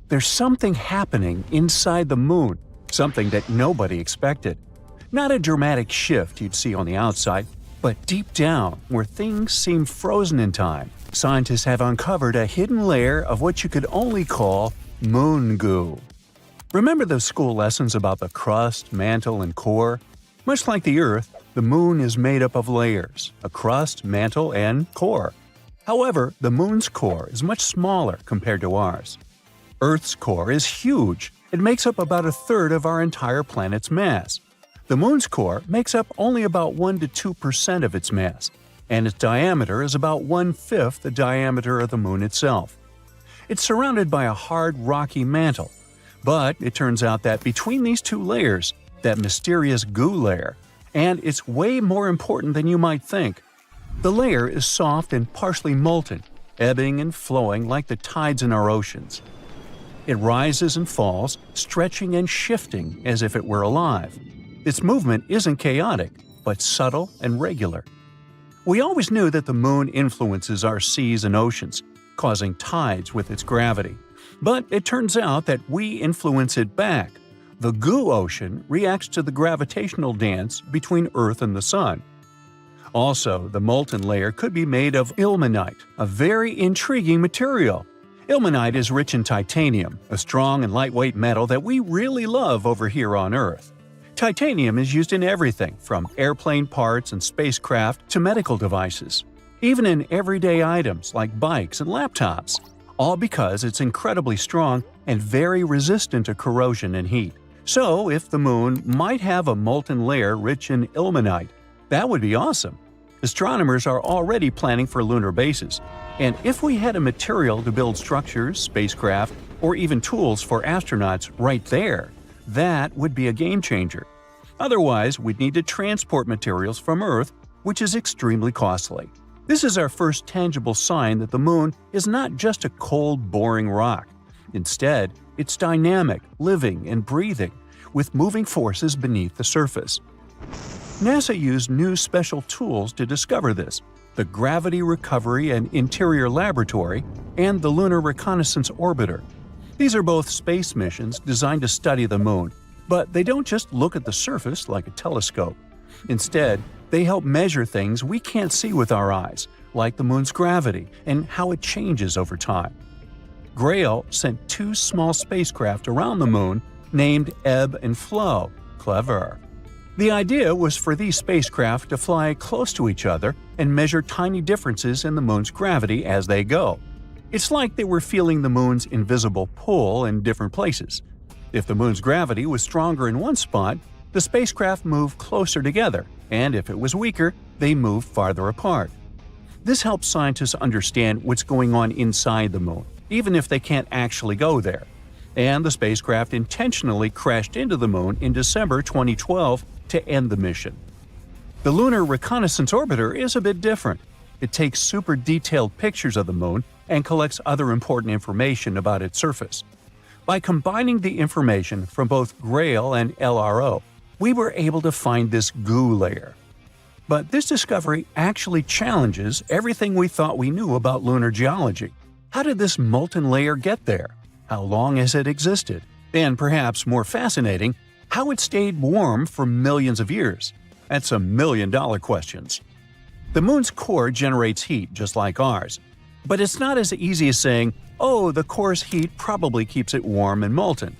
There's something happening inside the moon, something that nobody expected. Not a dramatic shift you'd see on the outside, but deep down, where things seem frozen in time, scientists have uncovered a hidden layer of what you could only call moon goo. Remember those school lessons about the crust, mantle, and core? Much like the Earth, the moon is made up of layers, a crust, mantle, and core. However, the moon's core is much smaller compared to ours. Earth's core is huge. It makes up about a third of our entire planet's mass. The moon's core makes up only about 1 to 2% of its mass, and its diameter is about 1/5 the diameter of the moon itself. It's surrounded by a hard, rocky mantle. But it turns out that between these two layers, that mysterious goo layer, and it's way more important than you might think. The layer is soft and partially molten, ebbing and flowing like the tides in our oceans. It rises and falls, stretching and shifting as if it were alive. Its movement isn't chaotic, but subtle and regular. We always knew that the moon influences our seas and oceans, causing tides with its gravity. But it turns out that we influence it back. The goo ocean reacts to the gravitational dance between Earth and the Sun. Also, the molten layer could be made of ilmenite, a very intriguing material. Ilmenite is rich in titanium, a strong and lightweight metal that we really love over here on Earth. Titanium is used in everything from airplane parts and spacecraft to medical devices, even in everyday items like bikes and laptops, all because it's incredibly strong and very resistant to corrosion and heat. So, if the moon might have a molten layer rich in ilmenite, that would be awesome. Astronomers are already planning for lunar bases, and if we had a material to build structures, spacecraft, or even tools for astronauts right there, that would be a game changer. Otherwise, we'd need to transport materials from Earth, which is extremely costly. This is our first tangible sign that the moon is not just a cold, boring rock. Instead, it's dynamic, living, and breathing, with moving forces beneath the surface. NASA used new special tools to discover this: the Gravity Recovery and Interior Laboratory and the Lunar Reconnaissance Orbiter. These are both space missions designed to study the moon, but they don't just look at the surface like a telescope. Instead, they help measure things we can't see with our eyes, like the moon's gravity and how it changes over time. Grail sent 2 small spacecraft around the moon named Ebb and Flow. Clever. The idea was for these spacecraft to fly close to each other and measure tiny differences in the moon's gravity as they go. It's like they were feeling the moon's invisible pull in different places. If the moon's gravity was stronger in one spot, the spacecraft moved closer together, and if it was weaker, they moved farther apart. This helps scientists understand what's going on inside the moon, even if they can't actually go there. And the spacecraft intentionally crashed into the moon in December 2012 to end the mission. The Lunar Reconnaissance Orbiter is a bit different. It takes super detailed pictures of the moon and collects other important information about its surface. By combining the information from both Grail and LRO, we were able to find this goo layer. But this discovery actually challenges everything we thought we knew about lunar geology. How did this molten layer get there? How long has it existed? And perhaps more fascinating, how it stayed warm for millions of years? That's some million-dollar questions. The moon's core generates heat just like ours. But it's not as easy as saying, oh, the core's heat probably keeps it warm and molten.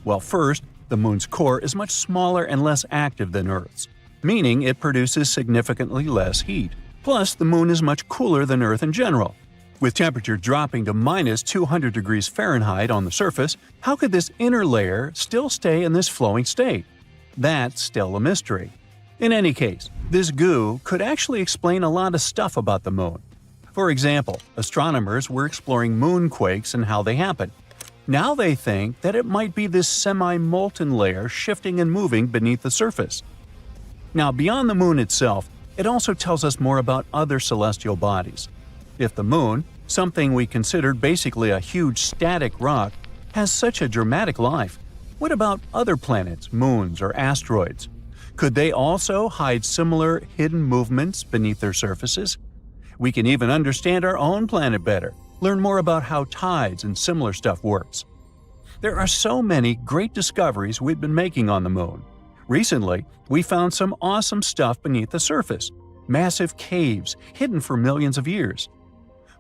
Well, first, the moon's core is much smaller and less active than Earth's, meaning it produces significantly less heat. Plus, the moon is much cooler than Earth in general. With temperature dropping to minus 200 degrees Fahrenheit on the surface, how could this inner layer still stay in this flowing state? That's still a mystery. In any case, this goo could actually explain a lot of stuff about the moon. For example, astronomers were exploring moonquakes and how they happen. Now they think that it might be this semi-molten layer shifting and moving beneath the surface. Now, beyond the moon itself, it also tells us more about other celestial bodies. If the moon, something we considered basically a huge static rock, has such a dramatic life, what about other planets, moons, or asteroids? Could they also hide similar hidden movements beneath their surfaces? We can even understand our own planet better, learn more about how tides and similar stuff works. There are so many great discoveries we've been making on the moon. Recently, we found some awesome stuff beneath the surface, massive caves hidden for millions of years.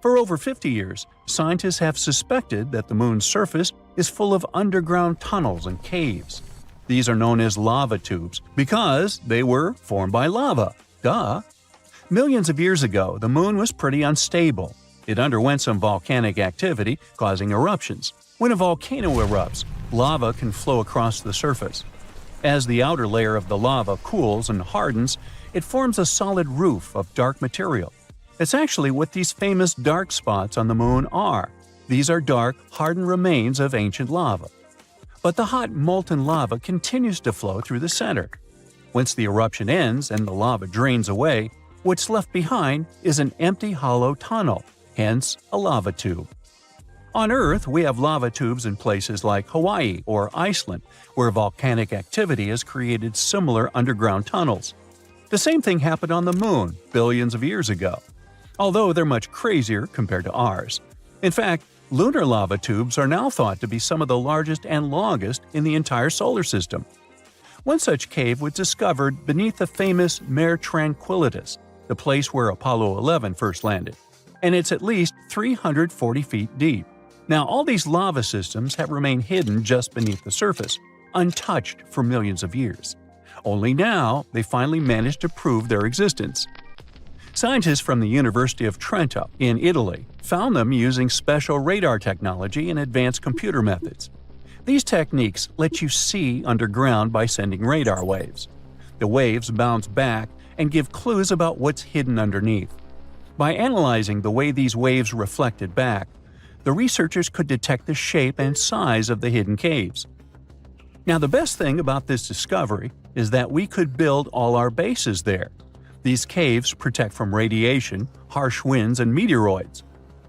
For over 50 years, scientists have suspected that the moon's surface is full of underground tunnels and caves. These are known as lava tubes because they were formed by lava. Duh! Millions of years ago, the moon was pretty unstable. It underwent some volcanic activity, causing eruptions. When a volcano erupts, lava can flow across the surface. As the outer layer of the lava cools and hardens, it forms a solid roof of dark material. It's actually what these famous dark spots on the moon are. These are dark, hardened remains of ancient lava. But the hot, molten lava continues to flow through the center. Once the eruption ends and the lava drains away, what's left behind is an empty hollow tunnel, hence a lava tube. On Earth, we have lava tubes in places like Hawaii or Iceland, where volcanic activity has created similar underground tunnels. The same thing happened on the Moon billions of years ago, although they're much crazier compared to ours. In fact, lunar lava tubes are now thought to be some of the largest and longest in the entire solar system. One such cave was discovered beneath the famous Mare Tranquillitatis, the place where Apollo 11 first landed, and it's at least 340 feet deep. Now, all these lava systems have remained hidden just beneath the surface, untouched for millions of years. Only now, they finally managed to prove their existence. Scientists from the University of Trento in Italy found them using special radar technology and advanced computer methods. These techniques let you see underground by sending radar waves. The waves bounce back and give clues about what's hidden underneath. By analyzing the way these waves reflected back, the researchers could detect the shape and size of the hidden caves. Now, the best thing about this discovery is that we could build all our bases there. These caves protect from radiation, harsh winds, and meteoroids.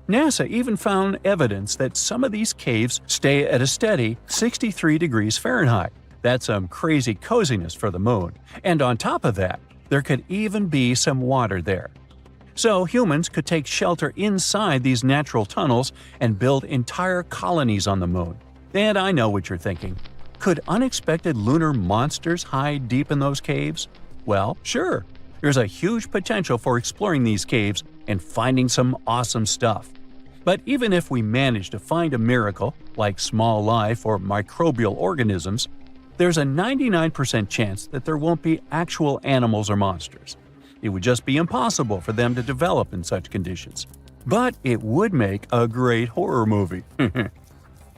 NASA even found evidence that some of these caves stay at a steady 63 degrees Fahrenheit. That's some crazy coziness for the moon. And on top of that, there could even be some water there. So humans could take shelter inside these natural tunnels and build entire colonies on the moon. And I know what you're thinking. Could unexpected lunar monsters hide deep in those caves? Well, sure. There's a huge potential for exploring these caves and finding some awesome stuff. But even if we manage to find a miracle, like small life or microbial organisms, there's a 99% chance that there won't be actual animals or monsters. It would just be impossible for them to develop in such conditions. But it would make a great horror movie.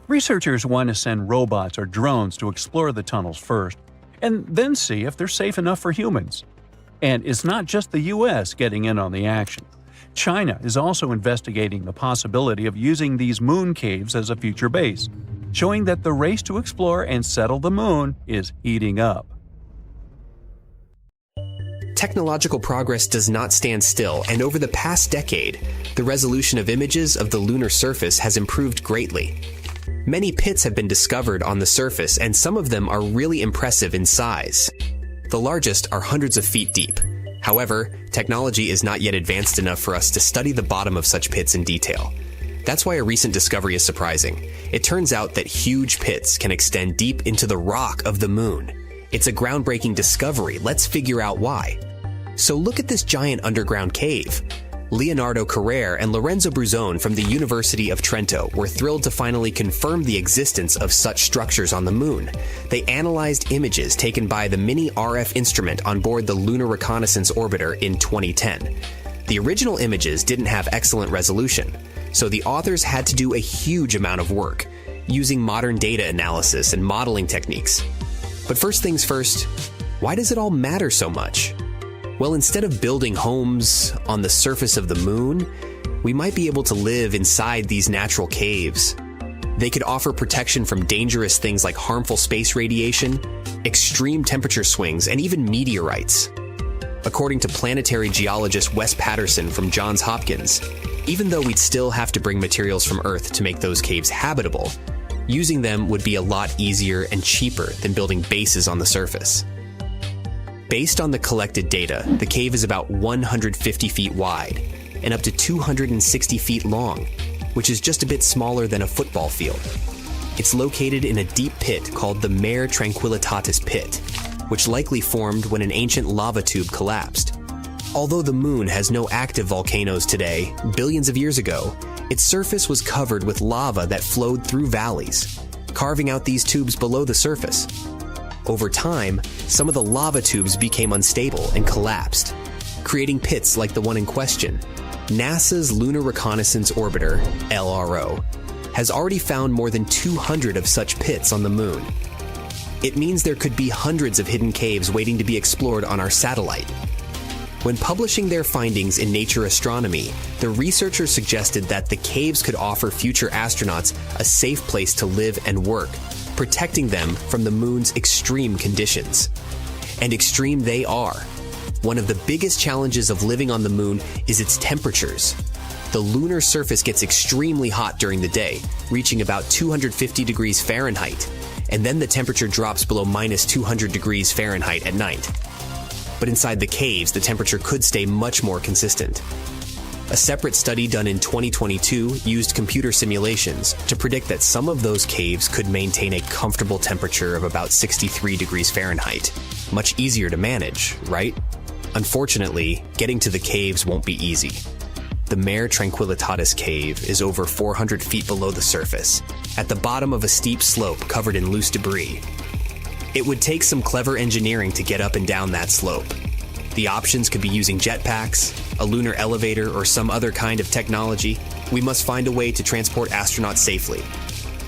Researchers want to send robots or drones to explore the tunnels first, and then see if they're safe enough for humans. And it's not just the US getting in on the action. China is also investigating the possibility of using these moon caves as a future base, showing that the race to explore and settle the moon is heating up. Technological progress does not stand still, and over the past decade, the resolution of images of the lunar surface has improved greatly. Many pits have been discovered on the surface, and some of them are really impressive in size. The largest are hundreds of feet deep. However, technology is not yet advanced enough for us to study the bottom of such pits in detail. That's why a recent discovery is surprising. It turns out that huge pits can extend deep into the rock of the moon. It's a groundbreaking discovery. Let's figure out why. So look at this giant underground cave. Leonardo Carrere and Lorenzo Bruzone from the University of Trento were thrilled to finally confirm the existence of such structures on the moon. They analyzed images taken by the mini RF instrument on board the Lunar Reconnaissance Orbiter in 2010. The original images didn't have excellent resolution, so the authors had to do a huge amount of work, using modern data analysis and modeling techniques. But first things first, why does it all matter so much? Well, instead of building homes on the surface of the moon, we might be able to live inside these natural caves. They could offer protection from dangerous things like harmful space radiation, extreme temperature swings, and even meteorites. According to planetary geologist Wes Patterson from Johns Hopkins, even though we'd still have to bring materials from Earth to make those caves habitable, using them would be a lot easier and cheaper than building bases on the surface. Based on the collected data, the cave is about 150 feet wide and up to 260 feet long, which is just a bit smaller than a football field. It's located in a deep pit called the Mare Tranquillitatis Pit, which likely formed when an ancient lava tube collapsed. Although the moon has no active volcanoes today, billions of years ago, its surface was covered with lava that flowed through valleys, carving out these tubes below the surface. Over time, some of the lava tubes became unstable and collapsed, creating pits like the one in question. NASA's Lunar Reconnaissance Orbiter, LRO, has already found more than 200 of such pits on the moon. It means there could be hundreds of hidden caves waiting to be explored on our satellite. When publishing their findings in Nature Astronomy, the researchers suggested that the caves could offer future astronauts a safe place to live and work, protecting them from the moon's extreme conditions. And extreme they are. One of the biggest challenges of living on the moon is its temperatures. The lunar surface gets extremely hot during the day, reaching about 250 degrees Fahrenheit, and then the temperature drops below minus 200 degrees Fahrenheit at night. But inside the caves, the temperature could stay much more consistent. A separate study done in 2022 used computer simulations to predict that some of those caves could maintain a comfortable temperature of about 63 degrees Fahrenheit. Much easier to manage, right? Unfortunately, getting to the caves won't be easy. The Mare Tranquillitatis cave is over 400 feet below the surface, at the bottom of a steep slope covered in loose debris. It would take some clever engineering to get up and down that slope. The options could be using jetpacks, a lunar elevator, or some other kind of technology. We must find a way to transport astronauts safely.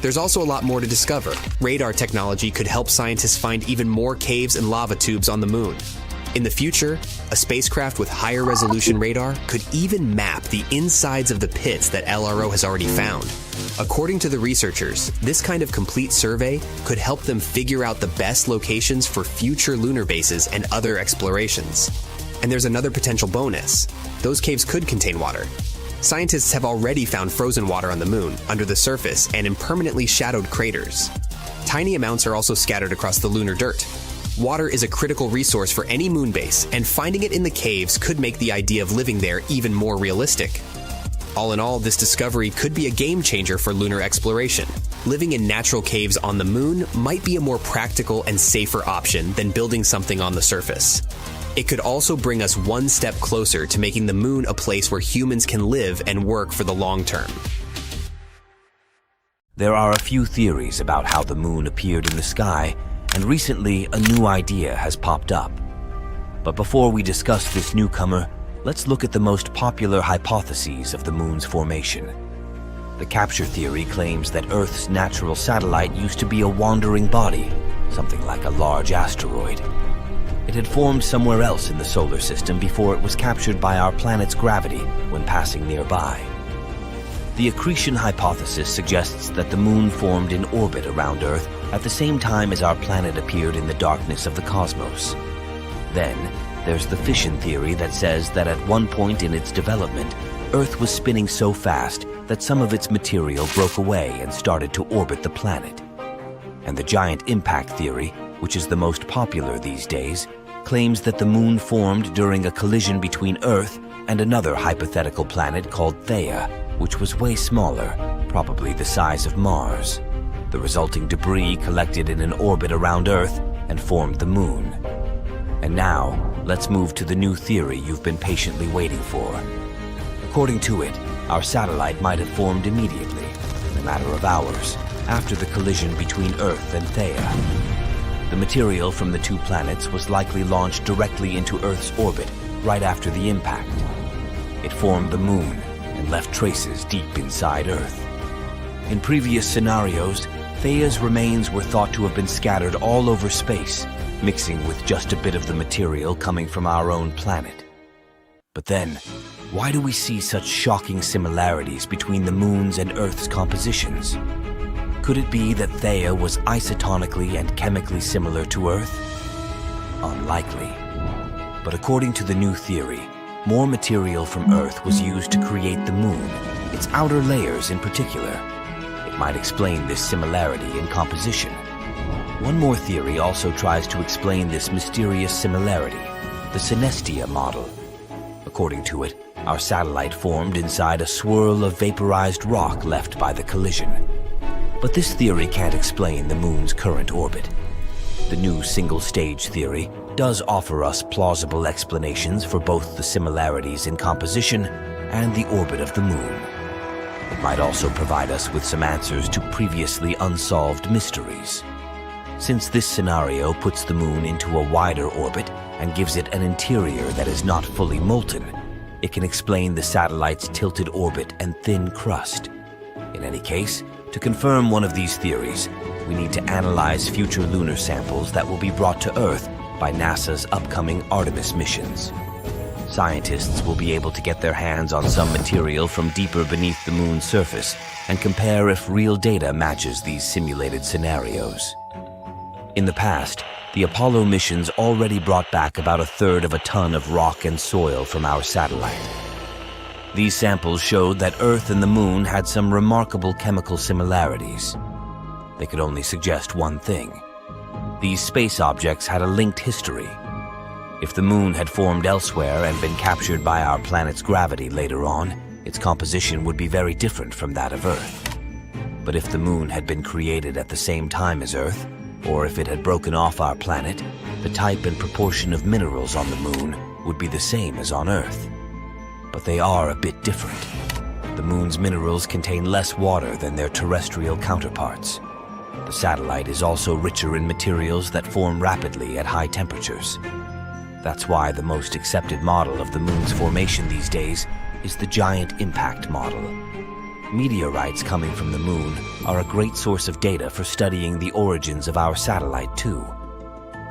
There's also a lot more to discover. Radar technology could help scientists find even more caves and lava tubes on the moon. In the future, a spacecraft with higher resolution radar could even map the insides of the pits that LRO has already found. According to the researchers, this kind of complete survey could help them figure out the best locations for future lunar bases and other explorations. And there's another potential bonus. Those caves could contain water. Scientists have already found frozen water on the moon, under the surface, and in permanently shadowed craters. Tiny amounts are also scattered across the lunar dirt. Water is a critical resource for any moon base, and finding it in the caves could make the idea of living there even more realistic. All in all, this discovery could be a game changer for lunar exploration. Living in natural caves on the moon might be a more practical and safer option than building something on the surface. It could also bring us one step closer to making the moon a place where humans can live and work for the long term. There are a few theories about how the moon appeared in the sky, and recently a new idea has popped up. But before we discuss this newcomer, let's look at the most popular hypotheses of the moon's formation. The capture theory claims that Earth's natural satellite used to be a wandering body, something like a large asteroid. It had formed somewhere else in the solar system before it was captured by our planet's gravity when passing nearby. The accretion hypothesis suggests that the moon formed in orbit around Earth at the same time as our planet appeared in the darkness of the cosmos. Then, there's the fission theory that says that at one point in its development, Earth was spinning so fast that some of its material broke away and started to orbit the planet. And the giant impact theory, which is the most popular these days, claims that the moon formed during a collision between Earth and another hypothetical planet called Theia, which was way smaller, probably the size of Mars. The resulting debris collected in an orbit around Earth and formed the moon. And now, let's move to the new theory you've been patiently waiting for. According to it, our satellite might have formed immediately, in a matter of hours, after the collision between Earth and Theia. The material from the two planets was likely launched directly into Earth's orbit right after the impact. It formed the moon and left traces deep inside Earth. In previous scenarios, Theia's remains were thought to have been scattered all over space, mixing with just a bit of the material coming from our own planet. But then, why do we see such shocking similarities between the moon's and Earth's compositions? Could it be that Theia was isotonically and chemically similar to Earth? Unlikely. But according to the new theory, more material from Earth was used to create the moon, its outer layers in particular. It might explain this similarity in composition. One more theory also tries to explain this mysterious similarity, the synestia model. According to it, our satellite formed inside a swirl of vaporized rock left by the collision. But this theory can't explain the moon's current orbit. The new single-stage theory does offer us plausible explanations for both the similarities in composition and the orbit of the moon. It might also provide us with some answers to previously unsolved mysteries. Since this scenario puts the moon into a wider orbit and gives it an interior that is not fully molten, it can explain the satellite's tilted orbit and thin crust. In any case, to confirm one of these theories, we need to analyze future lunar samples that will be brought to Earth by NASA's upcoming Artemis missions. Scientists will be able to get their hands on some material from deeper beneath the moon's surface and compare if real data matches these simulated scenarios. In the past, the Apollo missions already brought back about 1/3 of a ton of rock and soil from our satellite. These samples showed that Earth and the moon had some remarkable chemical similarities. They could only suggest one thing. These space objects had a linked history. If the moon had formed elsewhere and been captured by our planet's gravity later on, its composition would be very different from that of Earth. But if the moon had been created at the same time as Earth, or if it had broken off our planet, the type and proportion of minerals on the moon would be the same as on Earth. But they are a bit different. The moon's minerals contain less water than their terrestrial counterparts. The satellite is also richer in materials that form rapidly at high temperatures. That's why the most accepted model of the moon's formation these days is the giant impact model. Meteorites coming from the moon are a great source of data for studying the origins of our satellite too.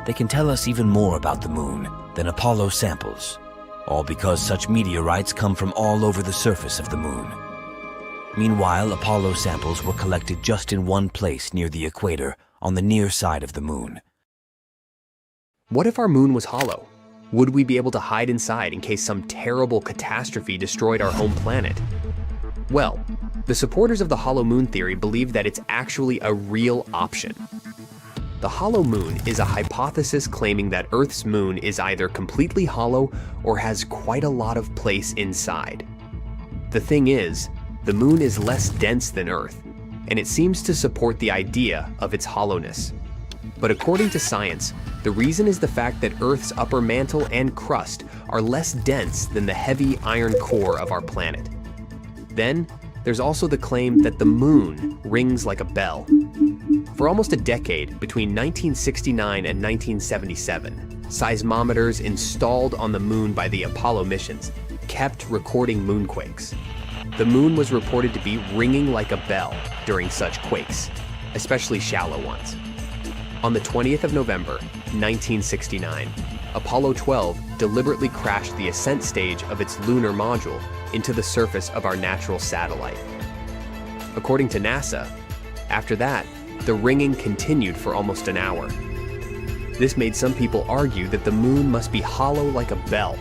They can tell us even more about the moon than Apollo samples, all because such meteorites come from all over the surface of the moon. Meanwhile, Apollo samples were collected just in one place near the equator, on the near side of the moon. What if our moon was hollow? Would we be able to hide inside in case some terrible catastrophe destroyed our home planet? Well, the supporters of the hollow moon theory believe that it's actually a real option. The hollow moon is a hypothesis claiming that Earth's moon is either completely hollow or has quite a lot of place inside. The thing is, the moon is less dense than Earth, and it seems to support the idea of its hollowness. But according to science, the reason is the fact that Earth's upper mantle and crust are less dense than the heavy iron core of our planet. Then, there's also the claim that the moon rings like a bell. For almost a decade, between 1969 and 1977, seismometers installed on the moon by the Apollo missions kept recording moonquakes. The moon was reported to be ringing like a bell during such quakes, especially shallow ones. On the 20th of November, 1969, Apollo 12 deliberately crashed the ascent stage of its lunar module into the surface of our natural satellite. According to NASA, after that, the ringing continued for almost an hour. This made some people argue that the moon must be hollow like a bell.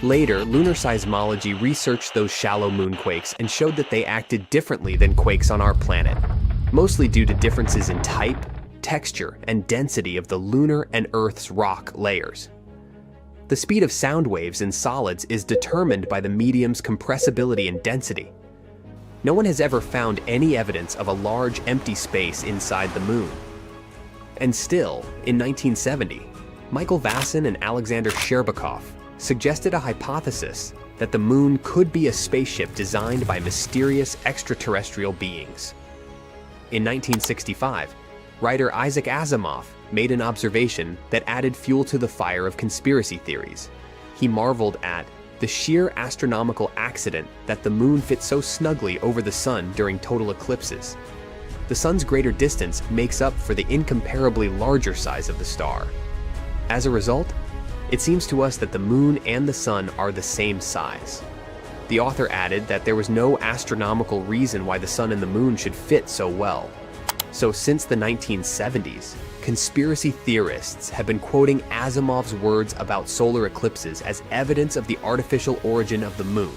Later, lunar seismology researched those shallow moonquakes and showed that they acted differently than quakes on our planet, mostly due to differences in type, texture, and density of the lunar and Earth's rock layers. The speed of sound waves in solids is determined by the medium's compressibility and density. No one has ever found any evidence of a large empty space inside the moon. And still, in 1970, Michael Vasson and Alexander Sherbakov suggested a hypothesis that the moon could be a spaceship designed by mysterious extraterrestrial beings. In 1965, writer Isaac Asimov made an observation that added fuel to the fire of conspiracy theories. He marveled at the sheer astronomical accident that the moon fits so snugly over the sun during total eclipses. The sun's greater distance makes up for the incomparably larger size of the star. As a result, it seems to us that the moon and the sun are the same size. The author added that there was no astronomical reason why the sun and the moon should fit so well. So since the 1970s, conspiracy theorists have been quoting Asimov's words about solar eclipses as evidence of the artificial origin of the moon.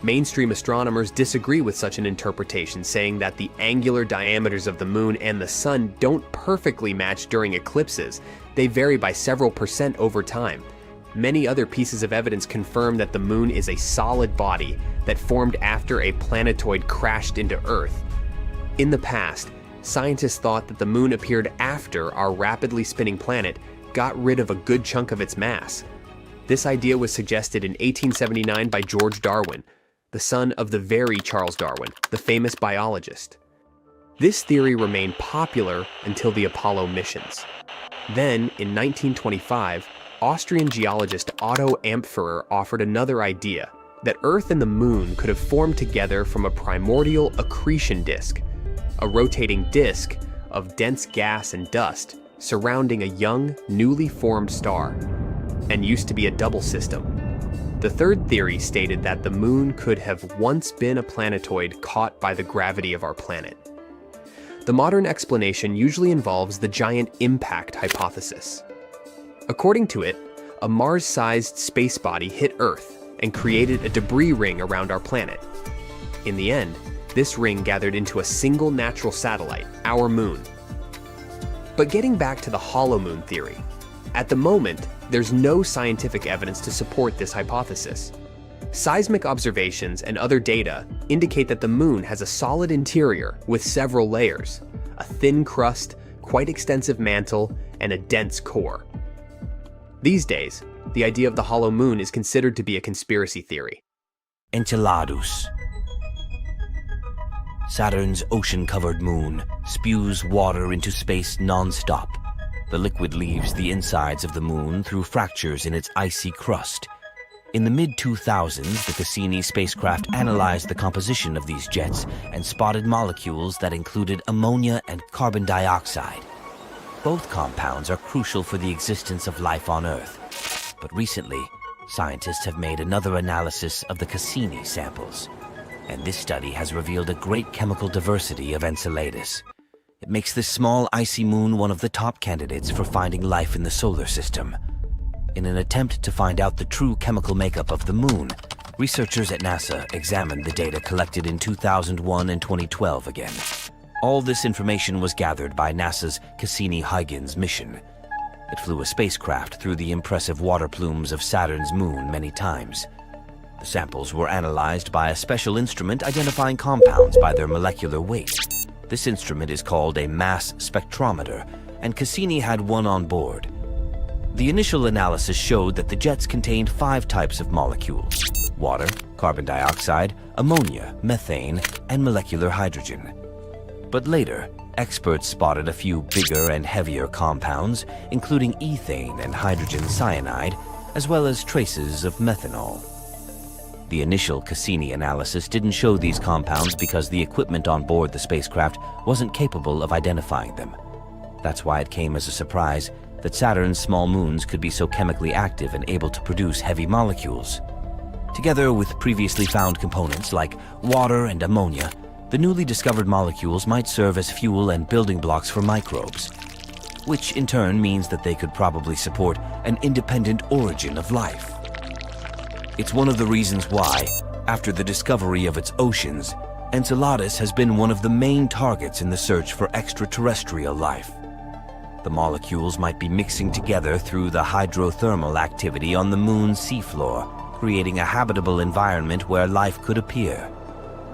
Mainstream astronomers disagree with such an interpretation, saying that the angular diameters of the moon and the sun don't perfectly match during eclipses. They vary by several percent over time. Many other pieces of evidence confirm that the moon is a solid body that formed after a planetoid crashed into Earth. In the past, scientists thought that the moon appeared after our rapidly spinning planet got rid of a good chunk of its mass. This idea was suggested in 1879 by George Darwin, the son of the very Charles Darwin, the famous biologist. This theory remained popular until the Apollo missions. Then, in 1925, Austrian geologist Otto Ampferer offered another idea, that Earth and the Moon could have formed together from a primordial accretion disk, a rotating disk of dense gas and dust surrounding a young, newly formed star, and used to be a double system. The third theory stated that the Moon could have once been a planetoid caught by the gravity of our planet. The modern explanation usually involves the giant impact hypothesis. According to it, a Mars-sized space body hit Earth and created a debris ring around our planet. In the end, this ring gathered into a single natural satellite, our moon. But getting back to the hollow moon theory, at the moment, there's no scientific evidence to support this hypothesis. Seismic observations and other data indicate that the moon has a solid interior with several layers, a thin crust, quite extensive mantle, and a dense core. These days, the idea of the hollow moon is considered to be a conspiracy theory. Enceladus. Saturn's ocean-covered moon spews water into space non-stop. The liquid leaves the insides of the moon through fractures in its icy crust. In the mid-2000s, the Cassini spacecraft analyzed the composition of these jets and spotted molecules that included ammonia and carbon dioxide. Both compounds are crucial for the existence of life on Earth. But recently, scientists have made another analysis of the Cassini samples, and this study has revealed a great chemical diversity of Enceladus. It makes this small icy moon one of the top candidates for finding life in the solar system. In an attempt to find out the true chemical makeup of the moon, researchers at NASA examined the data collected in 2001 and 2012 again. All this information was gathered by NASA's Cassini-Huygens mission. It flew a spacecraft through the impressive water plumes of Saturn's moon many times. The samples were analyzed by a special instrument identifying compounds by their molecular weight. This instrument is called a mass spectrometer, and Cassini had one on board. The initial analysis showed that the jets contained 5 types of molecules: water, carbon dioxide, ammonia, methane, and molecular hydrogen. But later, experts spotted a few bigger and heavier compounds, including ethane and hydrogen cyanide, as well as traces of methanol. The initial Cassini analysis didn't show these compounds because the equipment on board the spacecraft wasn't capable of identifying them. That's why it came as a surprise that Saturn's small moons could be so chemically active and able to produce heavy molecules. Together with previously found components like water and ammonia, the newly discovered molecules might serve as fuel and building blocks for microbes, which in turn means that they could probably support an independent origin of life. It's one of the reasons why, after the discovery of its oceans, Enceladus has been one of the main targets in the search for extraterrestrial life. The molecules might be mixing together through the hydrothermal activity on the moon's seafloor, creating a habitable environment where life could appear.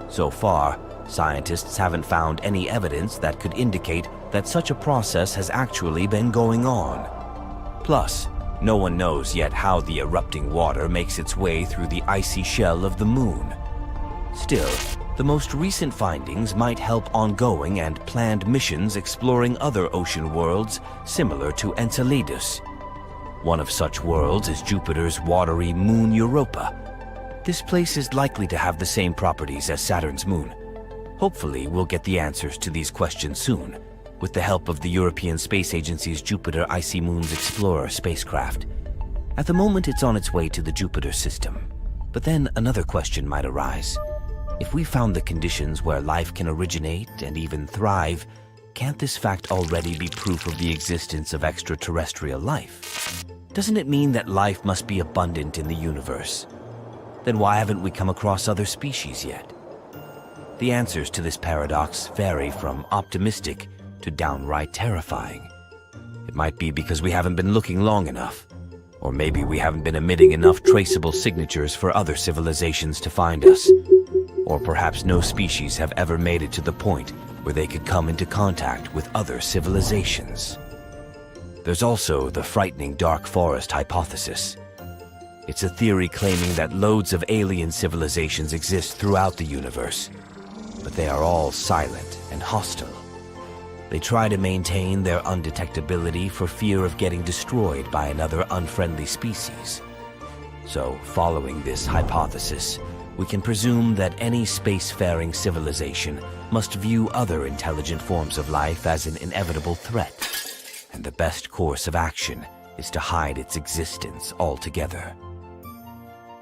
So far, scientists haven't found any evidence that could indicate that such a process has actually been going on. Plus, no one knows yet how the erupting water makes its way through the icy shell of the moon. Still, the most recent findings might help ongoing and planned missions exploring other ocean worlds similar to Enceladus. One of such worlds is Jupiter's watery moon Europa. This place is likely to have the same properties as Saturn's moon. Hopefully, we'll get the answers to these questions soon, with the help of the European Space Agency's Jupiter Icy Moons Explorer spacecraft. At the moment, it's on its way to the Jupiter system. But then another question might arise. If we found the conditions where life can originate and even thrive, can't this fact already be proof of the existence of extraterrestrial life? Doesn't it mean that life must be abundant in the universe? Then why haven't we come across other species yet? The answers to this paradox vary from optimistic to downright terrifying. It might be because we haven't been looking long enough, or maybe we haven't been emitting enough traceable signatures for other civilizations to find us. Or perhaps no species have ever made it to the point where they could come into contact with other civilizations. There's also the frightening dark forest hypothesis. It's a theory claiming that loads of alien civilizations exist throughout the universe, but they are all silent and hostile. They try to maintain their undetectability for fear of getting destroyed by another unfriendly species. So, following this hypothesis, we can presume that any spacefaring civilization must view other intelligent forms of life as an inevitable threat, and the best course of action is to hide its existence altogether.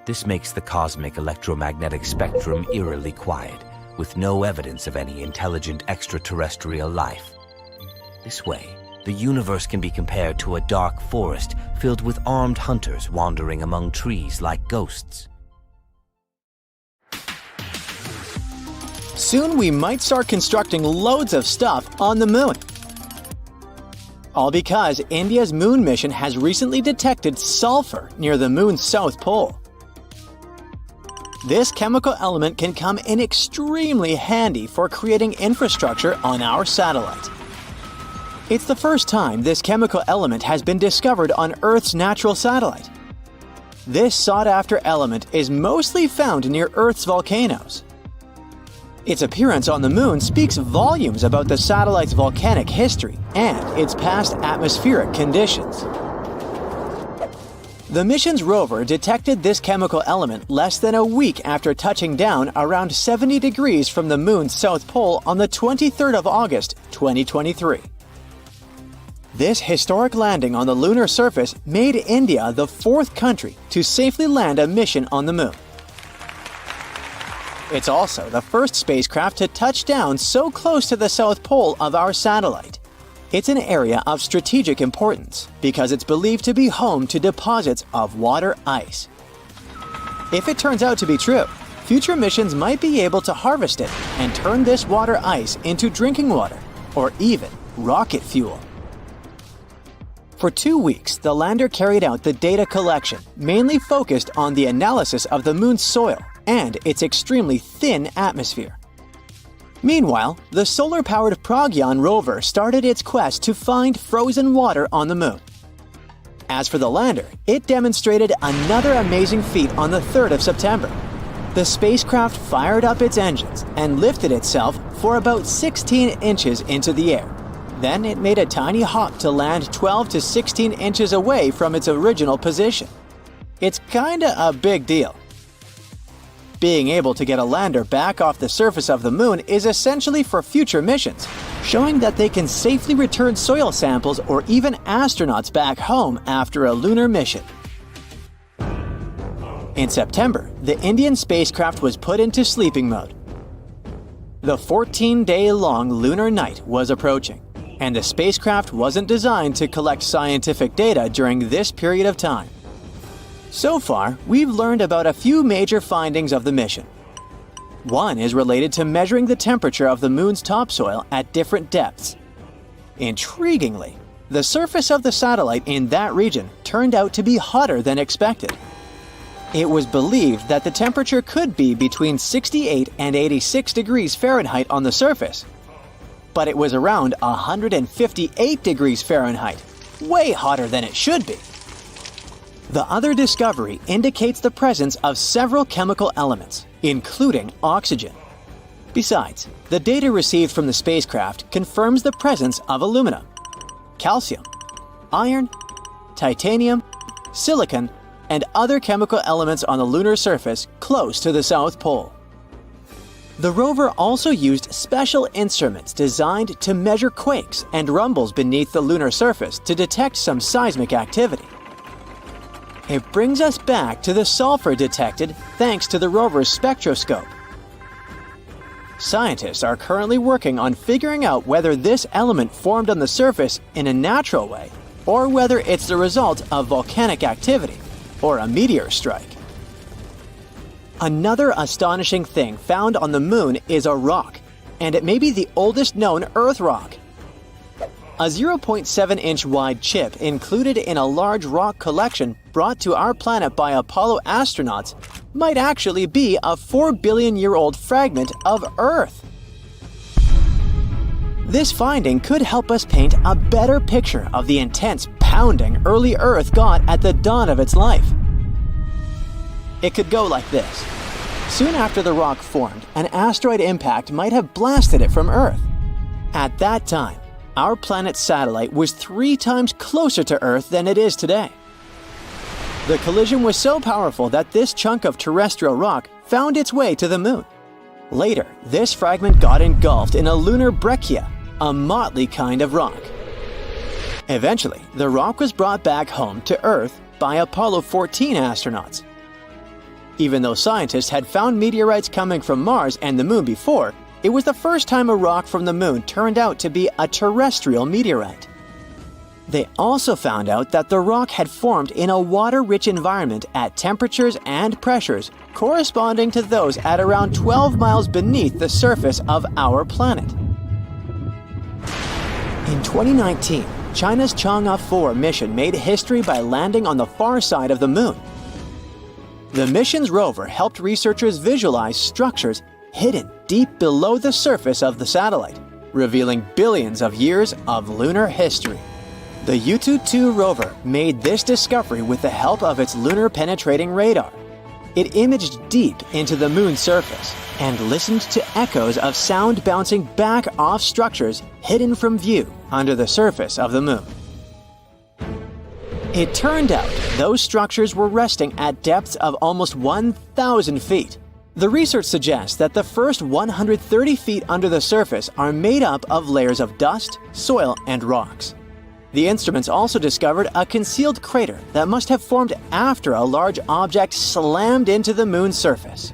This makes the cosmic electromagnetic spectrum eerily quiet, with no evidence of any intelligent extraterrestrial life. This way, the universe can be compared to a dark forest filled with armed hunters wandering among trees like ghosts. Soon we might start constructing loads of stuff on the moon. All because India's moon mission has recently detected sulfur near the moon's south pole. This chemical element can come in extremely handy for creating infrastructure on our satellite. It's the first time this chemical element has been discovered on Earth's natural satellite. This sought-after element is mostly found near Earth's volcanoes. Its appearance on the moon speaks volumes about the satellite's volcanic history and its past atmospheric conditions. The mission's rover detected this chemical element less than a week after touching down around 70 degrees from the moon's south pole on the 23rd of August, 2023. This historic landing on the lunar surface made India the fourth country to safely land a mission on the moon. It's also the first spacecraft to touch down so close to the south pole of our satellite. It's an area of strategic importance because it's believed to be home to deposits of water ice. If it turns out to be true, future missions might be able to harvest it and turn this water ice into drinking water or even rocket fuel. For 2 weeks, the lander carried out the data collection, mainly focused on the analysis of the moon's soil and its extremely thin atmosphere. Meanwhile, the solar-powered Pragyan rover started its quest to find frozen water on the moon. As for the lander, it demonstrated another amazing feat on the 3rd of September. The spacecraft fired up its engines and lifted itself for about 16 inches into the air. Then it made a tiny hop to land 12 to 16 inches away from its original position. It's kinda a big deal. Being able to get a lander back off the surface of the moon is essentially for future missions, showing that they can safely return soil samples or even astronauts back home after a lunar mission. In September, the Indian spacecraft was put into sleeping mode. The 14-day-long lunar night was approaching, and the spacecraft wasn't designed to collect scientific data during this period of time. So far, we've learned about a few major findings of the mission. One is related to measuring the temperature of the moon's topsoil at different depths. Intriguingly, the surface of the satellite in that region turned out to be hotter than expected. It was believed that the temperature could be between 68 and 86 degrees Fahrenheit on the surface, but it was around 158 degrees Fahrenheit, way hotter than it should be. The other discovery indicates the presence of several chemical elements, including oxygen. Besides, the data received from the spacecraft confirms the presence of aluminum, calcium, iron, titanium, silicon, and other chemical elements on the lunar surface close to the South Pole. The rover also used special instruments designed to measure quakes and rumbles beneath the lunar surface to detect some seismic activity. It brings us back to the sulfur detected thanks to the rover's spectroscope. Scientists are currently working on figuring out whether this element formed on the surface in a natural way or whether it's the result of volcanic activity or a meteor strike. Another astonishing thing found on the moon is a rock, and it may be the oldest known Earth rock. A 0.7-inch wide chip included in a large rock collection brought to our planet by Apollo astronauts might actually be a 4 billion-year-old fragment of Earth. This finding could help us paint a better picture of the intense pounding early Earth got at the dawn of its life. It could go like this. Soon after the rock formed, an asteroid impact might have blasted it from Earth. At that time, our planet's satellite was 3 times closer to Earth than it is today. The collision was so powerful that this chunk of terrestrial rock found its way to the Moon. Later, this fragment got engulfed in a lunar breccia, a motley kind of rock. Eventually, the rock was brought back home to Earth by Apollo 14 astronauts. Even though scientists had found meteorites coming from Mars and the Moon before, it was the first time a rock from the Moon turned out to be a terrestrial meteorite. They also found out that the rock had formed in a water-rich environment at temperatures and pressures corresponding to those at around 12 miles beneath the surface of our planet. In 2019, China's Chang'e 4 mission made history by landing on the far side of the Moon. The mission's rover helped researchers visualize structures hidden deep below the surface of the satellite, revealing billions of years of lunar history. The Yutu-2 rover made this discovery with the help of its lunar penetrating radar. It imaged deep into the Moon's surface and listened to echoes of sound bouncing back off structures hidden from view under the surface of the Moon. It turned out those structures were resting at depths of almost 1,000 feet. The research suggests that the first 130 feet under the surface are made up of layers of dust, soil, and rocks. The instruments also discovered a concealed crater that must have formed after a large object slammed into the Moon's surface.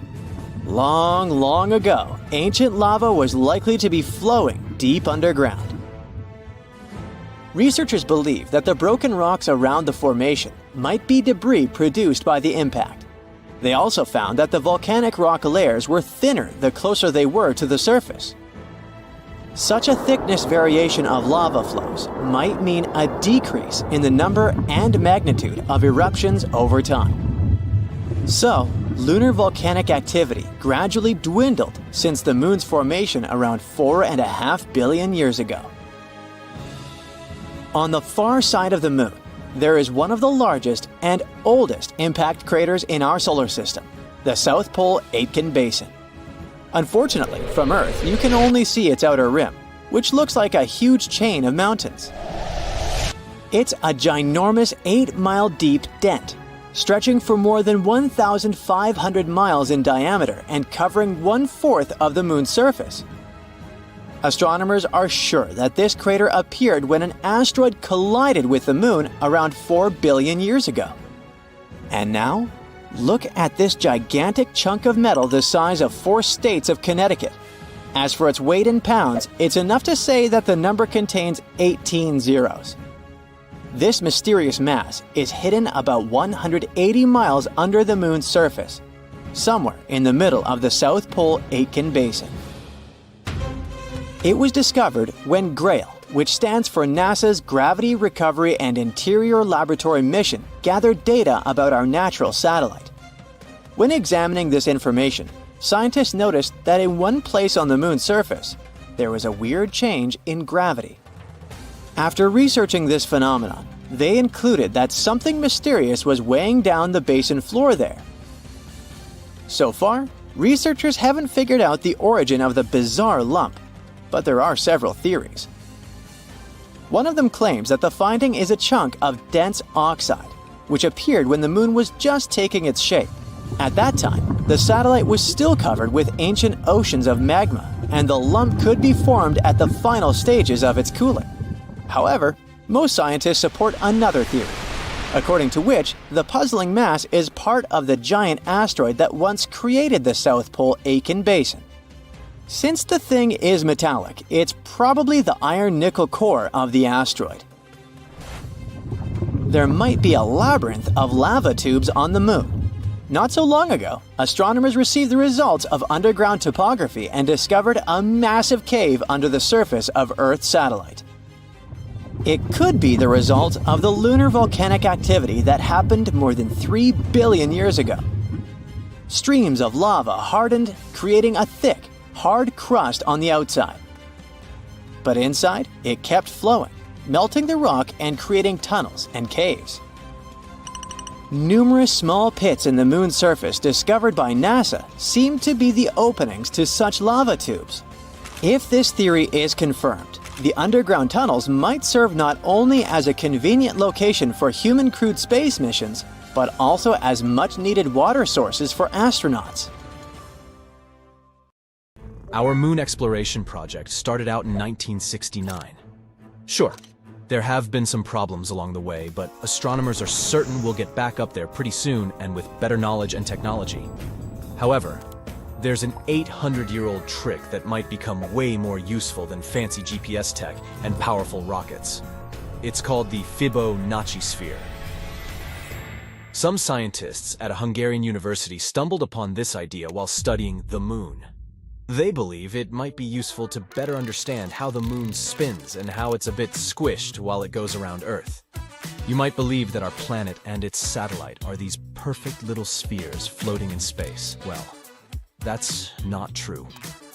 Long, long ago, ancient lava was likely to be flowing deep underground. Researchers believe that the broken rocks around the formation might be debris produced by the impact. They also found that the volcanic rock layers were thinner the closer they were to the surface. Such a thickness variation of lava flows might mean a decrease in the number and magnitude of eruptions over time. So, lunar volcanic activity gradually dwindled since the Moon's formation around 4.5 billion years ago. On the far side of the Moon, there is one of the largest and oldest impact craters in our solar system, the South Pole Aitken Basin. Unfortunately, from Earth, you can only see its outer rim, which looks like a huge chain of mountains. It's a ginormous 8-mile deep dent, stretching for more than 1,500 miles in diameter and covering 1/4 of the Moon's surface. Astronomers are sure that this crater appeared when an asteroid collided with the Moon around 4 billion years ago. And now, look at this gigantic chunk of metal the size of 4 states of Connecticut. As for its weight in pounds, it's enough to say that the number contains 18 zeros. This mysterious mass is hidden about 180 miles under the Moon's surface, somewhere in the middle of the South Pole Aitken Basin. It was discovered when GRAIL, which stands for NASA's Gravity Recovery and Interior Laboratory Mission, gathered data about our natural satellite. When examining this information, scientists noticed that in one place on the Moon's surface, there was a weird change in gravity. After researching this phenomenon, they concluded that something mysterious was weighing down the basin floor there. So far, researchers haven't figured out the origin of the bizarre lump, but there are several theories. One of them claims that the finding is a chunk of dense oxide, which appeared when the Moon was just taking its shape. At that time, the satellite was still covered with ancient oceans of magma, and the lump could be formed at the final stages of its cooling. However, most scientists support another theory, according to which the puzzling mass is part of the giant asteroid that once created the South Pole Aitken Basin. Since the thing is metallic, it's probably the iron-nickel core of the asteroid. There might be a labyrinth of lava tubes on the Moon. Not so long ago, astronomers received the results of underground topography and discovered a massive cave under the surface of Earth's satellite. It could be the result of the lunar volcanic activity that happened more than 3 billion years ago. Streams of lava hardened, creating a thick, hard crust on the outside. But inside, it kept flowing, melting the rock and creating tunnels and caves. Numerous small pits in the moon's surface discovered by NASA seem to be the openings to such lava tubes. If this theory is confirmed, the underground tunnels might serve not only as a convenient location for human-crewed space missions, but also as much-needed water sources for astronauts. Our moon exploration project started out in 1969. Sure, there have been some problems along the way, but astronomers are certain we'll get back up there pretty soon and with better knowledge and technology. However, there's an 800-year-old trick that might become way more useful than fancy GPS tech and powerful rockets. It's called the Fibonacci sphere. Some scientists at a Hungarian university stumbled upon this idea while studying the moon. They believe it might be useful to better understand how the moon spins and how it's a bit squished while it goes around Earth. You might believe that our planet and its satellite are these perfect little spheres floating in space. Well, that's not true.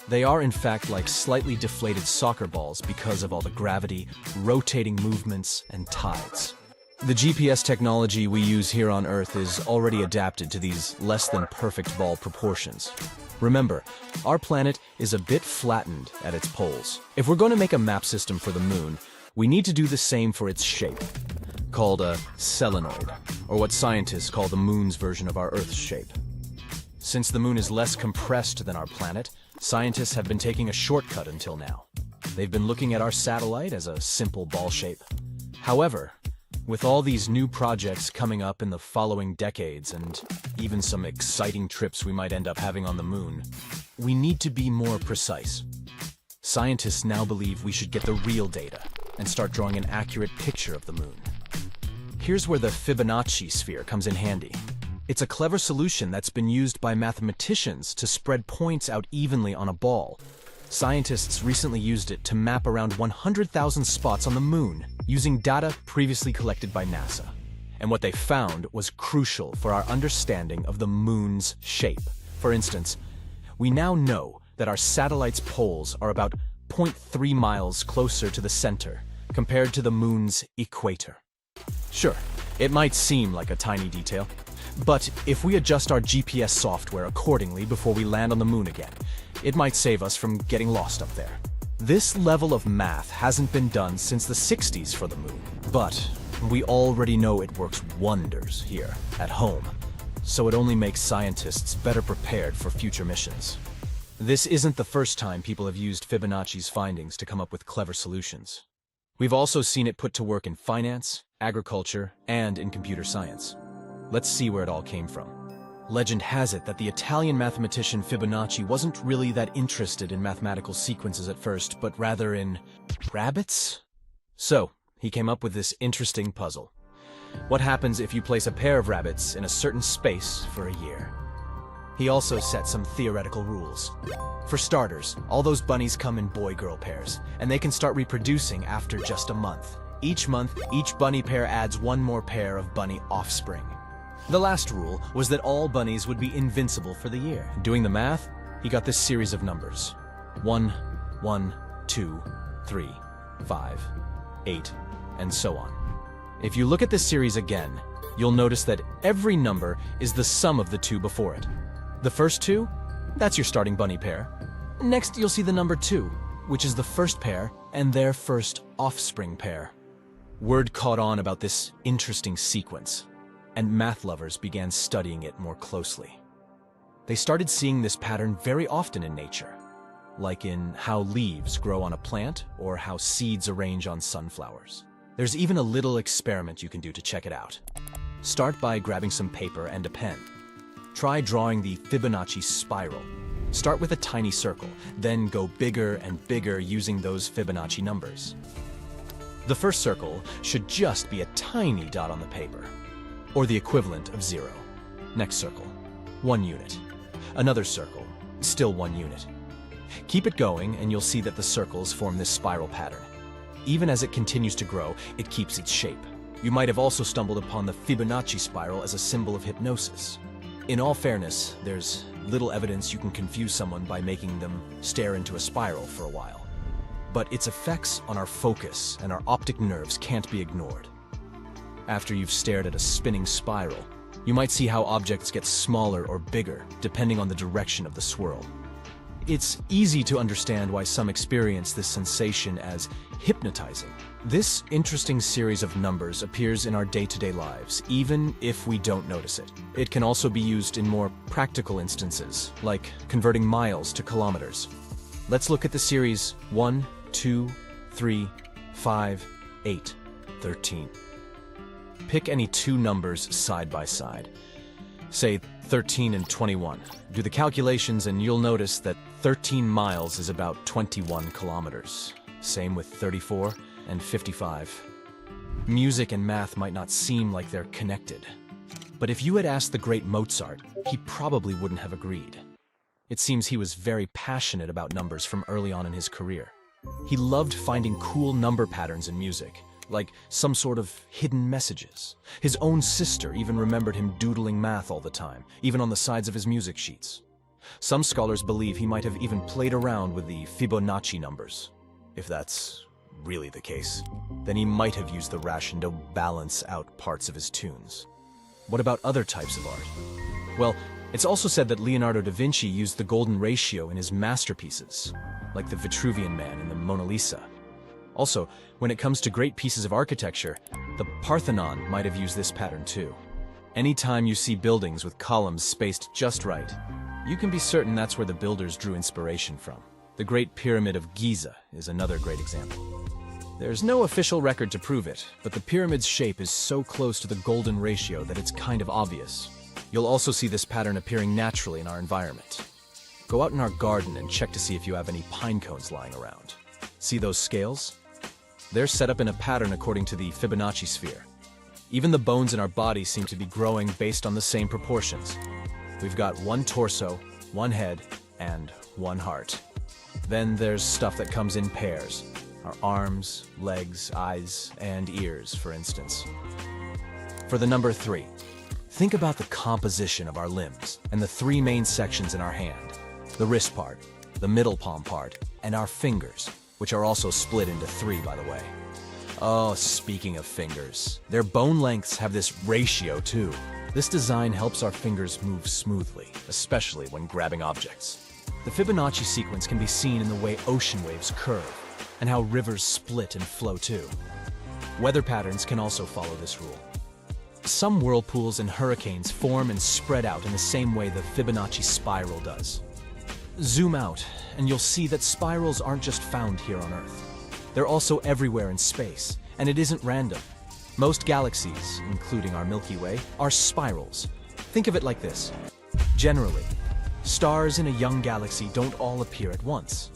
They are in fact like slightly deflated soccer balls because of all the gravity, rotating movements, and tides. The GPS technology we use here on Earth is already adapted to these less than perfect ball proportions. Remember, our planet is a bit flattened at its poles. If we're going to make a map system for the moon, we need to do the same for its shape, called a selenoid, or what scientists call the moon's version of our Earth's shape. Since the moon is less compressed than our planet, scientists have been taking a shortcut until now. They've been looking at our satellite as a simple ball shape. However, with all these new projects coming up in the following decades and even some exciting trips we might end up having on the moon, we need to be more precise. Scientists now believe we should get the real data and start drawing an accurate picture of the moon. Here's where the Fibonacci sphere comes in handy. It's a clever solution that's been used by mathematicians to spread points out evenly on a ball. Scientists recently used it to map around 100,000 spots on the moon using data previously collected by NASA. And what they found was crucial for our understanding of the moon's shape. For instance, we now know that our satellite's poles are about 0.3 miles closer to the center compared to the moon's equator. Sure, it might seem like a tiny detail, but if we adjust our GPS software accordingly before we land on the moon again, it might save us from getting lost up there. This level of math hasn't been done since the 60s for the moon, but we already know it works wonders here, at home, so it only makes scientists better prepared for future missions. This isn't the first time people have used Fibonacci's findings to come up with clever solutions. We've also seen it put to work in finance, agriculture, and in computer science. Let's see where it all came from. Legend has it that the Italian mathematician Fibonacci wasn't really that interested in mathematical sequences at first, but rather in rabbits? So, he came up with this interesting puzzle. What happens if you place a pair of rabbits in a certain space for a year? He also set some theoretical rules. For starters, all those bunnies come in boy-girl pairs, and they can start reproducing after just a month. Each month, each bunny pair adds one more pair of bunny offspring. The last rule was that all bunnies would be invincible for the year. Doing the math, he got this series of numbers. 1, 1, 2, 3, 5, 8, and so on. If you look at this series again, you'll notice that every number is the sum of the two before it. The first two, that's your starting bunny pair. Next, you'll see the number 2, which is the first pair and their first offspring pair. Word caught on about this interesting sequence, and math lovers began studying it more closely. They started seeing this pattern very often in nature, like in how leaves grow on a plant or how seeds arrange on sunflowers. There's even a little experiment you can do to check it out. Start by grabbing some paper and a pen. Try drawing the Fibonacci spiral. Start with a tiny circle, then go bigger and bigger using those Fibonacci numbers. The first circle should just be a tiny dot on the paper, or the equivalent of 0. Next circle, 1 unit. Another circle, still 1 unit. Keep it going and you'll see that the circles form this spiral pattern. Even as it continues to grow, it keeps its shape. You might have also stumbled upon the Fibonacci spiral as a symbol of hypnosis. In all fairness, there's little evidence you can confuse someone by making them stare into a spiral for a while. but its effects on our focus and our optic nerves can't be ignored. After you've stared at a spinning spiral, you might see how objects get smaller or bigger depending on the direction of the swirl. It's easy to understand why some experience this sensation as hypnotizing. This interesting series of numbers appears in our day-to-day lives, even if we don't notice it. It can also be used in more practical instances, like converting miles to kilometers. Let's look at the series 1, 2, 3, 5, 8, 13. Pick any two numbers side by side. Say 13 and 21. Do the calculations and you'll notice that 13 miles is about 21 kilometers. Same with 34 and 55. Music and math might not seem like they're connected. But if you had asked the great Mozart, he probably wouldn't have agreed. It seems he was very passionate about numbers from early on in his career. He loved finding cool number patterns in music, like some sort of hidden messages. His own sister even remembered him doodling math all the time, even on the sides of his music sheets. Some scholars believe he might have even played around with the Fibonacci numbers. If that's really the case, then he might have used the ration to balance out parts of his tunes. What about other types of art? Well, it's also said that Leonardo da Vinci used the golden ratio in his masterpieces, like the Vitruvian Man and the Mona Lisa. Also, when it comes to great pieces of architecture, the Parthenon might have used this pattern too. Anytime you see buildings with columns spaced just right, you can be certain that's where the builders drew inspiration from. The Great Pyramid of Giza is another great example. There's no official record to prove it, but the pyramid's shape is so close to the golden ratio that it's kind of obvious. You'll also see this pattern appearing naturally in our environment. Go out in our garden and check to see if you have any pine cones lying around. See those scales? They're set up in a pattern according to the Fibonacci sphere. Even the bones in our body seem to be growing based on the same proportions. We've got one torso, one head, and one heart. Then there's stuff that comes in pairs. Our arms, legs, eyes, and ears, for instance. For the number 3, think about the composition of our limbs and the 3 main sections in our hand. The wrist part, the middle palm part, and our fingers, which are also split into 3, by the way. Oh, speaking of fingers, their bone lengths have this ratio too. This design helps our fingers move smoothly, especially when grabbing objects. The Fibonacci sequence can be seen in the way ocean waves curve, and how rivers split and flow too. Weather patterns can also follow this rule. Some whirlpools and hurricanes form and spread out in the same way the Fibonacci spiral does. Zoom out, and you'll see that spirals aren't just found here on Earth. They're also everywhere in space, and it isn't random. Most galaxies, including our Milky Way, are spirals. Think of it like this. Generally, stars in a young galaxy don't all appear at once.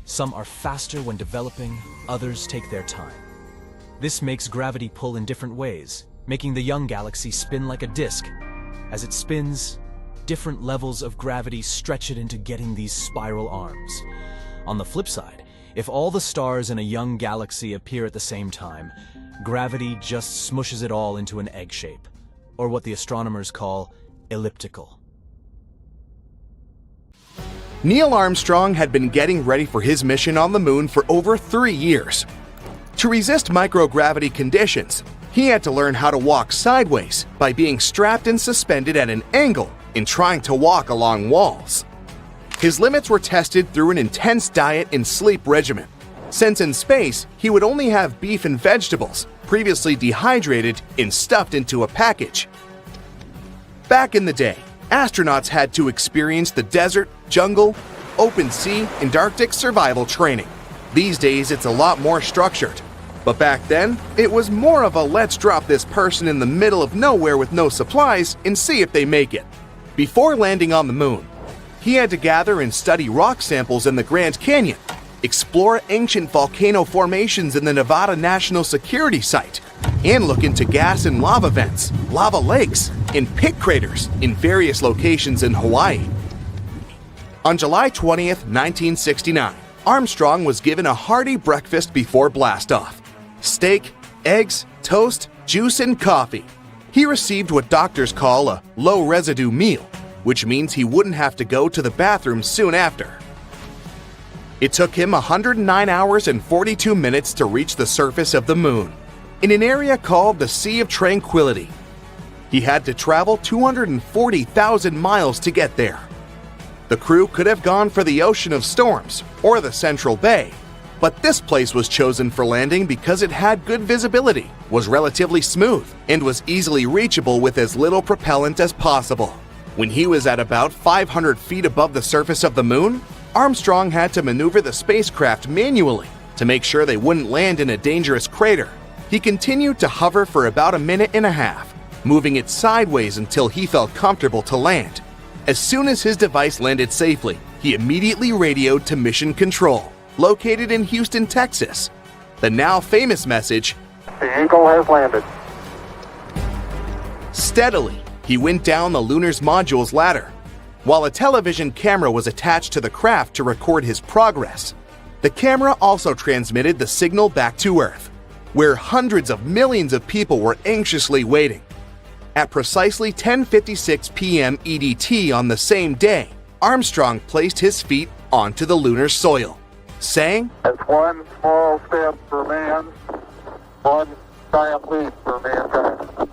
Some are faster when developing, others take their time. This makes gravity pull in different ways, making the young galaxy spin like a disk. As it spins, different levels of gravity stretch it into getting these spiral arms. On the flip side, if all the stars in a young galaxy appear at the same time, gravity just smushes it all into an egg shape, or what the astronomers call elliptical. Neil Armstrong had been getting ready for his mission on the moon for over 3 years. To resist microgravity conditions, he had to learn how to walk sideways by being strapped and suspended at an angle in trying to walk along walls. His limits were tested through an intense diet and sleep regimen, since in space he would only have beef and vegetables, previously dehydrated and stuffed into a package. Back in the day, astronauts had to experience the desert, jungle, open sea, and Arctic survival training. These days it's a lot more structured. But back then, it was more of a let's drop this person in the middle of nowhere with no supplies and see if they make it. Before landing on the moon, he had to gather and study rock samples in the Grand Canyon, explore ancient volcano formations in the Nevada National Security Site, and look into gas and lava vents, lava lakes, and pit craters in various locations in Hawaii. On July 20th, 1969, Armstrong was given a hearty breakfast before blastoff. Steak, eggs, toast, juice, and coffee. He received what doctors call a low-residue meal, which means he wouldn't have to go to the bathroom soon after. It took him 109 hours and 42 minutes to reach the surface of the moon, in an area called the Sea of Tranquility. He had to travel 240,000 miles to get there. The crew could have gone for the Ocean of Storms or the Central Bay, but this place was chosen for landing because it had good visibility, was relatively smooth, and was easily reachable with as little propellant as possible. When he was at about 500 feet above the surface of the moon, Armstrong had to maneuver the spacecraft manually to make sure they wouldn't land in a dangerous crater. He continued to hover for about a minute and a half, moving it sideways until he felt comfortable to land. As soon as his device landed safely, he immediately radioed to Mission Control, located in Houston, Texas. The now famous message, "The Eagle has landed." Steadily, he went down the Lunar's module's ladder, while a television camera was attached to the craft to record his progress. The camera also transmitted the signal back to Earth, where hundreds of millions of people were anxiously waiting. At precisely 10:56 p.m. EDT on the same day, Armstrong placed his feet onto the lunar soil, saying, "It's one small step for man, one giant leap for mankind."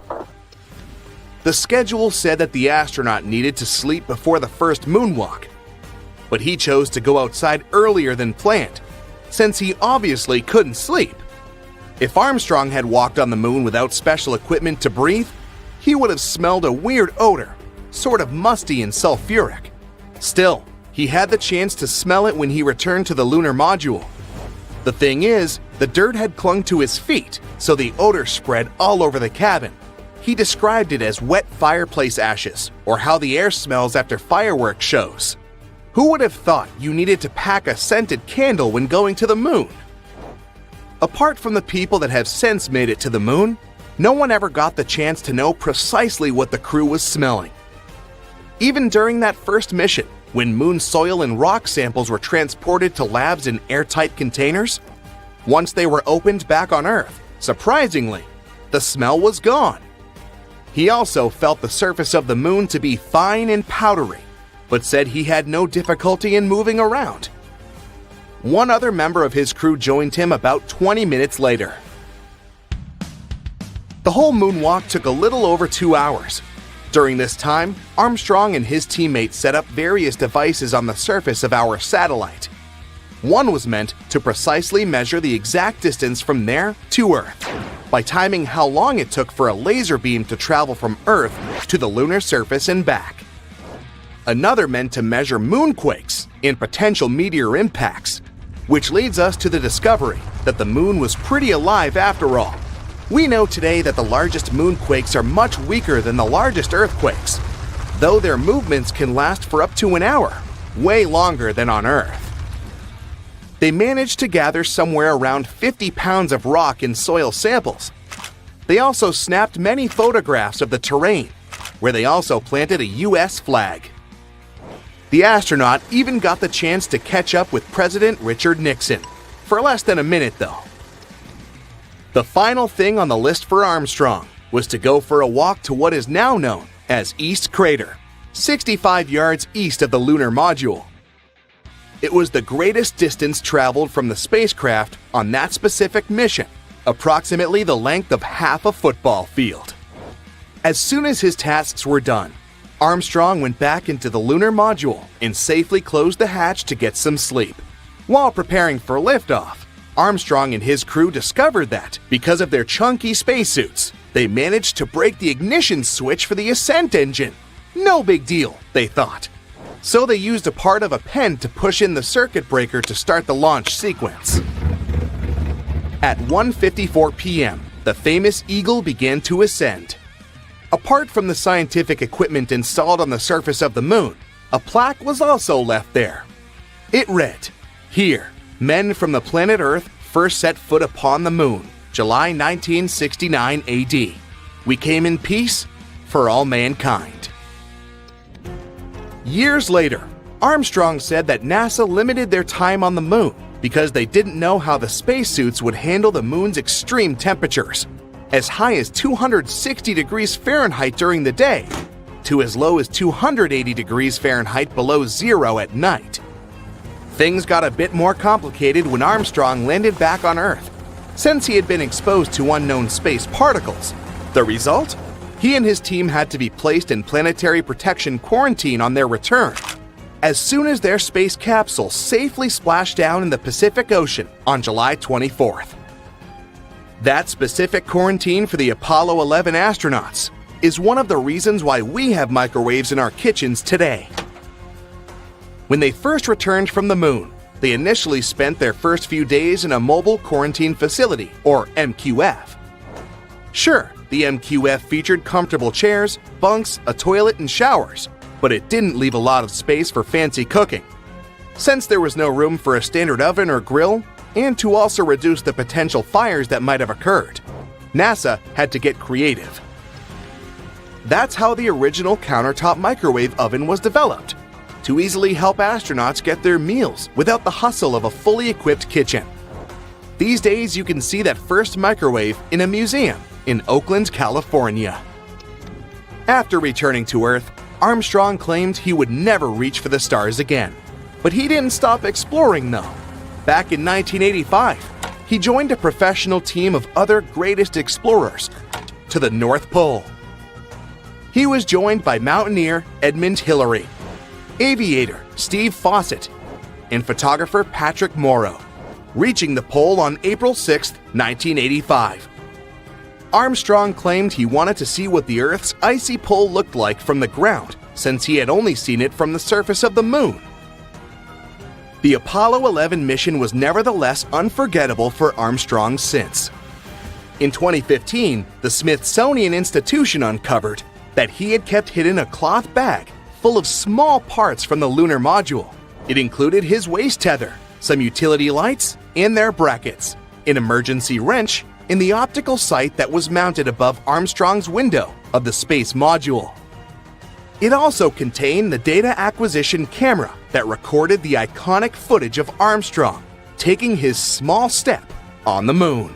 The schedule said that the astronaut needed to sleep before the first moonwalk, but he chose to go outside earlier than planned, since he obviously couldn't sleep. If Armstrong had walked on the moon without special equipment to breathe, he would have smelled a weird odor, sort of musty and sulfuric. Still, he had the chance to smell it when he returned to the lunar module. The thing is, the dirt had clung to his feet, so the odor spread all over the cabin. He described it as wet fireplace ashes, or how the air smells after fireworks shows. Who would have thought you needed to pack a scented candle when going to the moon? Apart from the people that have since made it to the moon, no one ever got the chance to know precisely what the crew was smelling. Even during that first mission, when moon soil and rock samples were transported to labs in airtight containers, once they were opened back on Earth, surprisingly, the smell was gone. He also felt the surface of the moon to be fine and powdery, but said he had no difficulty in moving around. One other member of his crew joined him about 20 minutes later. The whole moonwalk took a little over 2 hours. During this time, Armstrong and his teammates set up various devices on the surface of our satellite. One was meant to precisely measure the exact distance from there to Earth, by timing how long it took for a laser beam to travel from Earth to the lunar surface and back. Another meant to measure moonquakes and potential meteor impacts, which leads us to the discovery that the moon was pretty alive after all. We know today that the largest moonquakes are much weaker than the largest earthquakes, though their movements can last for up to an hour, way longer than on Earth. They managed to gather somewhere around 50 pounds of rock and soil samples. They also snapped many photographs of the terrain, where they also planted a US flag. The astronaut even got the chance to catch up with President Richard Nixon, for less than a minute though. The final thing on the list for Armstrong was to go for a walk to what is now known as East Crater, 65 yards east of the lunar module. It was the greatest distance traveled from the spacecraft on that specific mission, approximately the length of half a football field. As soon as his tasks were done, Armstrong went back into the lunar module and safely closed the hatch to get some sleep. While preparing for liftoff, Armstrong and his crew discovered that, because of their chunky spacesuits, they managed to break the ignition switch for the ascent engine. No big deal, they thought. So they used a part of a pen to push in the circuit breaker to start the launch sequence. At 1:54 p.m., the famous Eagle began to ascend. Apart from the scientific equipment installed on the surface of the moon, a plaque was also left there. It read, "Here, men from the planet Earth first set foot upon the moon, July 1969 AD. We came in peace for all mankind." Years later, Armstrong said that NASA limited their time on the moon because they didn't know how the spacesuits would handle the moon's extreme temperatures, as high as 260 degrees Fahrenheit during the day, to as low as 280 degrees Fahrenheit below zero at night. Things got a bit more complicated when Armstrong landed back on Earth, since he had been exposed to unknown space particles. The result? He and his team had to be placed in planetary protection quarantine on their return, as soon as their space capsule safely splashed down in the Pacific Ocean on July 24th. That specific quarantine for the Apollo 11 astronauts is one of the reasons why we have microwaves in our kitchens today. When they first returned from the moon, they initially spent their first few days in a mobile quarantine facility, or MQF. Sure, the MQF featured comfortable chairs, bunks, a toilet, and showers, but it didn't leave a lot of space for fancy cooking. Since there was no room for a standard oven or grill, and to also reduce the potential fires that might have occurred, NASA had to get creative. That's how the original countertop microwave oven was developed, to easily help astronauts get their meals without the hustle of a fully equipped kitchen. These days you can see that first microwave in a museum in Oakland, California. After returning to Earth, Armstrong claimed he would never reach for the stars again. But he didn't stop exploring though. Back in 1985, he joined a professional team of other greatest explorers to the North Pole. He was joined by mountaineer Edmund Hillary, aviator Steve Fawcett, and photographer Patrick Morrow, reaching the pole on April 6, 1985. Armstrong claimed he wanted to see what the Earth's icy pole looked like from the ground, since he had only seen it from the surface of the moon. The Apollo 11 mission was nevertheless unforgettable for Armstrong since. In 2015, the Smithsonian Institution uncovered that he had kept hidden a cloth bag full of small parts from the lunar module. It included his waist tether, some utility lights, and their brackets, an emergency wrench, and the optical sight that was mounted above Armstrong's window of the space module. It also contained the data acquisition camera that recorded the iconic footage of Armstrong taking his small step on the moon.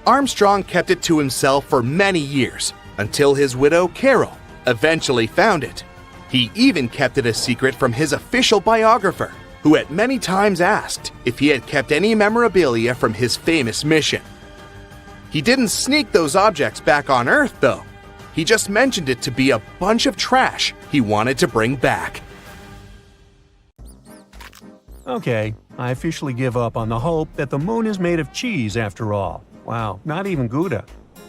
Armstrong kept it to himself for many years, until his widow, Carol, eventually found it. He even kept it a secret from his official biographer, who had many times asked if he had kept any memorabilia from his famous mission. He didn't sneak those objects back on Earth, though. He just mentioned it to be a bunch of trash he wanted to bring back. Okay, I officially give up on the hope that the moon is made of cheese after all. Wow, not even Gouda.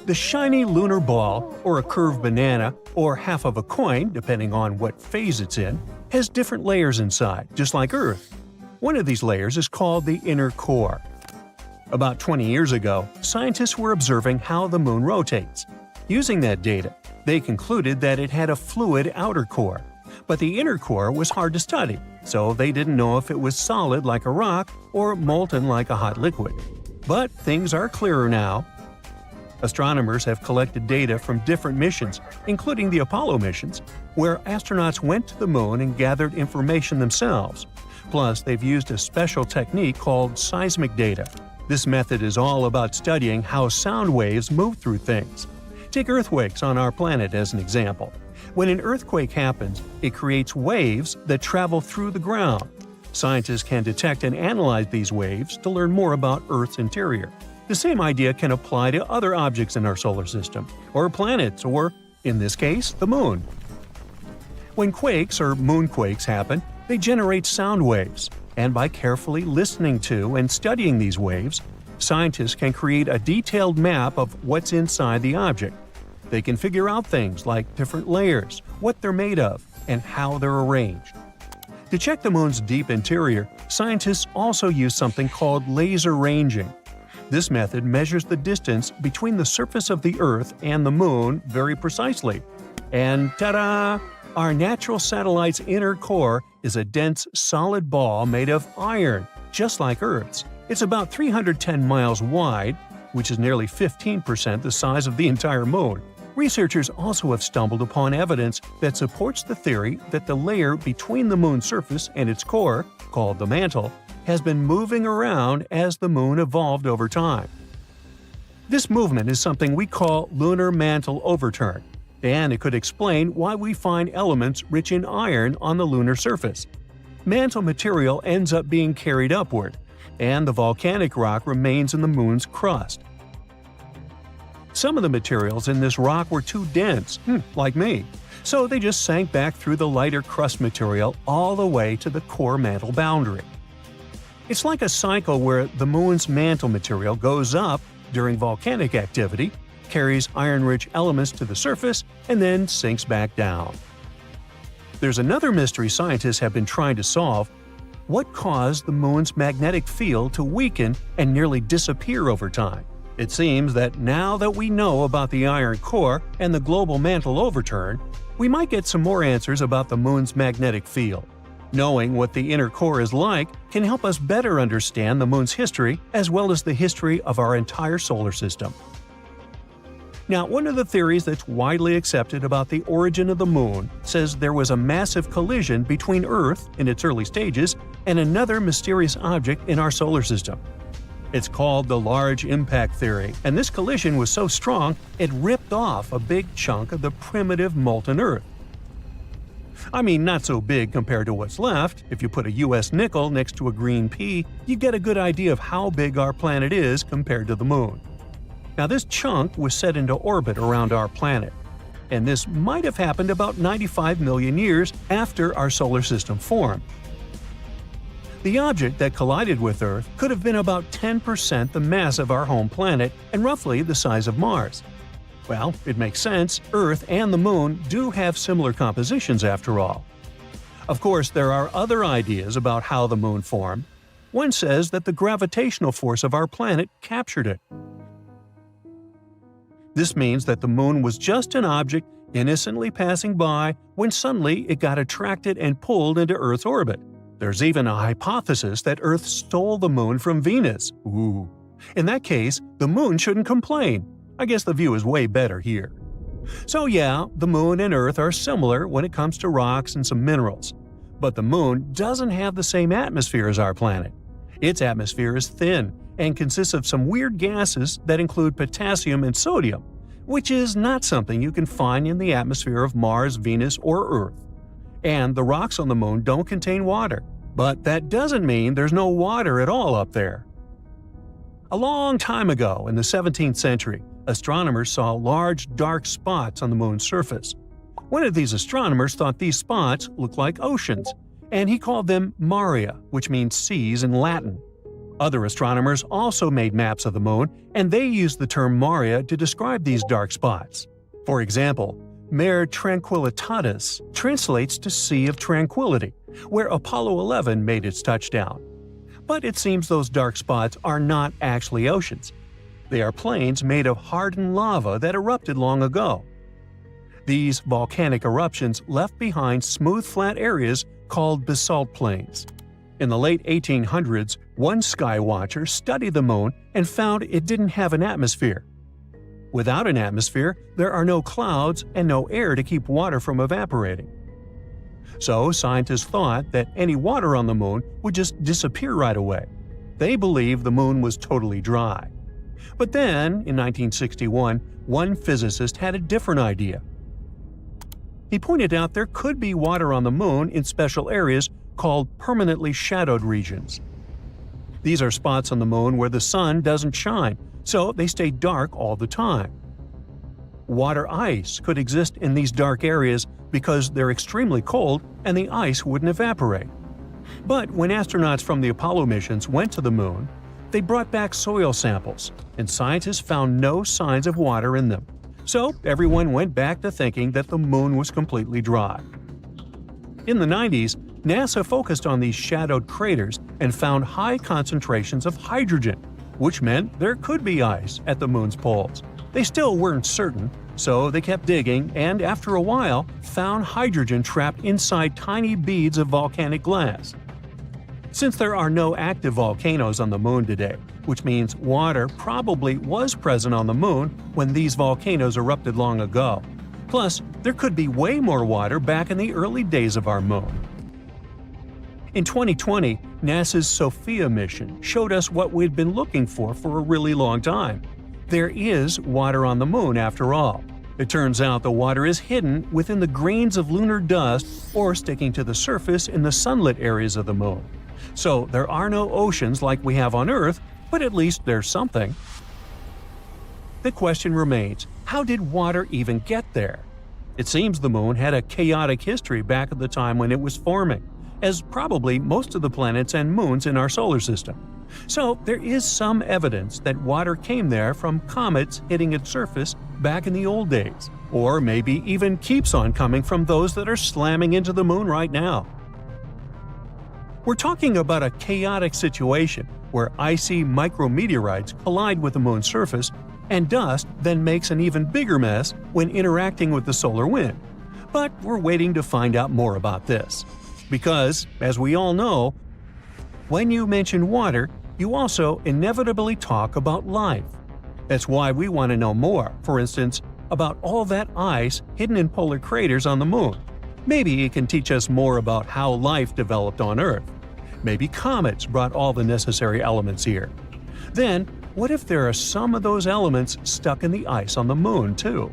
The shiny lunar ball, or a curved banana, or half of a coin, depending on what phase it's in, has different layers inside, just like Earth. One of these layers is called the inner core. About 20 years ago, scientists were observing how the moon rotates. Using that data, they concluded that it had a fluid outer core, but the inner core was hard to study, so they didn't know if it was solid like a rock or molten like a hot liquid. But things are clearer now. Astronomers have collected data from different missions, including the Apollo missions, where astronauts went to the moon and gathered information themselves. Plus, they've used a special technique called seismic data. This method is all about studying how sound waves move through things. Take earthquakes on our planet as an example. When an earthquake happens, it creates waves that travel through the ground. Scientists can detect and analyze these waves to learn more about Earth's interior. The same idea can apply to other objects in our solar system, or planets, or, in this case, the moon. When quakes or moonquakes happen, they generate sound waves, and by carefully listening to and studying these waves, scientists can create a detailed map of what's inside the object. They can figure out things like different layers, what they're made of, and how they're arranged. To check the moon's deep interior, scientists also use something called laser ranging. This method measures the distance between the surface of the Earth and the moon very precisely. And ta-da! Our natural satellite's inner core is a dense, solid ball made of iron, just like Earth's. It's about 310 miles wide, which is nearly 15% the size of the entire moon. Researchers also have stumbled upon evidence that supports the theory that the layer between the moon's surface and its core, called the mantle, has been moving around as the moon evolved over time. This movement is something we call lunar mantle overturn, and it could explain why we find elements rich in iron on the lunar surface. mantle material ends up being carried upward, and the volcanic rock remains in the moon's crust. Some of the materials in this rock were too dense, like me, so they just sank back through the lighter crust material all the way to the core mantle boundary. It's like a cycle where the moon's mantle material goes up during volcanic activity, carries iron-rich elements to the surface, and then sinks back down. There's another mystery scientists have been trying to solve: what caused the moon's magnetic field to weaken and nearly disappear over time? It seems that now that we know about the iron core and the global mantle overturn, we might get some more answers about the moon's magnetic field. Knowing what the inner core is like can help us better understand the moon's history as well as the history of our entire solar system. Now, one of the theories that's widely accepted about the origin of the moon says there was a massive collision between Earth, in its early stages, and another mysterious object in our solar system. It's called the Large Impact Theory, and this collision was so strong it ripped off a big chunk of the primitive molten Earth. I mean, not so big compared to what's left. If you put a US nickel next to a green pea, you get a good idea of how big our planet is compared to the moon. Now, this chunk was set into orbit around our planet, and this might have happened about 95 million years after our solar system formed. The object that collided with Earth could have been about 10% the mass of our home planet and roughly the size of Mars. Well, it makes sense. Earth and the Moon do have similar compositions after all. Of course, there are other ideas about how the Moon formed. One says that the gravitational force of our planet captured it. This means that the Moon was just an object innocently passing by when suddenly it got attracted and pulled into Earth's orbit. There's even a hypothesis that Earth stole the Moon from Venus. Ooh. In that case, the Moon shouldn't complain. I guess the view is way better here. So yeah, the Moon and Earth are similar when it comes to rocks and some minerals. But the Moon doesn't have the same atmosphere as our planet. Its atmosphere is thin and consists of some weird gases that include potassium and sodium, which is not something you can find in the atmosphere of Mars, Venus, or Earth. And the rocks on the Moon don't contain water, but that doesn't mean there's no water at all up there. A long time ago, in the 17th century, astronomers saw large dark spots on the Moon's surface. One of these astronomers thought these spots looked like oceans, and he called them maria, which means seas in Latin. Other astronomers also made maps of the Moon, and they used the term maria to describe these dark spots. For example, Mare Tranquillitatis translates to Sea of Tranquility, where Apollo 11 made its touchdown. But it seems those dark spots are not actually oceans. They are plains made of hardened lava that erupted long ago. These volcanic eruptions left behind smooth flat areas called basalt plains. In the late 1800s, one skywatcher studied the Moon and found it didn't have an atmosphere. Without an atmosphere, there are no clouds and no air to keep water from evaporating. So scientists thought that any water on the Moon would just disappear right away. They believed the Moon was totally dry. But then, in 1961, one physicist had a different idea. He pointed out there could be water on the Moon in special areas called permanently shadowed regions. These are spots on the Moon where the sun doesn't shine, so they stay dark all the time. Water ice could exist in these dark areas because they're extremely cold and the ice wouldn't evaporate. But when astronauts from the Apollo missions went to the Moon, they brought back soil samples, and scientists found no signs of water in them. So everyone went back to thinking that the Moon was completely dry. In the 90s, NASA focused on these shadowed craters and found high concentrations of hydrogen, which meant there could be ice at the Moon's poles. They still weren't certain, so they kept digging and, after a while, found hydrogen trapped inside tiny beads of volcanic glass. Since there are no active volcanoes on the Moon today, which means water probably was present on the Moon when these volcanoes erupted long ago. Plus, there could be way more water back in the early days of our Moon. In 2020, NASA's SOFIA mission showed us what we'd been looking for a really long time. There is water on the Moon after all. It turns out the water is hidden within the grains of lunar dust or sticking to the surface in the sunlit areas of the moon. So there are no oceans like we have on Earth, but at least there's something. The question remains, how did water even get there? It seems the moon had a chaotic history back at the time when it was forming, as probably most of the planets and moons in our solar system. So there is some evidence that water came there from comets hitting its surface back in the old days, or maybe even keeps on coming from those that are slamming into the moon right now. We're talking about a chaotic situation where icy micrometeorites collide with the moon's surface, and dust then makes an even bigger mess when interacting with the solar wind. But we're waiting to find out more about this. Because, as we all know, when you mention water, you also inevitably talk about life. That's why we want to know more, for instance, about all that ice hidden in polar craters on the moon. Maybe it can teach us more about how life developed on Earth. Maybe comets brought all the necessary elements here. Then, what if there are some of those elements stuck in the ice on the moon, too?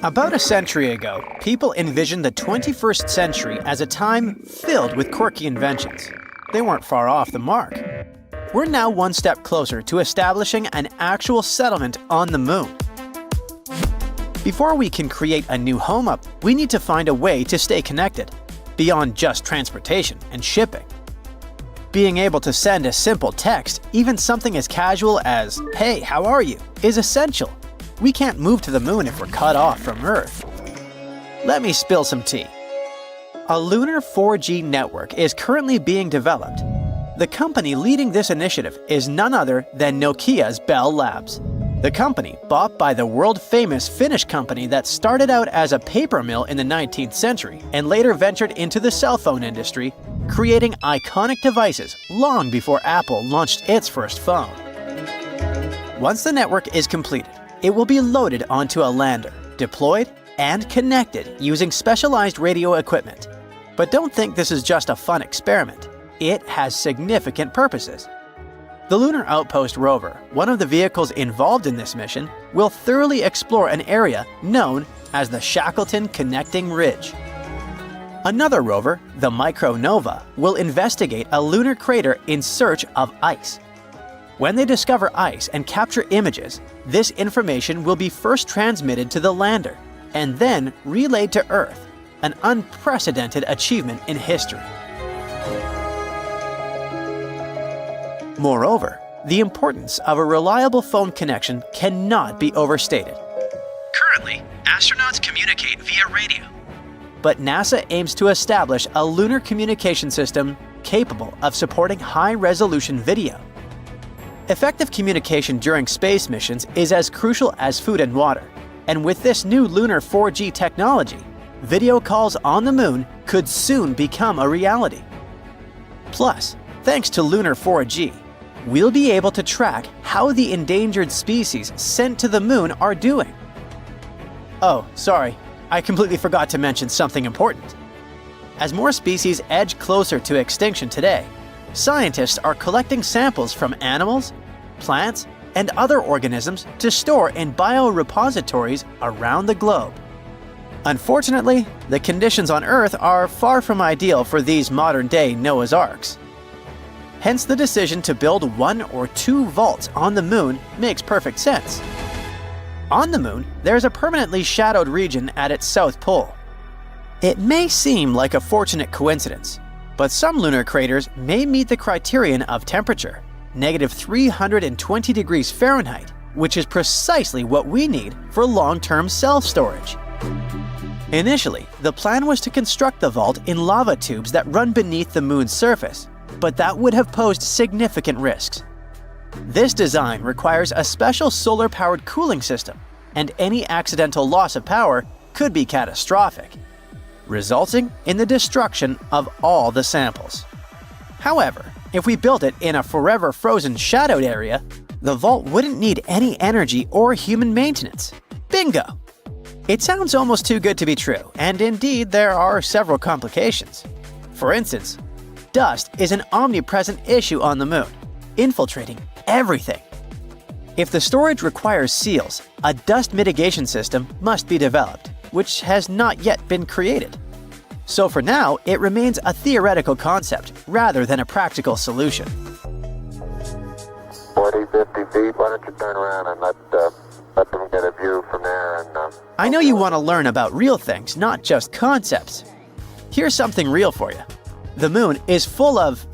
About a century ago, people envisioned the 21st century as a time filled with quirky inventions. They weren't far off the mark. We're now one step closer to establishing an actual settlement on the moon. Before we can create a new home up, we need to find a way to stay connected, beyond just transportation and shipping. Being able to send a simple text, even something as casual as, "Hey, how are you?" is essential. We can't move to the moon if we're cut off from Earth. Let me spill some tea. A lunar 4G network is currently being developed. The company leading this initiative is none other than Nokia's Bell Labs. The company, bought by the world-famous Finnish company that started out as a paper mill in the 19th century and later ventured into the cell phone industry, creating iconic devices long before Apple launched its first phone. Once the network is completed, it will be loaded onto a lander, deployed, and connected using specialized radio equipment. But don't think this is just a fun experiment. It has significant purposes. The Lunar Outpost rover, one of the vehicles involved in this mission, will thoroughly explore an area known as the Shackleton Connecting Ridge. Another rover, the Micronova, will investigate a lunar crater in search of ice. When they discover ice and capture images, this information will be first transmitted to the lander and then relayed to Earth, an unprecedented achievement in history. Moreover, the importance of a reliable phone connection cannot be overstated. Currently, astronauts communicate via radio. But NASA aims to establish a lunar communication system capable of supporting high-resolution video. Effective communication during space missions is as crucial as food and water, and with this new lunar 4G technology, video calls on the moon could soon become a reality. Plus, thanks to lunar 4G, we'll be able to track how the endangered species sent to the moon are doing. Oh, sorry, I completely forgot to mention something important. As more species edge closer to extinction today, scientists are collecting samples from animals, plants, and other organisms to store in biorepositories around the globe. Unfortunately, the conditions on Earth are far from ideal for these modern-day Noah's Arks. Hence, the decision to build 1 or 2 vaults on the moon makes perfect sense. On the moon, there's a permanently shadowed region at its south pole. It may seem like a fortunate coincidence, but some lunar craters may meet the criterion of temperature, -320 degrees Fahrenheit, which is precisely what we need for long-term self-storage. Initially, the plan was to construct the vault in lava tubes that run beneath the moon's surface, but that would have posed significant risks. This design requires a special solar-powered cooling system, and any accidental loss of power could be catastrophic, resulting in the destruction of all the samples. However, if we built it in a forever frozen shadowed area, the vault wouldn't need any energy or human maintenance. Bingo! It sounds almost too good to be true, and indeed there are several complications. For instance, dust is an omnipresent issue on the moon, infiltrating everything. If the storage requires seals, a dust mitigation system must be developed, which has not yet been created. So for now, it remains a theoretical concept rather than a practical solution. 40, 50 feet, why don't you turn around and let them get a view from there and... I know you want to learn about real things, not just concepts. Here's something real for you. The moon is full of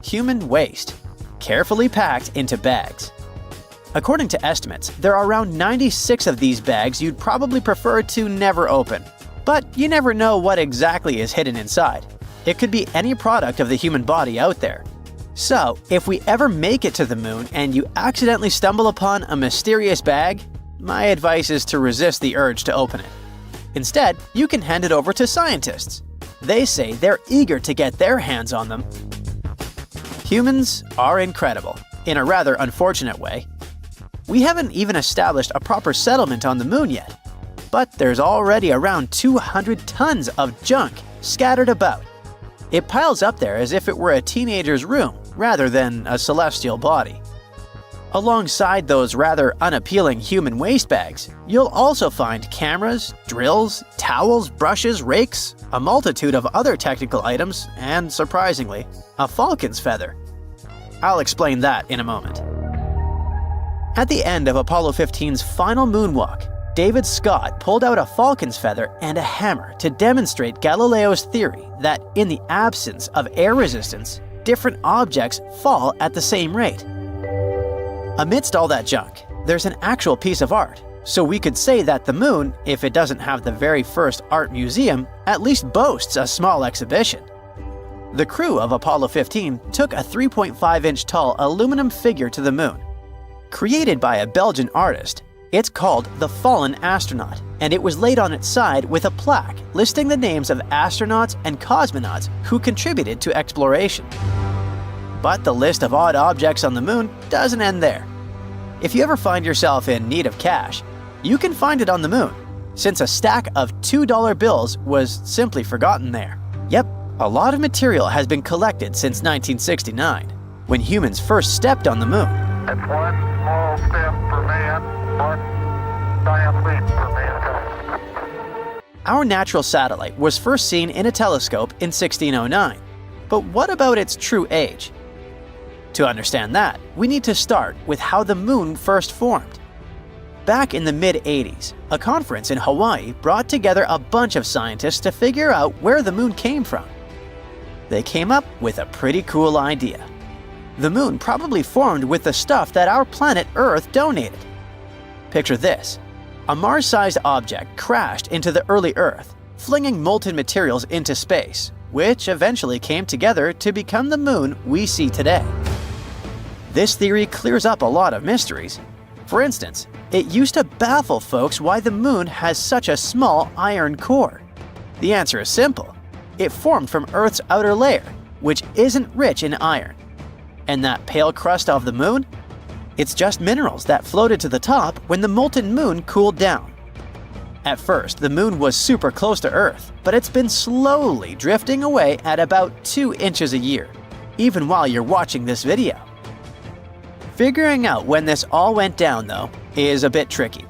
human waste, carefully packed into bags. According to estimates, there are around 96 of these bags you'd probably prefer to never open. But you never know what exactly is hidden inside. It could be any product of the human body out there. So, if we ever make it to the moon and you accidentally stumble upon a mysterious bag, my advice is to resist the urge to open it. Instead, you can hand it over to scientists. They say they're eager to get their hands on them. Humans are incredible, in a rather unfortunate way. We haven't even established a proper settlement on the moon yet, but there's already around 200 tons of junk scattered about. It piles up there as if it were a teenager's room rather than a celestial body. Alongside those rather unappealing human waste bags, you'll also find cameras, drills, towels, brushes, rakes, a multitude of other technical items, and surprisingly, a falcon's feather. I'll explain that in a moment. At the end of Apollo 15's final moonwalk, David Scott pulled out a falcon's feather and a hammer to demonstrate Galileo's theory that in the absence of air resistance, different objects fall at the same rate. Amidst all that junk, there's an actual piece of art, so we could say that the moon, if it doesn't have the very first art museum, at least boasts a small exhibition. The crew of Apollo 15 took a 3.5-inch tall aluminum figure to the moon. Created by a Belgian artist, it's called the Fallen Astronaut, and it was laid on its side with a plaque listing the names of astronauts and cosmonauts who contributed to exploration. But the list of odd objects on the moon doesn't end there. If you ever find yourself in need of cash, you can find it on the moon, since a stack of $2 bills was simply forgotten there. Yep, a lot of material has been collected since 1969, when humans first stepped on the moon. It's one small step for man, one giant leap for mankind. Our natural satellite was first seen in a telescope in 1609. But what about its true age? To understand that, we need to start with how the moon first formed. Back in the mid-80s, a conference in Hawaii brought together a bunch of scientists to figure out where the moon came from. They came up with a pretty cool idea. The moon probably formed with the stuff that our planet Earth donated. Picture this. A Mars-sized object crashed into the early Earth, flinging molten materials into space, which eventually came together to become the moon we see today. This theory clears up a lot of mysteries. For instance, it used to baffle folks why the moon has such a small iron core. The answer is simple. It formed from Earth's outer layer, which isn't rich in iron. And that pale crust of the moon? It's just minerals that floated to the top when the molten moon cooled down. At first, the moon was super close to Earth, but it's been slowly drifting away at about 2 inches a year, even while you're watching this video. Figuring out when this all went down, though, is a bit tricky.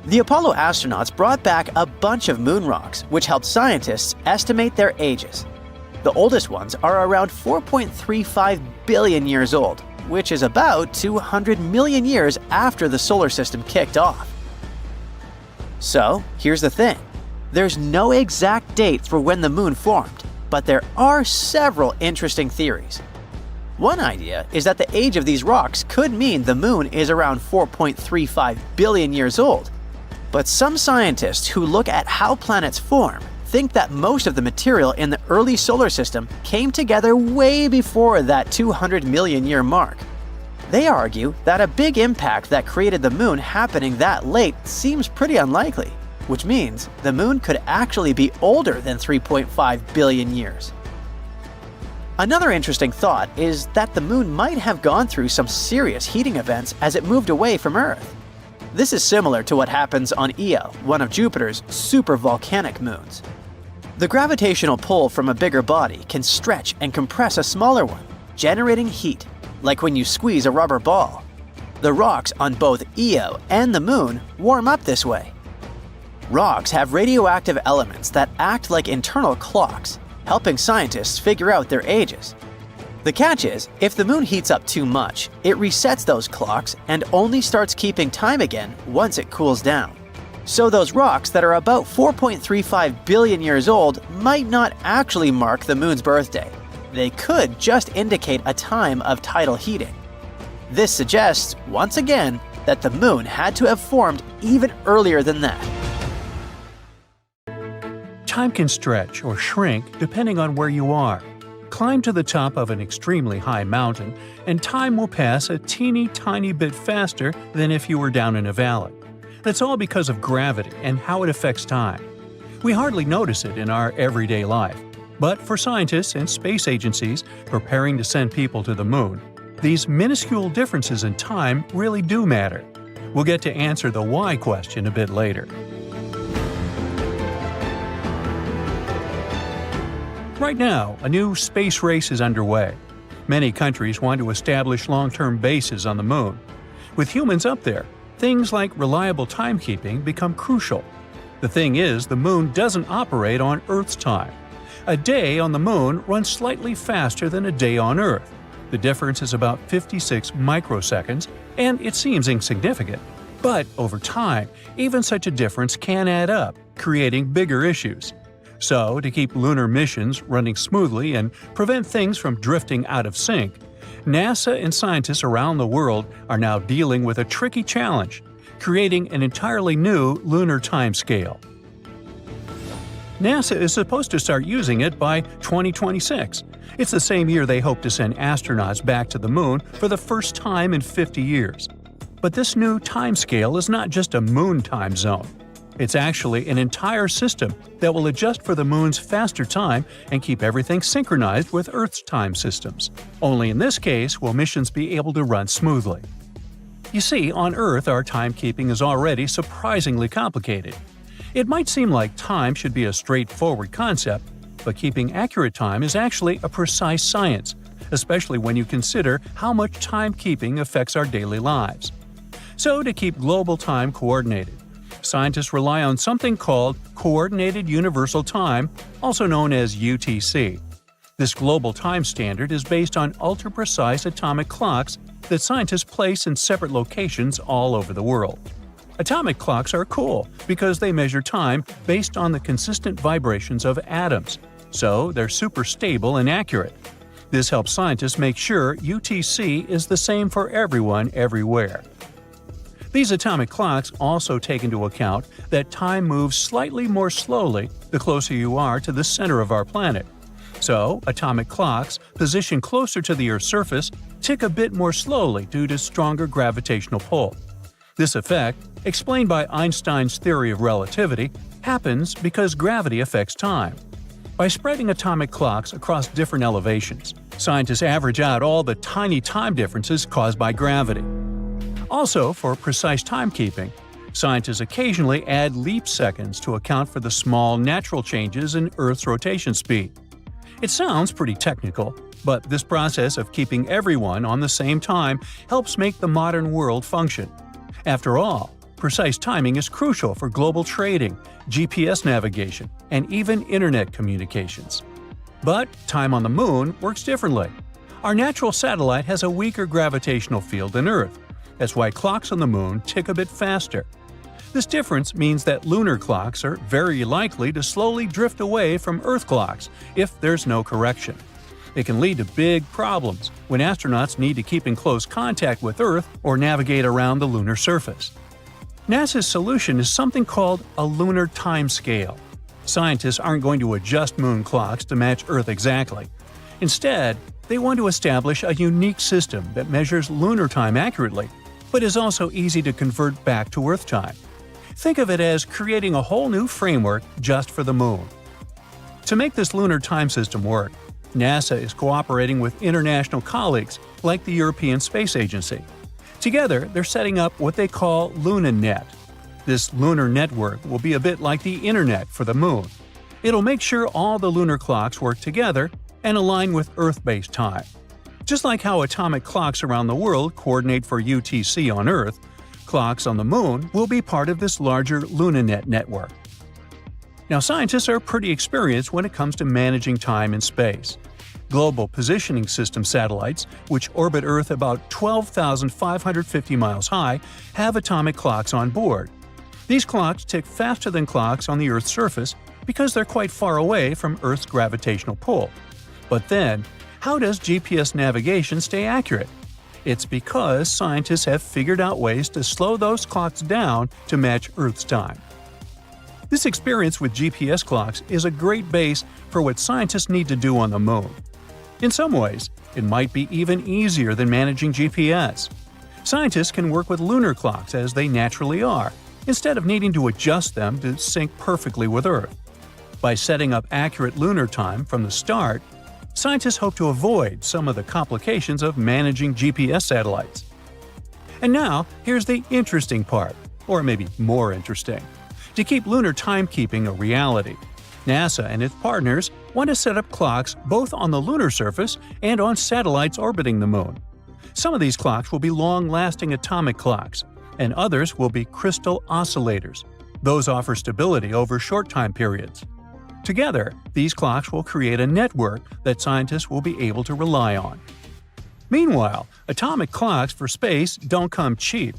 The Apollo astronauts brought back a bunch of moon rocks, which helped scientists estimate their ages. The oldest ones are around 4.35 billion years old, which is about 200 million years after the solar system kicked off. So, here's the thing. There's no exact date for when the moon formed, but there are several interesting theories. One idea is that the age of these rocks could mean the moon is around 4.35 billion years old. But some scientists who look at how planets form think that most of the material in the early solar system came together way before that 200 million year mark. They argue that a big impact that created the moon happening that late seems pretty unlikely, which means the moon could actually be older than 3.5 billion years. Another interesting thought is that the moon might have gone through some serious heating events as it moved away from Earth. This is similar to what happens on Io, one of Jupiter's supervolcanic moons. The gravitational pull from a bigger body can stretch and compress a smaller one, generating heat, like when you squeeze a rubber ball. The rocks on both Io and the Moon warm up this way. Rocks have radioactive elements that act like internal clocks, helping scientists figure out their ages. The catch is, if the Moon heats up too much, it resets those clocks and only starts keeping time again once it cools down. So those rocks that are about 4.35 billion years old might not actually mark the Moon's birthday. They could just indicate a time of tidal heating. This suggests, once again, that the Moon had to have formed even earlier than that. Time can stretch or shrink depending on where you are. Climb to the top of an extremely high mountain, and time will pass a teeny tiny bit faster than if you were down in a valley. That's all because of gravity and how it affects time. We hardly notice it in our everyday life, but for scientists and space agencies preparing to send people to the Moon, these minuscule differences in time really do matter. We'll get to answer the why question a bit later. Right now, a new space race is underway. Many countries want to establish long-term bases on the Moon. With humans up there, things like reliable timekeeping become crucial. The thing is, the Moon doesn't operate on Earth's time. A day on the Moon runs slightly faster than a day on Earth. The difference is about 56 microseconds, and it seems insignificant. But over time, even such a difference can add up, creating bigger issues. So, to keep lunar missions running smoothly and prevent things from drifting out of sync, NASA and scientists around the world are now dealing with a tricky challenge: creating an entirely new lunar timescale. NASA is supposed to start using it by 2026. It's the same year they hope to send astronauts back to the Moon for the first time in 50 years. But this new timescale is not just a Moon time zone. It's actually an entire system that will adjust for the Moon's faster time and keep everything synchronized with Earth's time systems. Only in this case will missions be able to run smoothly. You see, on Earth our timekeeping is already surprisingly complicated. It might seem like time should be a straightforward concept, but keeping accurate time is actually a precise science, especially when you consider how much timekeeping affects our daily lives. So, to keep global time coordinated, scientists rely on something called Coordinated Universal Time, also known as UTC. This global time standard is based on ultra-precise atomic clocks that scientists place in separate locations all over the world. Atomic clocks are cool because they measure time based on the consistent vibrations of atoms, so they're super stable and accurate. This helps scientists make sure UTC is the same for everyone everywhere. These atomic clocks also take into account that time moves slightly more slowly the closer you are to the center of our planet. So, atomic clocks positioned closer to the Earth's surface tick a bit more slowly due to stronger gravitational pull. This effect, explained by Einstein's theory of relativity, happens because gravity affects time. By spreading atomic clocks across different elevations, scientists average out all the tiny time differences caused by gravity. Also, for precise timekeeping, scientists occasionally add leap seconds to account for the small natural changes in Earth's rotation speed. It sounds pretty technical, but this process of keeping everyone on the same time helps make the modern world function. After all, precise timing is crucial for global trading, GPS navigation, and even internet communications. But time on the Moon works differently. Our natural satellite has a weaker gravitational field than Earth. That's why clocks on the Moon tick a bit faster. This difference means that lunar clocks are very likely to slowly drift away from Earth clocks if there's no correction. It can lead to big problems when astronauts need to keep in close contact with Earth or navigate around the lunar surface. NASA's solution is something called a lunar timescale. Scientists aren't going to adjust Moon clocks to match Earth exactly. Instead, they want to establish a unique system that measures lunar time accurately, but is also easy to convert back to Earth time. Think of it as creating a whole new framework just for the Moon. To make this lunar time system work, NASA is cooperating with international colleagues like the European Space Agency. Together, they're setting up what they call LunaNet. This lunar network will be a bit like the internet for the moon. It'll make sure all the lunar clocks work together and align with Earth-based time. Just like how atomic clocks around the world coordinate for UTC on Earth, clocks on the moon will be part of this larger LunaNet network. Now, scientists are pretty experienced when it comes to managing time in space. Global Positioning System satellites, which orbit Earth about 12,550 miles high, have atomic clocks on board. These clocks tick faster than clocks on the Earth's surface because they're quite far away from Earth's gravitational pull. But then, how does GPS navigation stay accurate? It's because scientists have figured out ways to slow those clocks down to match Earth's time. This experience with GPS clocks is a great base for what scientists need to do on the moon. In some ways, it might be even easier than managing GPS. Scientists can work with lunar clocks as they naturally are, instead of needing to adjust them to sync perfectly with Earth. By setting up accurate lunar time from the start, scientists hope to avoid some of the complications of managing GPS satellites. And now, here's the interesting part, or maybe more interesting. To keep lunar timekeeping a reality, NASA and its partners want to set up clocks both on the lunar surface and on satellites orbiting the moon. Some of these clocks will be long-lasting atomic clocks, and others will be crystal oscillators. Those offer stability over short time periods. Together, these clocks will create a network that scientists will be able to rely on. Meanwhile, atomic clocks for space don't come cheap.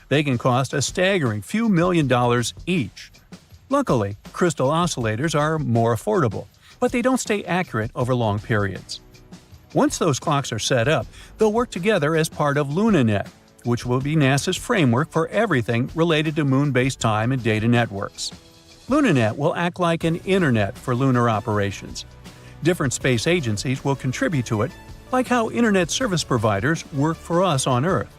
They can cost a staggering few $1 million each. Luckily, crystal oscillators are more affordable, but they don't stay accurate over long periods. Once those clocks are set up, they'll work together as part of LunaNet, which will be NASA's framework for everything related to moon-based time and data networks. LunaNet will act like an internet for lunar operations. Different space agencies will contribute to it, like how internet service providers work for us on Earth.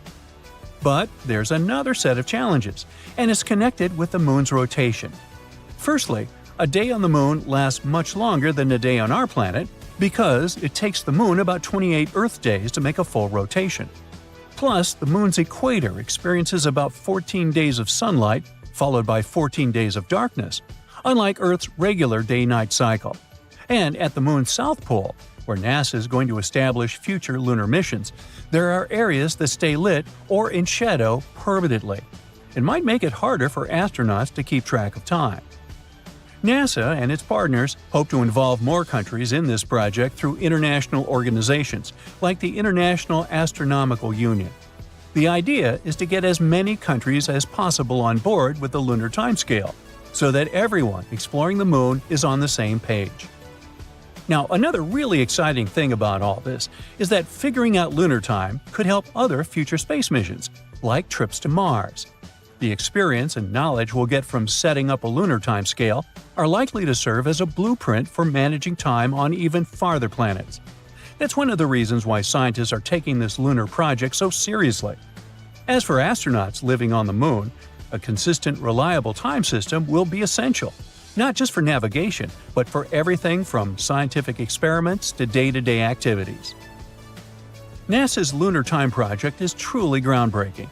But there's another set of challenges, and it's connected with the moon's rotation. Firstly, a day on the moon lasts much longer than a day on our planet because it takes the moon about 28 Earth days to make a full rotation. Plus, the moon's equator experiences about 14 days of sunlight, followed by 14 days of darkness, unlike Earth's regular day-night cycle. And at the moon's south pole, where NASA is going to establish future lunar missions, there are areas that stay lit or in shadow permanently. It might make it harder for astronauts to keep track of time. NASA and its partners hope to involve more countries in this project through international organizations, like the International Astronomical Union. The idea is to get as many countries as possible on board with the lunar timescale, so that everyone exploring the moon is on the same page. Now, another really exciting thing about all this is that figuring out lunar time could help other future space missions, like trips to Mars. The experience and knowledge we'll get from setting up a lunar timescale are likely to serve as a blueprint for managing time on even farther planets. That's one of the reasons why scientists are taking this lunar project so seriously. As for astronauts living on the moon, a consistent, reliable time system will be essential, not just for navigation, but for everything from scientific experiments to day-to-day activities. NASA's Lunar Time Project is truly groundbreaking.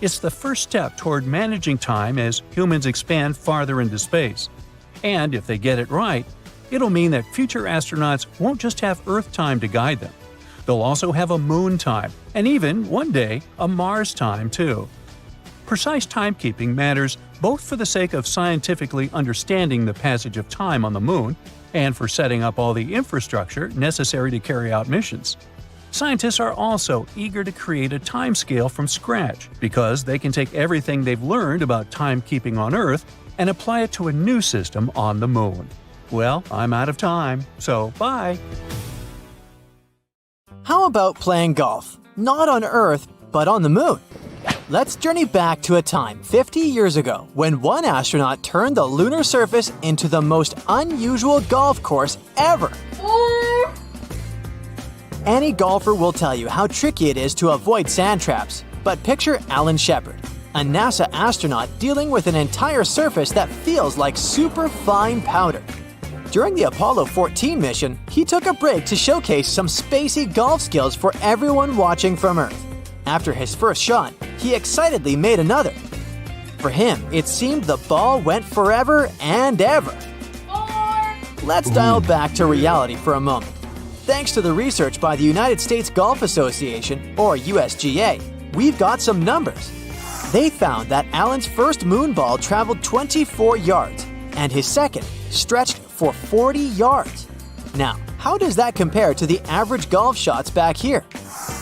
It's the first step toward managing time as humans expand farther into space. And if they get it right, it'll mean that future astronauts won't just have Earth time to guide them. They'll also have a moon time, and even, one day, a Mars time too. Precise timekeeping matters both for the sake of scientifically understanding the passage of time on the moon and for setting up all the infrastructure necessary to carry out missions. Scientists are also eager to create a timescale from scratch because they can take everything they've learned about timekeeping on Earth and apply it to a new system on the moon. Well, I'm out of time, so bye! How about playing golf? Not on Earth, but on the moon. Let's journey back to a time 50 years ago when one astronaut turned the lunar surface into the most unusual golf course ever. Any golfer will tell you how tricky it is to avoid sand traps, but picture Alan Shepard, a NASA astronaut dealing with an entire surface that feels like super fine powder. During the Apollo 14 mission, he took a break to showcase some spacey golf skills for everyone watching from Earth. After his first shot, he excitedly made another. For him, it seemed the ball went forever and ever. Let's dial back to reality for a moment. Thanks to the research by the United States Golf Association, or USGA, we've got some numbers. They found that Allen's first moon ball traveled 24 yards, and his second stretched for 40 yards. Now, how does that compare to the average golf shots back here?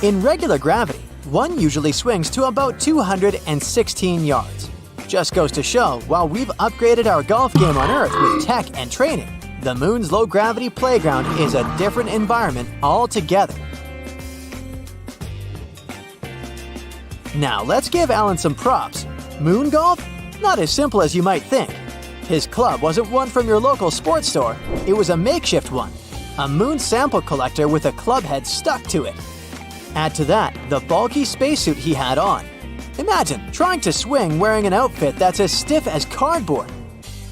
In regular gravity, one usually swings to about 216 yards. Just goes to show, while we've upgraded our golf game on Earth with tech and training, the moon's low-gravity playground is a different environment altogether. Now, let's give Allen some props. Moon golf? Not as simple as you might think. His club wasn't one from your local sports store. It was a makeshift one. A moon sample collector with a club head stuck to it. Add to that the bulky spacesuit he had on. Imagine trying to swing wearing an outfit that's as stiff as cardboard.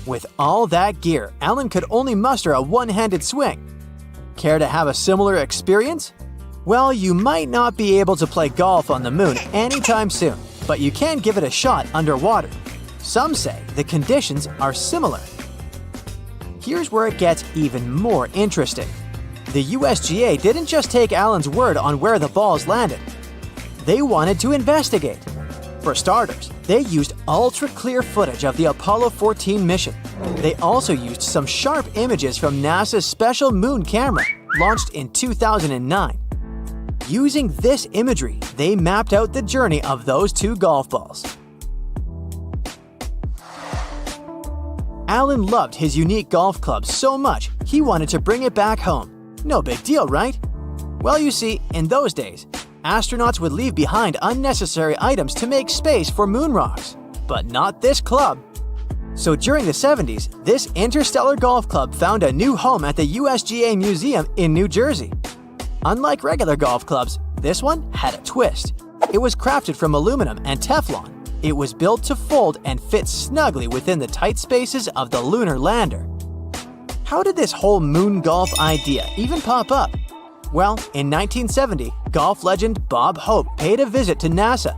With all that gear, Allen could only muster a one-handed swing. Care to have a similar experience? Well, you might not be able to play golf on the moon anytime soon, but you can give it a shot underwater. Some say the conditions are similar. Here's where it gets even more interesting. The USGA didn't just take Allen's word on where the balls landed. They wanted to investigate. For starters, they used ultra-clear footage of the Apollo 14 mission. They also used some sharp images from NASA's special moon camera, launched in 2009. Using this imagery, they mapped out the journey of those two golf balls. Allen loved his unique golf club so much, he wanted to bring it back home. No big deal, right? Well, you see, in those days, astronauts would leave behind unnecessary items to make space for moon rocks. But not this club. So during the 70s, this interstellar golf club found a new home at the USGA Museum in New Jersey. Unlike regular golf clubs, this one had a twist. It was crafted from aluminum and Teflon. It was built to fold and fit snugly within the tight spaces of the lunar lander. How did this whole moon golf idea even pop up? Well, in 1970, golf legend Bob Hope paid a visit to NASA.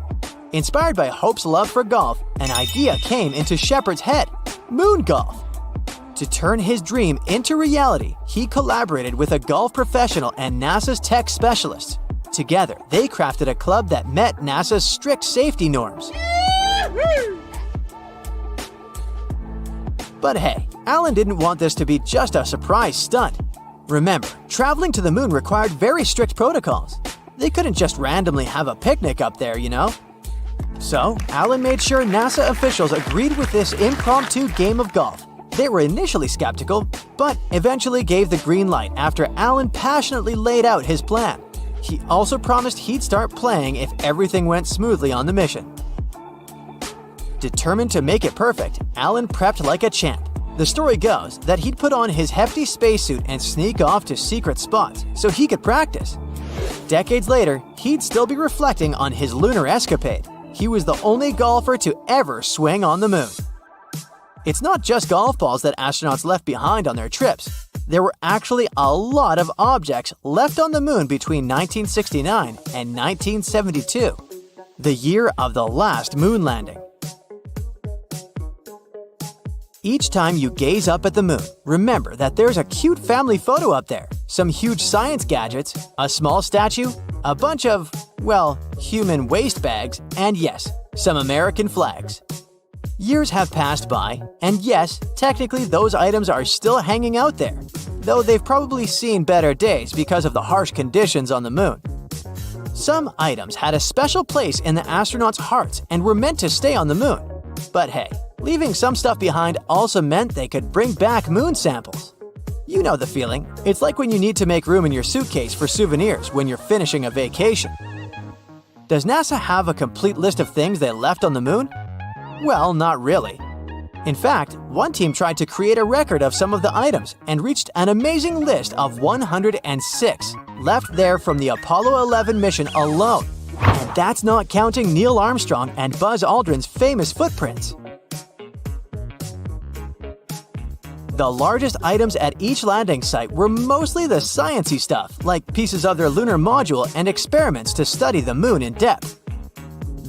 Inspired by Hope's love for golf, an idea came into Shepard's head: moon golf. To turn his dream into reality, he collaborated with a golf professional and NASA's tech specialists. Together, they crafted a club that met NASA's strict safety norms. But hey, Allen didn't want this to be just a surprise stunt. Remember, traveling to the moon required very strict protocols. They couldn't just randomly have a picnic up there, you know? So, Allen made sure NASA officials agreed with this impromptu game of golf. They were initially skeptical, but eventually gave the green light after Allen passionately laid out his plan. He also promised he'd start playing if everything went smoothly on the mission. Determined to make it perfect, Allen prepped like a champ. The story goes that he'd put on his hefty spacesuit and sneak off to secret spots so he could practice. Decades later, he'd still be reflecting on his lunar escapade. He was the only golfer to ever swing on the moon. It's not just golf balls that astronauts left behind on their trips. There were actually a lot of objects left on the moon between 1969 and 1972, the year of the last moon landing. Each time you gaze up at the moon, remember that there's a cute family photo up there, some huge science gadgets, a small statue, a bunch of, well, human waste bags, and yes, some American flags. Years have passed by, and yes, technically those items are still hanging out there, though they've probably seen better days because of the harsh conditions on the moon. Some items had a special place in the astronauts' hearts and were meant to stay on the moon. But hey, leaving some stuff behind also meant they could bring back moon samples. You know the feeling. It's like when you need to make room in your suitcase for souvenirs when you're finishing a vacation. Does NASA have a complete list of things they left on the moon? Well, not really. In fact, one team tried to create a record of some of the items and reached an amazing list of 106 left there from the Apollo 11 mission alone. And that's not counting Neil Armstrong and Buzz Aldrin's famous footprints. The largest items at each landing site were mostly the science-y stuff, like pieces of their lunar module and experiments to study the moon in depth.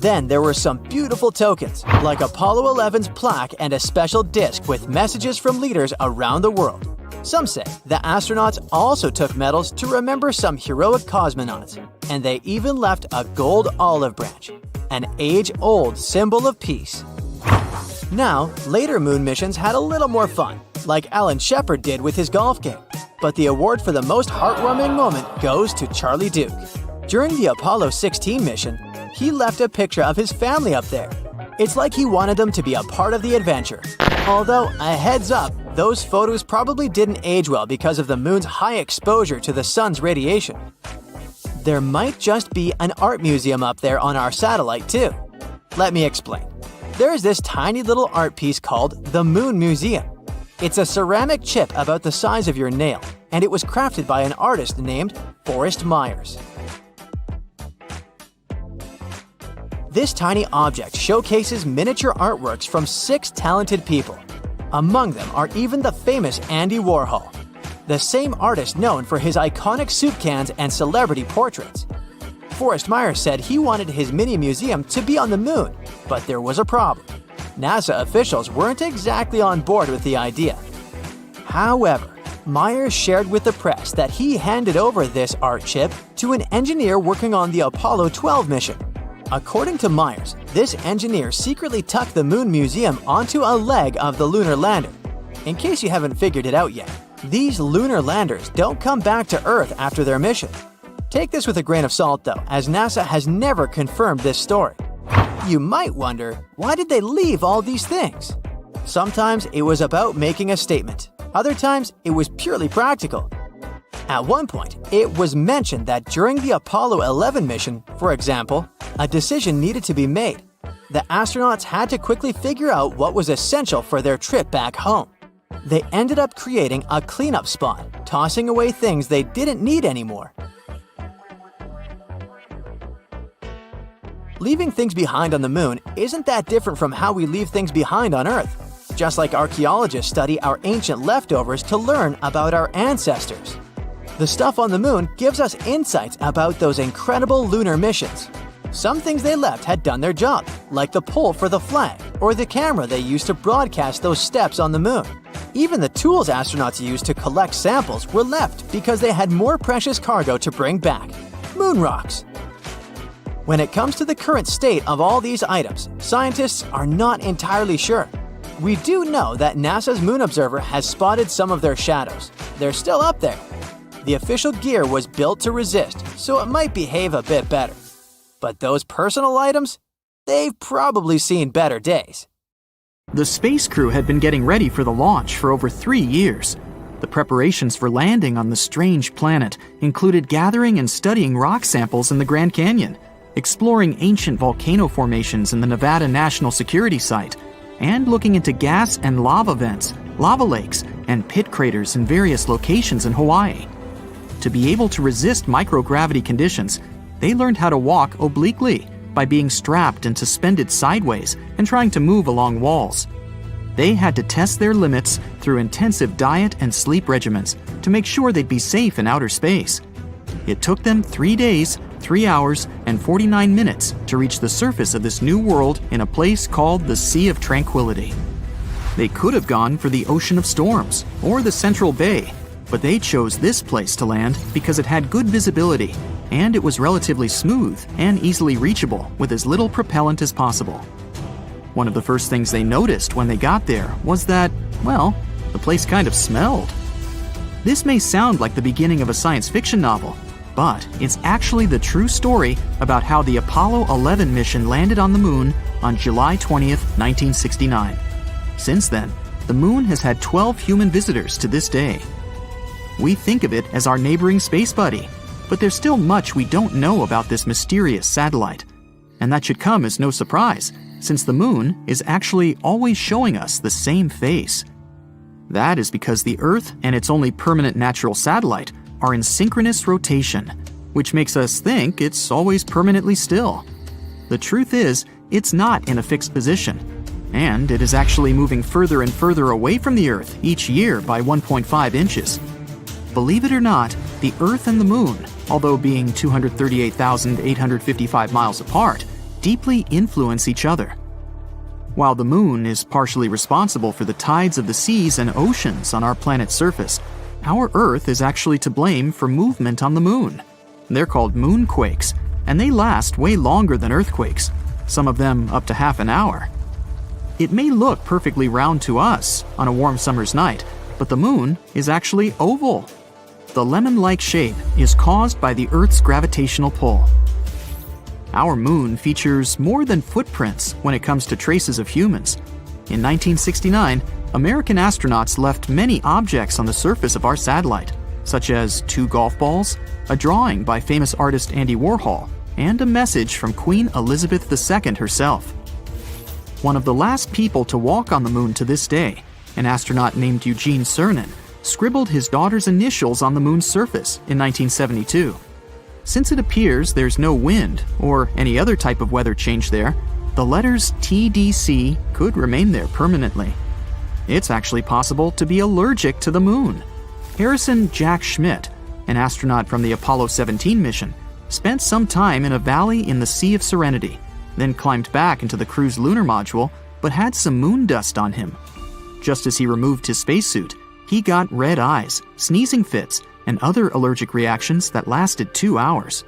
Then there were some beautiful tokens, like Apollo 11's plaque and a special disc with messages from leaders around the world. Some say the astronauts also took medals to remember some heroic cosmonauts, and they even left a gold olive branch, an age-old symbol of peace. Now, later moon missions had a little more fun, like Alan Shepard did with his golf game. But the award for the most heartwarming moment goes to Charlie Duke. During the Apollo 16 mission, he left a picture of his family up there. It's like he wanted them to be a part of the adventure. Although, a heads up, those photos probably didn't age well because of the moon's high exposure to the sun's radiation. There might just be an art museum up there on our satellite too. Let me explain. There is this tiny little art piece called the Moon Museum. It's a ceramic chip about the size of your nail, and it was crafted by an artist named Forrest Myers. This tiny object showcases miniature artworks from 6 talented people. Among them are even the famous Andy Warhol, the same artist known for his iconic soup cans and celebrity portraits. Forrest Myers said he wanted his mini museum to be on the moon, but there was a problem. NASA officials weren't exactly on board with the idea. However, Myers shared with the press that he handed over this art chip to an engineer working on the Apollo 12 mission. According to Myers, this engineer secretly tucked the Moon Museum onto a leg of the lunar lander. In case you haven't figured it out yet, these lunar landers don't come back to Earth after their mission. Take this with a grain of salt though, as NASA has never confirmed this story. You might wonder, why did they leave all these things? Sometimes it was about making a statement. Other times, it was purely practical. At one point, it was mentioned that during the Apollo 11 mission, for example, a decision needed to be made. The astronauts had to quickly figure out what was essential for their trip back home. They ended up creating a cleanup spot, tossing away things they didn't need anymore. Leaving things behind on the moon isn't that different from how we leave things behind on Earth, just like archaeologists study our ancient leftovers to learn about our ancestors. The stuff on the moon gives us insights about those incredible lunar missions. Some things they left had done their job, like the pole for the flag or the camera they used to broadcast those steps on the moon. Even the tools astronauts used to collect samples were left because they had more precious cargo to bring back – moon rocks. When it comes to the current state of all these items, scientists are not entirely sure. We do know that NASA's Moon Observer has spotted some of their shadows. They're still up there. The official gear was built to resist, so it might behave a bit better. But those personal items? They've probably seen better days. The space crew had been getting ready for the launch for over 3 years. The preparations for landing on the strange planet included gathering and studying rock samples in the Grand Canyon, exploring ancient volcano formations in the Nevada National Security Site, and looking into gas and lava vents, lava lakes, and pit craters in various locations in Hawaii. To be able to resist microgravity conditions, they learned how to walk obliquely by being strapped and suspended sideways and trying to move along walls. They had to test their limits through intensive diet and sleep regimens to make sure they'd be safe in outer space. It took them 3 days, 3 hours, and 49 minutes to reach the surface of this new world in a place called the Sea of Tranquility. They could have gone for the Ocean of Storms or the Central Bay, but they chose this place to land because it had good visibility and it was relatively smooth and easily reachable with as little propellant as possible. One of the first things they noticed when they got there was that, well, the place kind of smelled. This may sound like the beginning of a science fiction novel, but it's actually the true story about how the Apollo 11 mission landed on the moon on July 20th, 1969. Since then, the moon has had 12 human visitors to this day. We think of it as our neighboring space buddy, but there's still much we don't know about this mysterious satellite. And that should come as no surprise, since the moon is actually always showing us the same face. That is because the Earth and its only permanent natural satellite are in synchronous rotation, which makes us think it's always permanently still. The truth is, it's not in a fixed position, and it is actually moving further and further away from the Earth each year by 1.5 inches. Believe it or not, the Earth and the Moon, although being 238,855 miles apart, deeply influence each other. While the moon is partially responsible for the tides of the seas and oceans on our planet's surface, our Earth is actually to blame for movement on the moon. They're called moonquakes, and they last way longer than earthquakes, some of them up to half an hour. It may look perfectly round to us on a warm summer's night, but the moon is actually oval. The lemon-like shape is caused by the Earth's gravitational pull. Our moon features more than footprints when it comes to traces of humans. In 1969, American astronauts left many objects on the surface of our satellite, such as 2 golf balls, a drawing by famous artist Andy Warhol, and a message from Queen Elizabeth II herself. One of the last people to walk on the moon to this day, an astronaut named Eugene Cernan, scribbled his daughter's initials on the moon's surface in 1972. Since it appears there's no wind or any other type of weather change there, the letters TDC could remain there permanently. It's actually possible to be allergic to the moon. Harrison Jack Schmitt, an astronaut from the Apollo 17 mission, spent some time in a valley in the Sea of Serenity, then climbed back into the crew's lunar module, but had some moon dust on him. Just as he removed his spacesuit, he got red eyes, sneezing fits, and other allergic reactions that lasted 2 hours.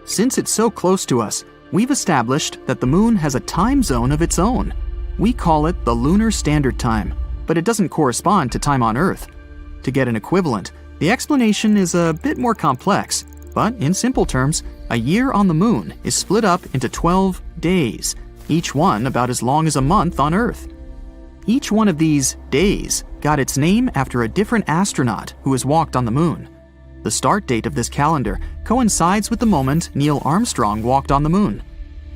Since it's so close to us, we've established that the moon has a time zone of its own. We call it the Lunar Standard Time, but it doesn't correspond to time on Earth. To get an equivalent, the explanation is a bit more complex, but in simple terms, a year on the moon is split up into 12 days, each one about as long as a month on Earth. Each one of these days got its name after a different astronaut who has walked on the moon. The start date of this calendar coincides with the moment Neil Armstrong walked on the moon.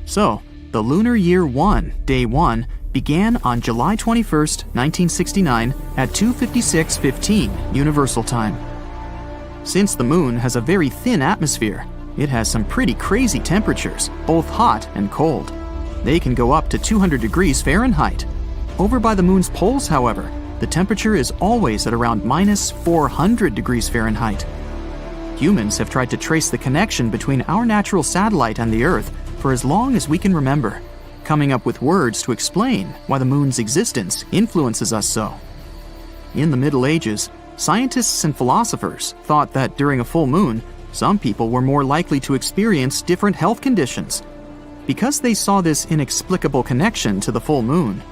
So, the Lunar Year 1, Day 1, began on July 21st, 1969 at 2:56:15 Universal Time. Since the moon has a very thin atmosphere, it has some pretty crazy temperatures, both hot and cold. They can go up to 200 degrees Fahrenheit. Over by the moon's poles, however, the temperature is always at around minus 400 degrees Fahrenheit. Humans have tried to trace the connection between our natural satellite and the Earth for as long as we can remember, coming up with words to explain why the moon's existence influences us so. In the Middle Ages, scientists and philosophers thought that during a full moon, some people were more likely to experience different health conditions. Because they saw this inexplicable connection to the full moon,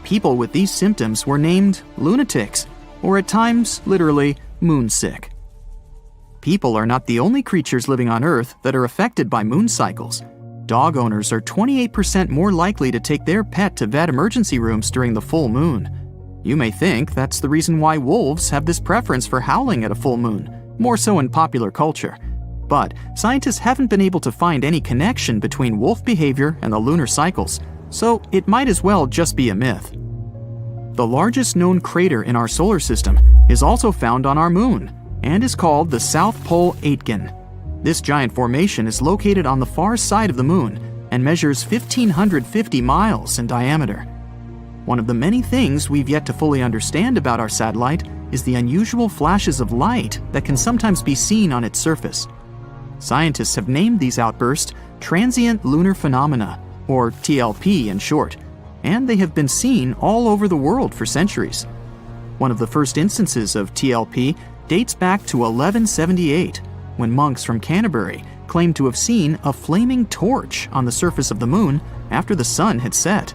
people with these symptoms were named lunatics, or at times, literally, moonsick. People are not the only creatures living on Earth that are affected by moon cycles. Dog owners are 28% more likely to take their pet to vet emergency rooms during the full moon. You may think that's the reason why wolves have this preference for howling at a full moon, more so in popular culture. But scientists haven't been able to find any connection between wolf behavior and the lunar cycles, so it might as well just be a myth. The largest known crater in our solar system is also found on our moon, and is called the South Pole Aitken. This giant formation is located on the far side of the moon and measures 1,550 miles in diameter. One of the many things we've yet to fully understand about our satellite is the unusual flashes of light that can sometimes be seen on its surface. Scientists have named these outbursts transient lunar phenomena, or TLP in short, and they have been seen all over the world for centuries. One of the first instances of TLP dates back to 1178, when monks from Canterbury claimed to have seen a flaming torch on the surface of the moon after the sun had set.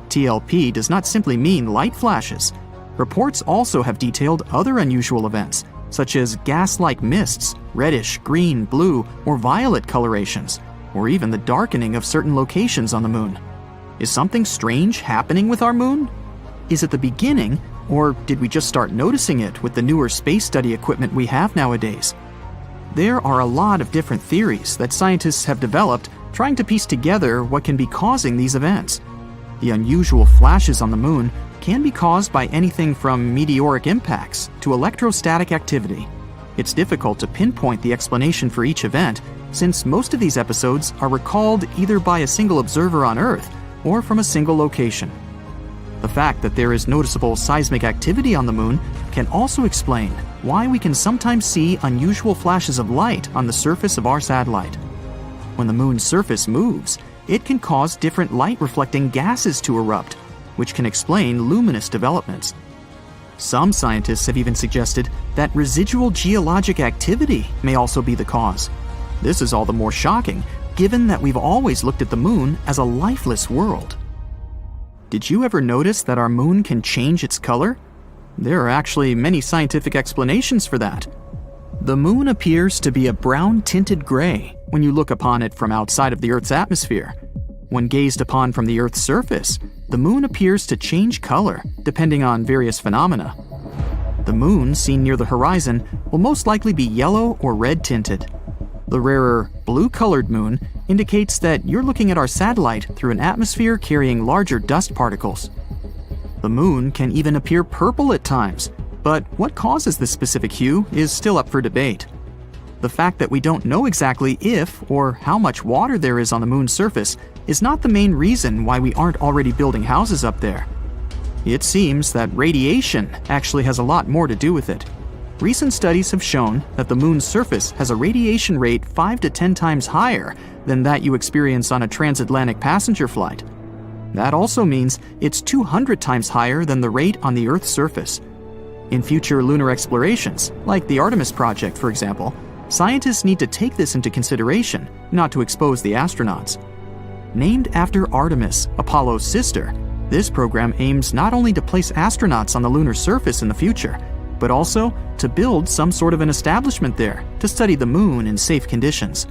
TLP does not simply mean light flashes. Reports also have detailed other unusual events, such as gas-like mists, reddish, green, blue, or violet colorations, or even the darkening of certain locations on the moon. Is something strange happening with our moon? Is it the beginning, or did we just start noticing it with the newer space study equipment we have nowadays? There are a lot of different theories that scientists have developed trying to piece together what can be causing these events. The unusual flashes on the moon can be caused by anything from meteoric impacts to electrostatic activity. It's difficult to pinpoint the explanation for each event, since most of these episodes are recalled either by a single observer on Earth or from a single location. The fact that there is noticeable seismic activity on the moon can also explain why we can sometimes see unusual flashes of light on the surface of our satellite. When the moon's surface moves, it can cause different light-reflecting gases to erupt, which can explain luminous developments. Some scientists have even suggested that residual geologic activity may also be the cause. This is all the more shocking, given that we've always looked at the moon as a lifeless world. Did you ever notice that our moon can change its color? There are actually many scientific explanations for that. The moon appears to be a brown-tinted gray when you look upon it from outside of the Earth's atmosphere. When gazed upon from the Earth's surface, the moon appears to change color depending on various phenomena. The moon seen near the horizon will most likely be yellow or red-tinted. The rarer blue-colored moon indicates that you're looking at our satellite through an atmosphere carrying larger dust particles. The moon can even appear purple at times, but what causes this specific hue is still up for debate. The fact that we don't know exactly if or how much water there is on the moon's surface is not the main reason why we aren't already building houses up there. It seems that radiation actually has a lot more to do with it. Recent studies have shown that the moon's surface has a radiation rate 5 to 10 times higher than that you experience on a transatlantic passenger flight. That also means it's 200 times higher than the rate on the Earth's surface. In future lunar explorations, like the Artemis project for example, scientists need to take this into consideration, not to expose the astronauts. Named after Artemis, Apollo's sister, this program aims not only to place astronauts on the lunar surface in the future, but also to build some sort of an establishment there to study the moon in safe conditions.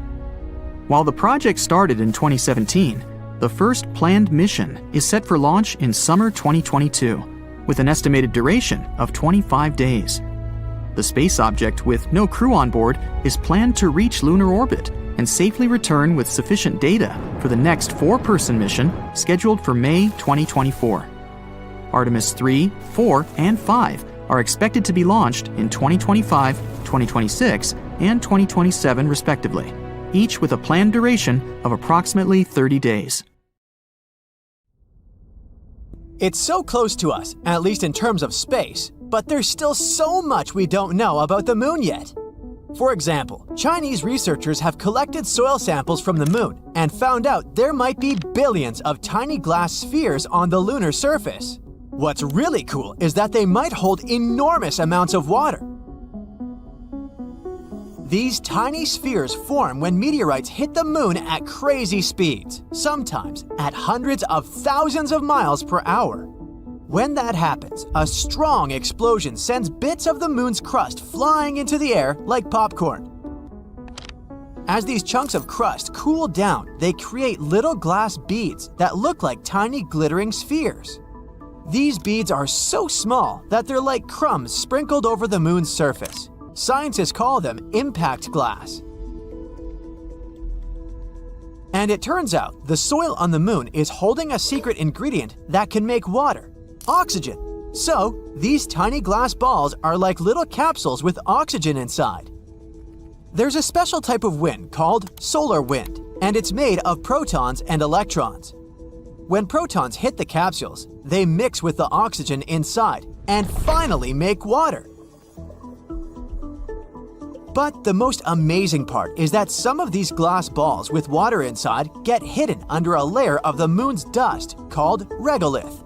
While the project started in 2017, the first planned mission is set for launch in summer 2022, with an estimated duration of 25 days. The space object, with no crew on board, is planned to reach lunar orbit and safely return with sufficient data for the next 4-person mission scheduled for May 2024. Artemis 3, 4, and 5 are expected to be launched in 2025, 2026, and 2027 respectively, each with a planned duration of approximately 30 days. It's so close to us, at least in terms of space, but there's still so much we don't know about the moon yet. For example, Chinese researchers have collected soil samples from the moon and found out there might be billions of tiny glass spheres on the lunar surface. What's really cool is that they might hold enormous amounts of water. These tiny spheres form when meteorites hit the moon at crazy speeds, sometimes at hundreds of thousands of miles per hour. When that happens, a strong explosion sends bits of the moon's crust flying into the air like popcorn. As these chunks of crust cool down, they create little glass beads that look like tiny glittering spheres. These beads are so small that they're like crumbs sprinkled over the moon's surface. Scientists call them impact glass. And it turns out the soil on the moon is holding a secret ingredient that can make water: oxygen. So, these tiny glass balls are like little capsules with oxygen inside. There's a special type of wind called solar wind, and it's made of protons and electrons. When protons hit the capsules, they mix with the oxygen inside and finally make water. But the most amazing part is that some of these glass balls with water inside get hidden under a layer of the moon's dust called regolith.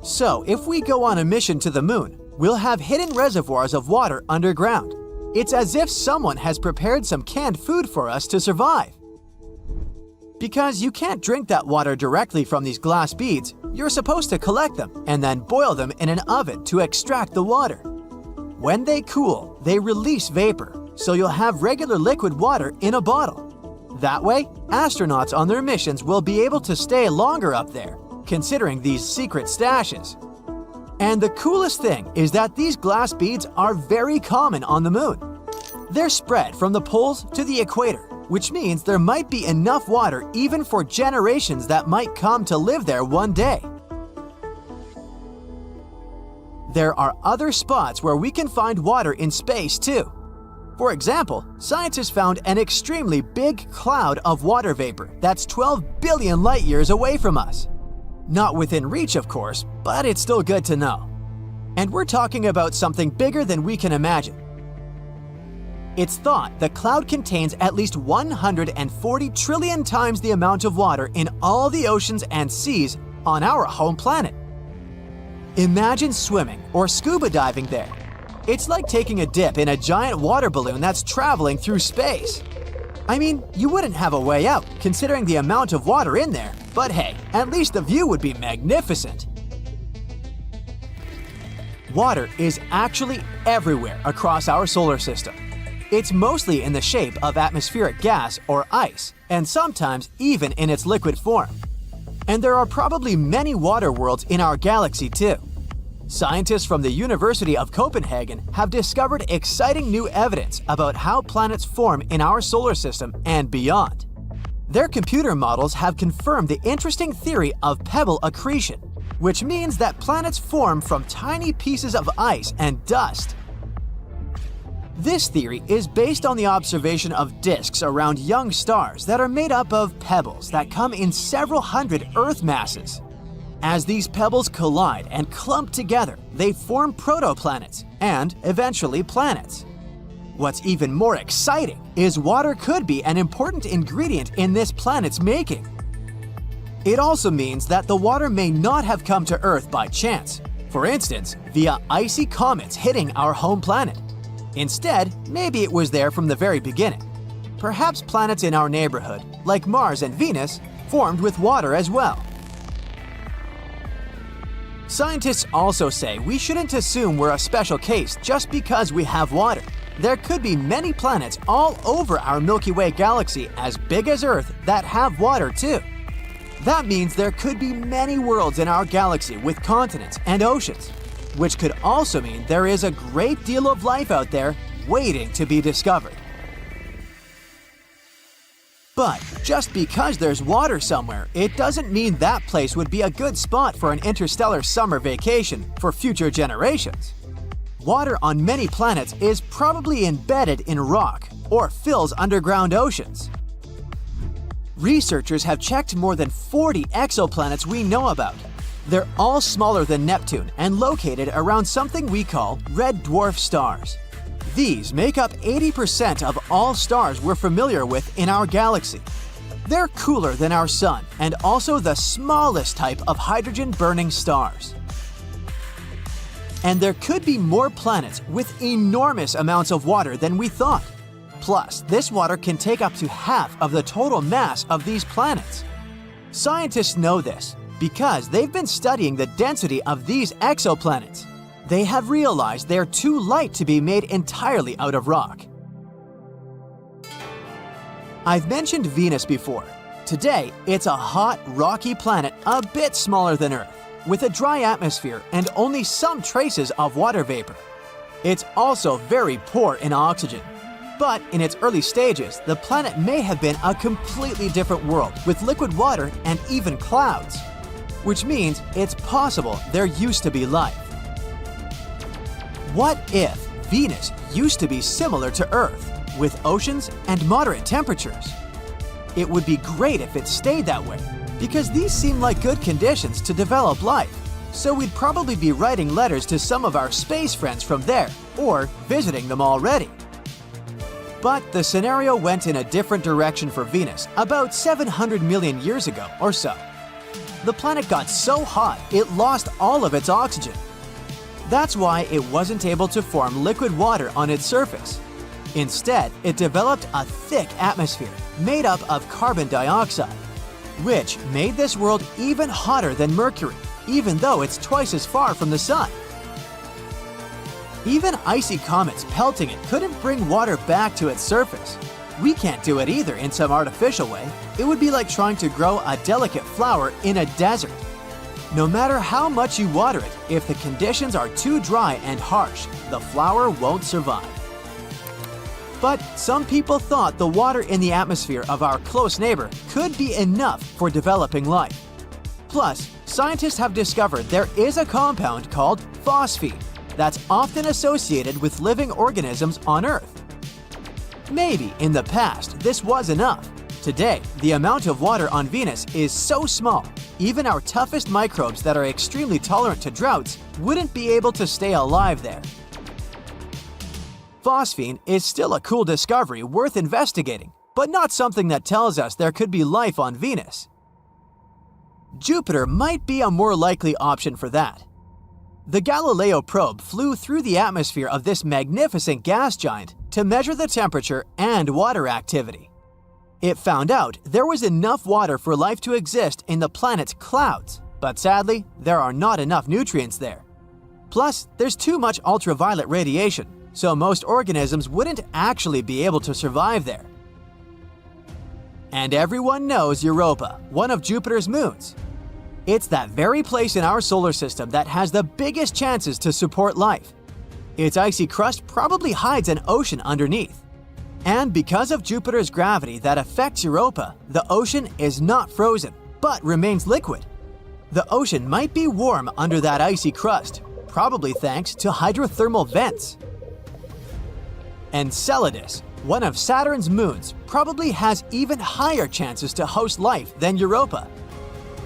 So if we go on a mission to the moon, we'll have hidden reservoirs of water underground. It's as if someone has prepared some canned food for us to survive. Because you can't drink that water directly from these glass beads, you're supposed to collect them and then boil them in an oven to extract the water. When they cool, they release vapor, so you'll have regular liquid water in a bottle. That way, astronauts on their missions will be able to stay longer up there, considering these secret stashes. And the coolest thing is that these glass beads are very common on the moon. They're spread from the poles to the equator, which means there might be enough water even for generations that might come to live there one day. There are other spots where we can find water in space too. For example, scientists found an extremely big cloud of water vapor that's 12 billion light years away from us. Not within reach, of course, but it's still good to know. And we're talking about something bigger than we can imagine. It's thought the cloud contains at least 140 trillion times the amount of water in all the oceans and seas on our home planet. Imagine swimming or scuba diving there. It's like taking a dip in a giant water balloon that's traveling through space. I mean, you wouldn't have a way out considering the amount of water in there, but hey, at least the view would be magnificent. Water is actually everywhere across our solar system. It's mostly in the shape of atmospheric gas or ice, and sometimes even in its liquid form. And there are probably many water worlds in our galaxy too. Scientists from the University of Copenhagen have discovered exciting new evidence about how planets form in our solar system and beyond. Their computer models have confirmed the interesting theory of pebble accretion, which means that planets form from tiny pieces of ice and dust. This theory is based on the observation of disks around young stars that are made up of pebbles that come in several hundred Earth masses. As these pebbles collide and clump together, they form protoplanets and eventually planets. What's even more exciting is water could be an important ingredient in this planet's making. It also means that the water may not have come to Earth by chance, for instance, via icy comets hitting our home planet. Instead, maybe it was there from the very beginning. Perhaps planets in our neighborhood, like Mars and Venus, formed with water as well. Scientists also say we shouldn't assume we're a special case just because we have water. There could be many planets all over our Milky Way galaxy as big as Earth that have water too. That means there could be many worlds in our galaxy with continents and oceans, which could also mean there is a great deal of life out there waiting to be discovered. But just because there's water somewhere, it doesn't mean that place would be a good spot for an interstellar summer vacation for future generations. Water on many planets is probably embedded in rock or fills underground oceans. Researchers have checked more than 40 exoplanets we know about. They're all smaller than Neptune and located around something we call red dwarf stars. These make up 80% of all stars we're familiar with in our galaxy. They're cooler than our Sun and also the smallest type of hydrogen-burning stars. And there could be more planets with enormous amounts of water than we thought. Plus, this water can take up to half of the total mass of these planets. Scientists know this because they've been studying the density of these exoplanets. They have realized they're too light to be made entirely out of rock. I've mentioned Venus before. Today, it's a hot, rocky planet a bit smaller than Earth, with a dry atmosphere and only some traces of water vapor. It's also very poor in oxygen. But in its early stages, the planet may have been a completely different world with liquid water and even clouds, which means it's possible there used to be life. What if Venus used to be similar to Earth, with oceans and moderate temperatures? It would be great if it stayed that way, because these seem like good conditions to develop life, so we'd probably be writing letters to some of our space friends from there, or visiting them already. But the scenario went in a different direction for Venus about 700 million years ago or so. The planet got so hot it lost all of its oxygen. That's why it wasn't able to form liquid water on its surface. Instead, it developed a thick atmosphere made up of carbon dioxide, which made this world even hotter than Mercury, even though it's twice as far from the Sun. Even icy comets pelting it couldn't bring water back to its surface. We can't do it either in some artificial way. It would be like trying to grow a delicate flower in a desert. No matter how much you water it, if the conditions are too dry and harsh, the flower won't survive. But some people thought the water in the atmosphere of our close neighbor could be enough for developing life. Plus, scientists have discovered there is a compound called phosphine that's often associated with living organisms on Earth. Maybe in the past this was enough. Today, the amount of water on Venus is so small, even our toughest microbes that are extremely tolerant to droughts wouldn't be able to stay alive there. phosphine is still a cool discovery worth investigating, but not something that tells us there could be life on Venus. Jupiter might be a more likely option for that. The Galileo probe flew through the atmosphere of this magnificent gas giant to measure the temperature and water activity. It found out there was enough water for life to exist in the planet's clouds, but sadly, there are not enough nutrients there. Plus, there's too much ultraviolet radiation, so most organisms wouldn't actually be able to survive there. And everyone knows Europa, one of Jupiter's moons. It's that very place in our solar system that has the biggest chances to support life. Its icy crust probably hides an ocean underneath. And because of Jupiter's gravity that affects Europa, the ocean is not frozen, but remains liquid. The ocean might be warm under that icy crust, probably thanks to hydrothermal vents. Enceladus, one of Saturn's moons, probably has even higher chances to host life than Europa.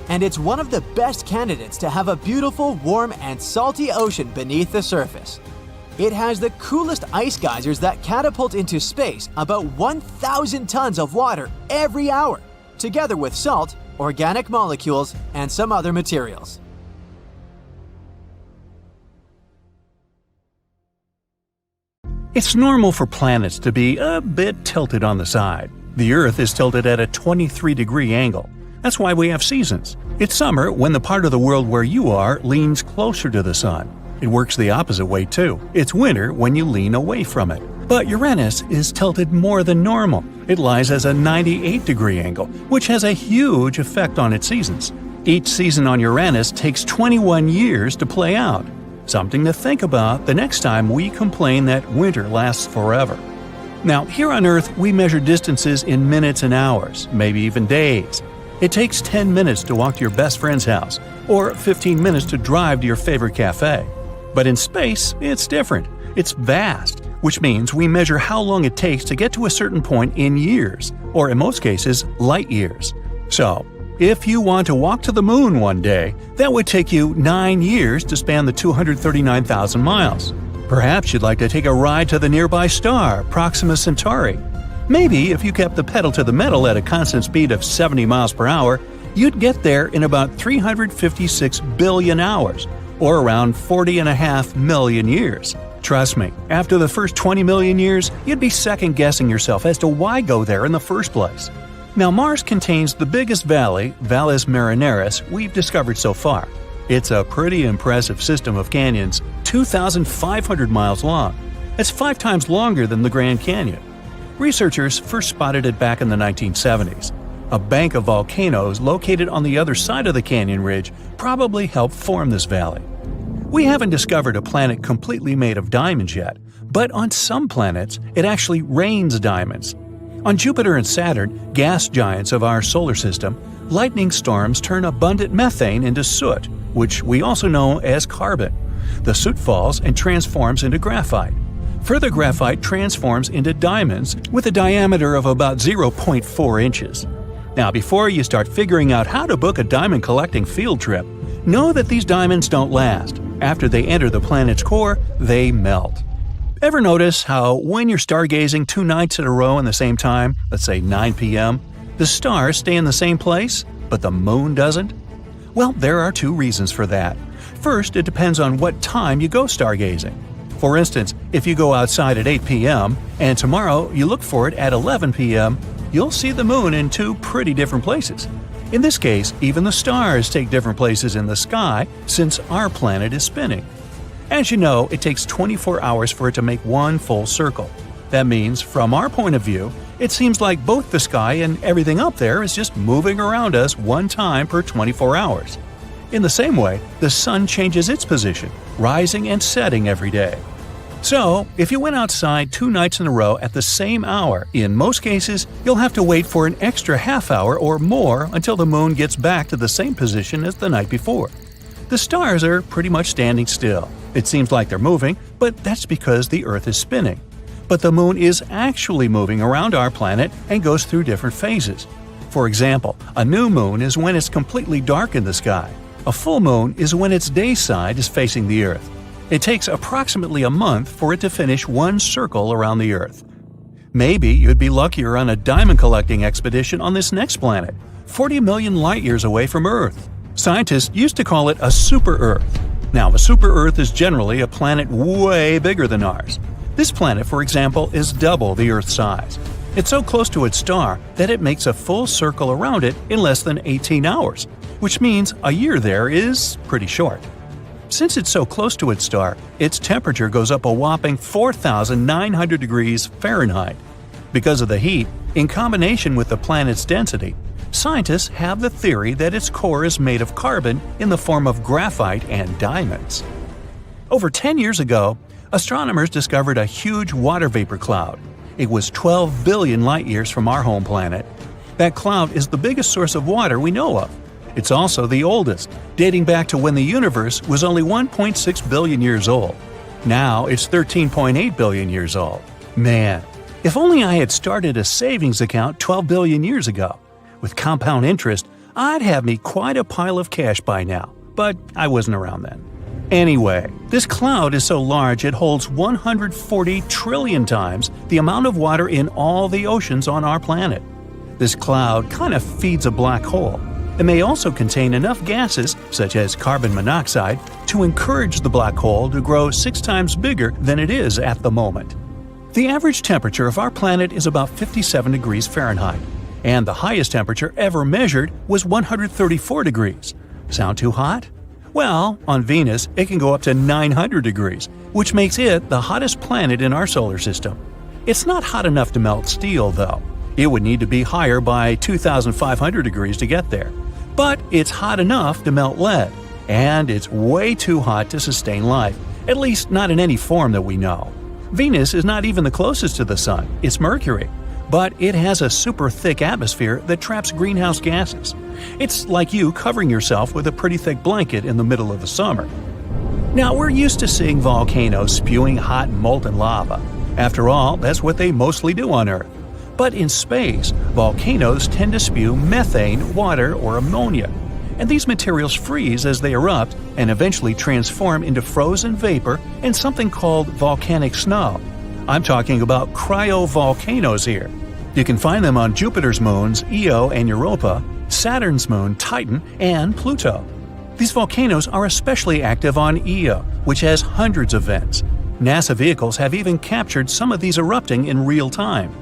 And it's one of the best candidates to have a beautiful, warm, and salty ocean beneath the surface. It has the coolest ice geysers that catapult into space about 1,000 tons of water every hour, together with salt, organic molecules, and some other materials. It's normal for planets to be a bit tilted on the side. The Earth is tilted at a 23-degree angle. That's why we have seasons. It's summer when the part of the world where you are leans closer to the sun. It works the opposite way too. It's winter when you lean away from it. But Uranus is tilted more than normal. It lies as a 98-degree angle, which has a huge effect on its seasons. Each season on Uranus takes 21 years to play out. Something to think about the next time we complain that winter lasts forever. Now, here on Earth, we measure distances in minutes and hours, maybe even days. It takes 10 minutes to walk to your best friend's house, or 15 minutes to drive to your favorite cafe. But in space, it's different. It's vast, which means we measure how long it takes to get to a certain point in years, or in most cases, light years. So, if you want to walk to the moon one day, that would take you 9 years to span the 239,000 miles. Perhaps you'd like to take a ride to the nearby star, Proxima Centauri. Maybe if you kept the pedal to the metal at a constant speed of 70 miles per hour, you'd get there in about 356 billion hours, or around 40.5 million years. Trust me, after the first 20 million years, you'd be second-guessing yourself as to why go there in the first place. Now, Mars contains the biggest valley, Valles Marineris, we've discovered so far. It's a pretty impressive system of canyons, 2,500 miles long. That's 5 times longer than the Grand Canyon. Researchers first spotted it back in the 1970s. A bank of volcanoes located on the other side of the canyon ridge probably helped form this valley. We haven't discovered a planet completely made of diamonds yet, but on some planets, it actually rains diamonds. On Jupiter and Saturn, gas giants of our solar system, lightning storms turn abundant methane into soot, which we also know as carbon. The soot falls and transforms into graphite. Further graphite transforms into diamonds with a diameter of about 0.4 inches. Now, before you start figuring out how to book a diamond collecting field trip, know that these diamonds don't last. After they enter the planet's core, they melt. Ever notice how when you're stargazing 2 nights in a row in the same time, let's say 9 p.m., the stars stay in the same place, but the moon doesn't? Well, there are 2 reasons for that. First, it depends on what time you go stargazing. For instance, if you go outside at 8 p.m. and tomorrow you look for it at 11 p.m., you'll see the moon in 2 pretty different places. In this case, even the stars take different places in the sky since our planet is spinning. As you know, it takes 24 hours for it to make one full circle. That means, from our point of view, it seems like both the sky and everything up there is just moving around us one time per 24 hours. In the same way, the sun changes its position, rising and setting every day. So, if you went outside 2 nights in a row at the same hour, in most cases, you'll have to wait for an extra half hour or more until the moon gets back to the same position as the night before. The stars are pretty much standing still. It seems like they're moving, but that's because the Earth is spinning. But the moon is actually moving around our planet and goes through different phases. For example, a new moon is when it's completely dark in the sky. A full moon is when its day side is facing the Earth. It takes approximately a month for it to finish one circle around the Earth. Maybe you'd be luckier on a diamond collecting expedition on this next planet, 40 million light-years away from Earth. Scientists used to call it a super-Earth. Now, a super-Earth is generally a planet way bigger than ours. This planet, for example, is double the Earth's size. It's so close to its star that it makes a full circle around it in less than 18 hours, which means a year there is pretty short. Since it's so close to its star, its temperature goes up a whopping 4,900 degrees Fahrenheit. Because of the heat, in combination with the planet's density, scientists have the theory that its core is made of carbon in the form of graphite and diamonds. Over 10 years ago, astronomers discovered a huge water vapor cloud. It was 12 billion light-years from our home planet. That cloud is the biggest source of water we know of. It's also the oldest, dating back to when the universe was only 1.6 billion years old. Now it's 13.8 billion years old. Man, if only I had started a savings account 12 billion years ago. With compound interest, I'd have me quite a pile of cash by now, but I wasn't around then. Anyway, this cloud is so large it holds 140 trillion times the amount of water in all the oceans on our planet. This cloud kind of feeds a black hole. It may also contain enough gases, such as carbon monoxide, to encourage the black hole to grow 6 times bigger than it is at the moment. The average temperature of our planet is about 57 degrees Fahrenheit, and the highest temperature ever measured was 134 degrees. Sound too hot? Well, on Venus, it can go up to 900 degrees, which makes it the hottest planet in our solar system. It's not hot enough to melt steel, though. It would need to be higher by 2,500 degrees to get there. But it's hot enough to melt lead, and it's way too hot to sustain life, at least not in any form that we know. Venus is not even the closest to the Sun, it's Mercury, but it has a super thick atmosphere that traps greenhouse gases. It's like you covering yourself with a pretty thick blanket in the middle of the summer. Now, we're used to seeing volcanoes spewing hot molten lava. After all, that's what they mostly do on Earth. But in space, volcanoes tend to spew methane, water, or ammonia. And these materials freeze as they erupt and eventually transform into frozen vapor and something called volcanic snow. I'm talking about cryovolcanoes here. You can find them on Jupiter's moons Io and Europa, Saturn's moon Titan, and Pluto. These volcanoes are especially active on Io, which has hundreds of vents. NASA vehicles have even captured some of these erupting in real time.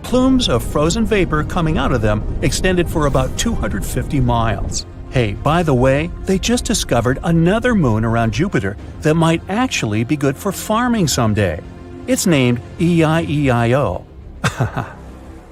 Plumes of frozen vapor coming out of them extended for about 250 miles. Hey, by the way, they just discovered another moon around Jupiter that might actually be good for farming someday. It's named EIEIO.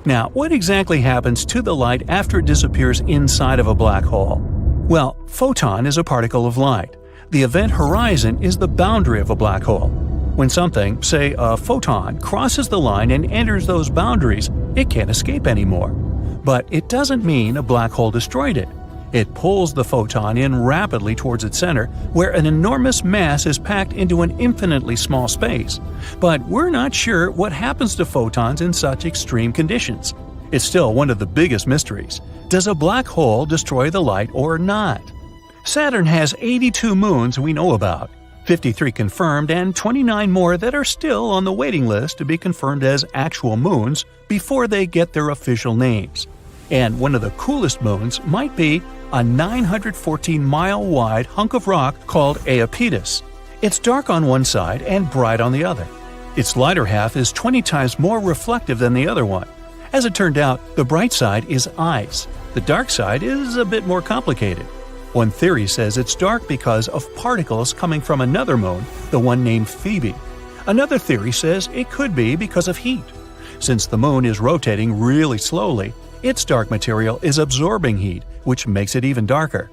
Now, what exactly happens to the light after it disappears inside of a black hole? Well, photon is a particle of light. The event horizon is the boundary of a black hole. When something, say a photon, crosses the line and enters those boundaries, it can't escape anymore. But it doesn't mean a black hole destroyed it. It pulls the photon in rapidly towards its center, where an enormous mass is packed into an infinitely small space. But we're not sure what happens to photons in such extreme conditions. It's still one of the biggest mysteries. Does a black hole destroy the light or not? Saturn has 82 moons we know about. 53 confirmed and 29 more that are still on the waiting list to be confirmed as actual moons before they get their official names. And one of the coolest moons might be a 914-mile-wide hunk of rock called Iapetus. It's dark on one side and bright on the other. Its lighter half is 20 times more reflective than the other one. As it turned out, the bright side is ice. The dark side is a bit more complicated. One theory says it's dark because of particles coming from another moon, the one named Phoebe. Another theory says it could be because of heat. Since the moon is rotating really slowly, its dark material is absorbing heat, which makes it even darker.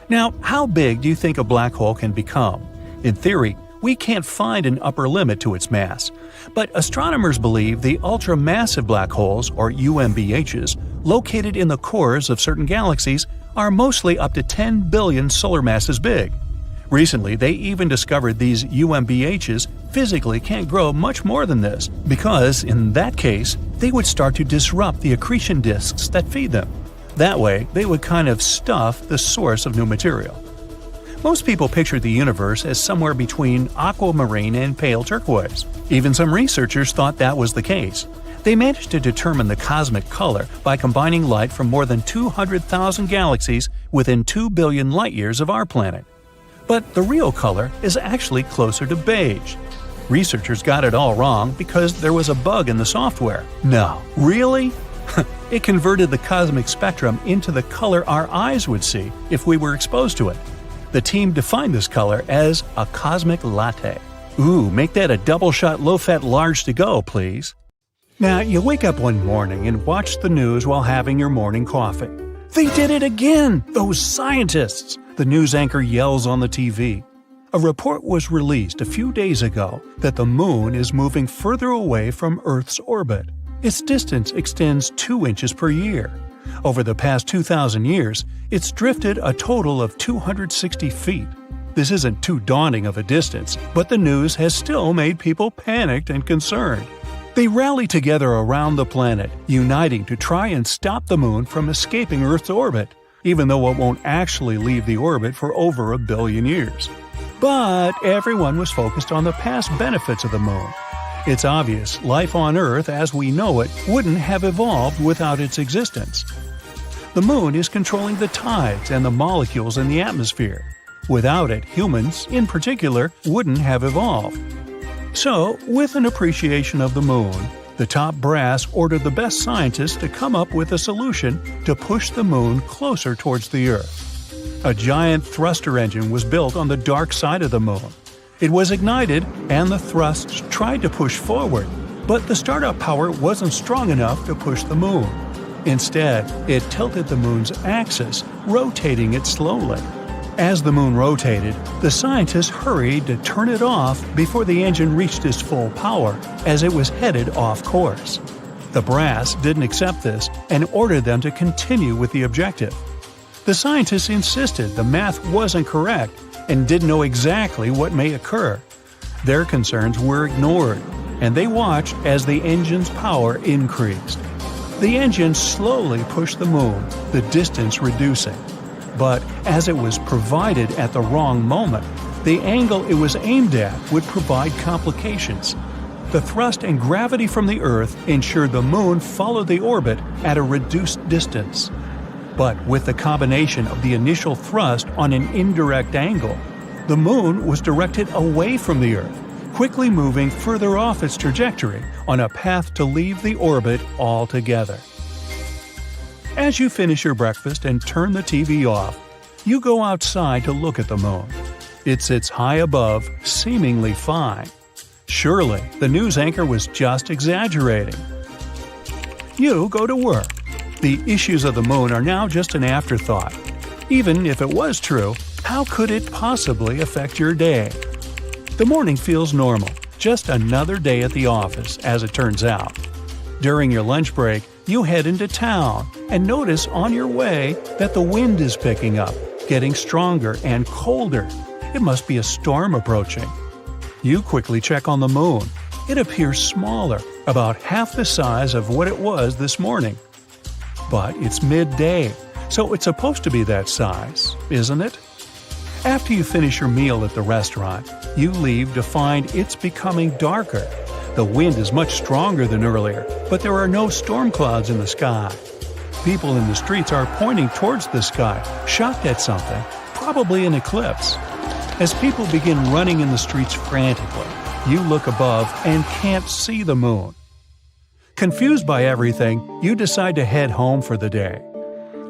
Now, how big do you think a black hole can become? In theory, we can't find an upper limit to its mass, but astronomers believe the ultramassive black holes, or UMBHs, located in the cores of certain galaxies are mostly up to 10 billion solar masses big. Recently, they even discovered these UMBHs physically can't grow much more than this, because, in that case, they would start to disrupt the accretion disks that feed them. That way, they would kind of stuff the source of new material. Most people pictured the universe as somewhere between aquamarine and pale turquoise. Even some researchers thought that was the case. They managed to determine the cosmic color by combining light from more than 200,000 galaxies within 2 billion light-years of our planet. But the real color is actually closer to beige. Researchers got it all wrong because there was a bug in the software. No, really? It converted the cosmic spectrum into the color our eyes would see if we were exposed to it. The team defined this color as a cosmic latte. Ooh, make that a double-shot low-fat large to go, please. Now, you wake up one morning and watch the news while having your morning coffee. They did it again! Those scientists! The news anchor yells on the TV. A report was released a few days ago that the moon is moving further away from Earth's orbit. Its distance extends 2 inches per year. Over the past 2,000 years, it's drifted a total of 260 feet. This isn't too daunting of a distance, but the news has still made people panicked and concerned. They rally together around the planet, uniting to try and stop the moon from escaping Earth's orbit, even though it won't actually leave the orbit for over 1 billion years. But everyone was focused on the past benefits of the moon. It's obvious life on Earth as we know it wouldn't have evolved without its existence. The moon is controlling the tides and the molecules in the atmosphere. Without it, humans, in particular, wouldn't have evolved. So, with an appreciation of the moon, the top brass ordered the best scientists to come up with a solution to push the moon closer towards the Earth. A giant thruster engine was built on the dark side of the moon. It was ignited, and the thrusts tried to push forward, but the startup power wasn't strong enough to push the moon. Instead, it tilted the moon's axis, rotating it slowly. As the moon rotated, the scientists hurried to turn it off before the engine reached its full power, as it was headed off course. The brass didn't accept this and ordered them to continue with the objective. The scientists insisted the math wasn't correct and didn't know exactly what may occur. Their concerns were ignored, and they watched as the engine's power increased. The engine slowly pushed the moon, the distance reducing. But as it was provided at the wrong moment, the angle it was aimed at would provide complications. The thrust and gravity from the Earth ensured the moon followed the orbit at a reduced distance. But with the combination of the initial thrust on an indirect angle, the moon was directed away from the Earth, quickly moving further off its trajectory on a path to leave the orbit altogether. As you finish your breakfast and turn the TV off, you go outside to look at the moon. It sits high above, seemingly fine. Surely, the news anchor was just exaggerating. You go to work. The issues of the moon are now just an afterthought. Even if it was true, how could it possibly affect your day? The morning feels normal, just another day at the office, as it turns out. During your lunch break, you head into town and notice on your way that the wind is picking up, getting stronger and colder. It must be a storm approaching. You quickly check on the moon. It appears smaller, about half the size of what it was this morning. But it's midday, so it's supposed to be that size, isn't it? After you finish your meal at the restaurant, you leave to find it's becoming darker. The wind is much stronger than earlier, but there are no storm clouds in the sky. People in the streets are pointing towards the sky, shocked at something, probably an eclipse. As people begin running in the streets frantically, you look above and can't see the moon. Confused by everything, you decide to head home for the day.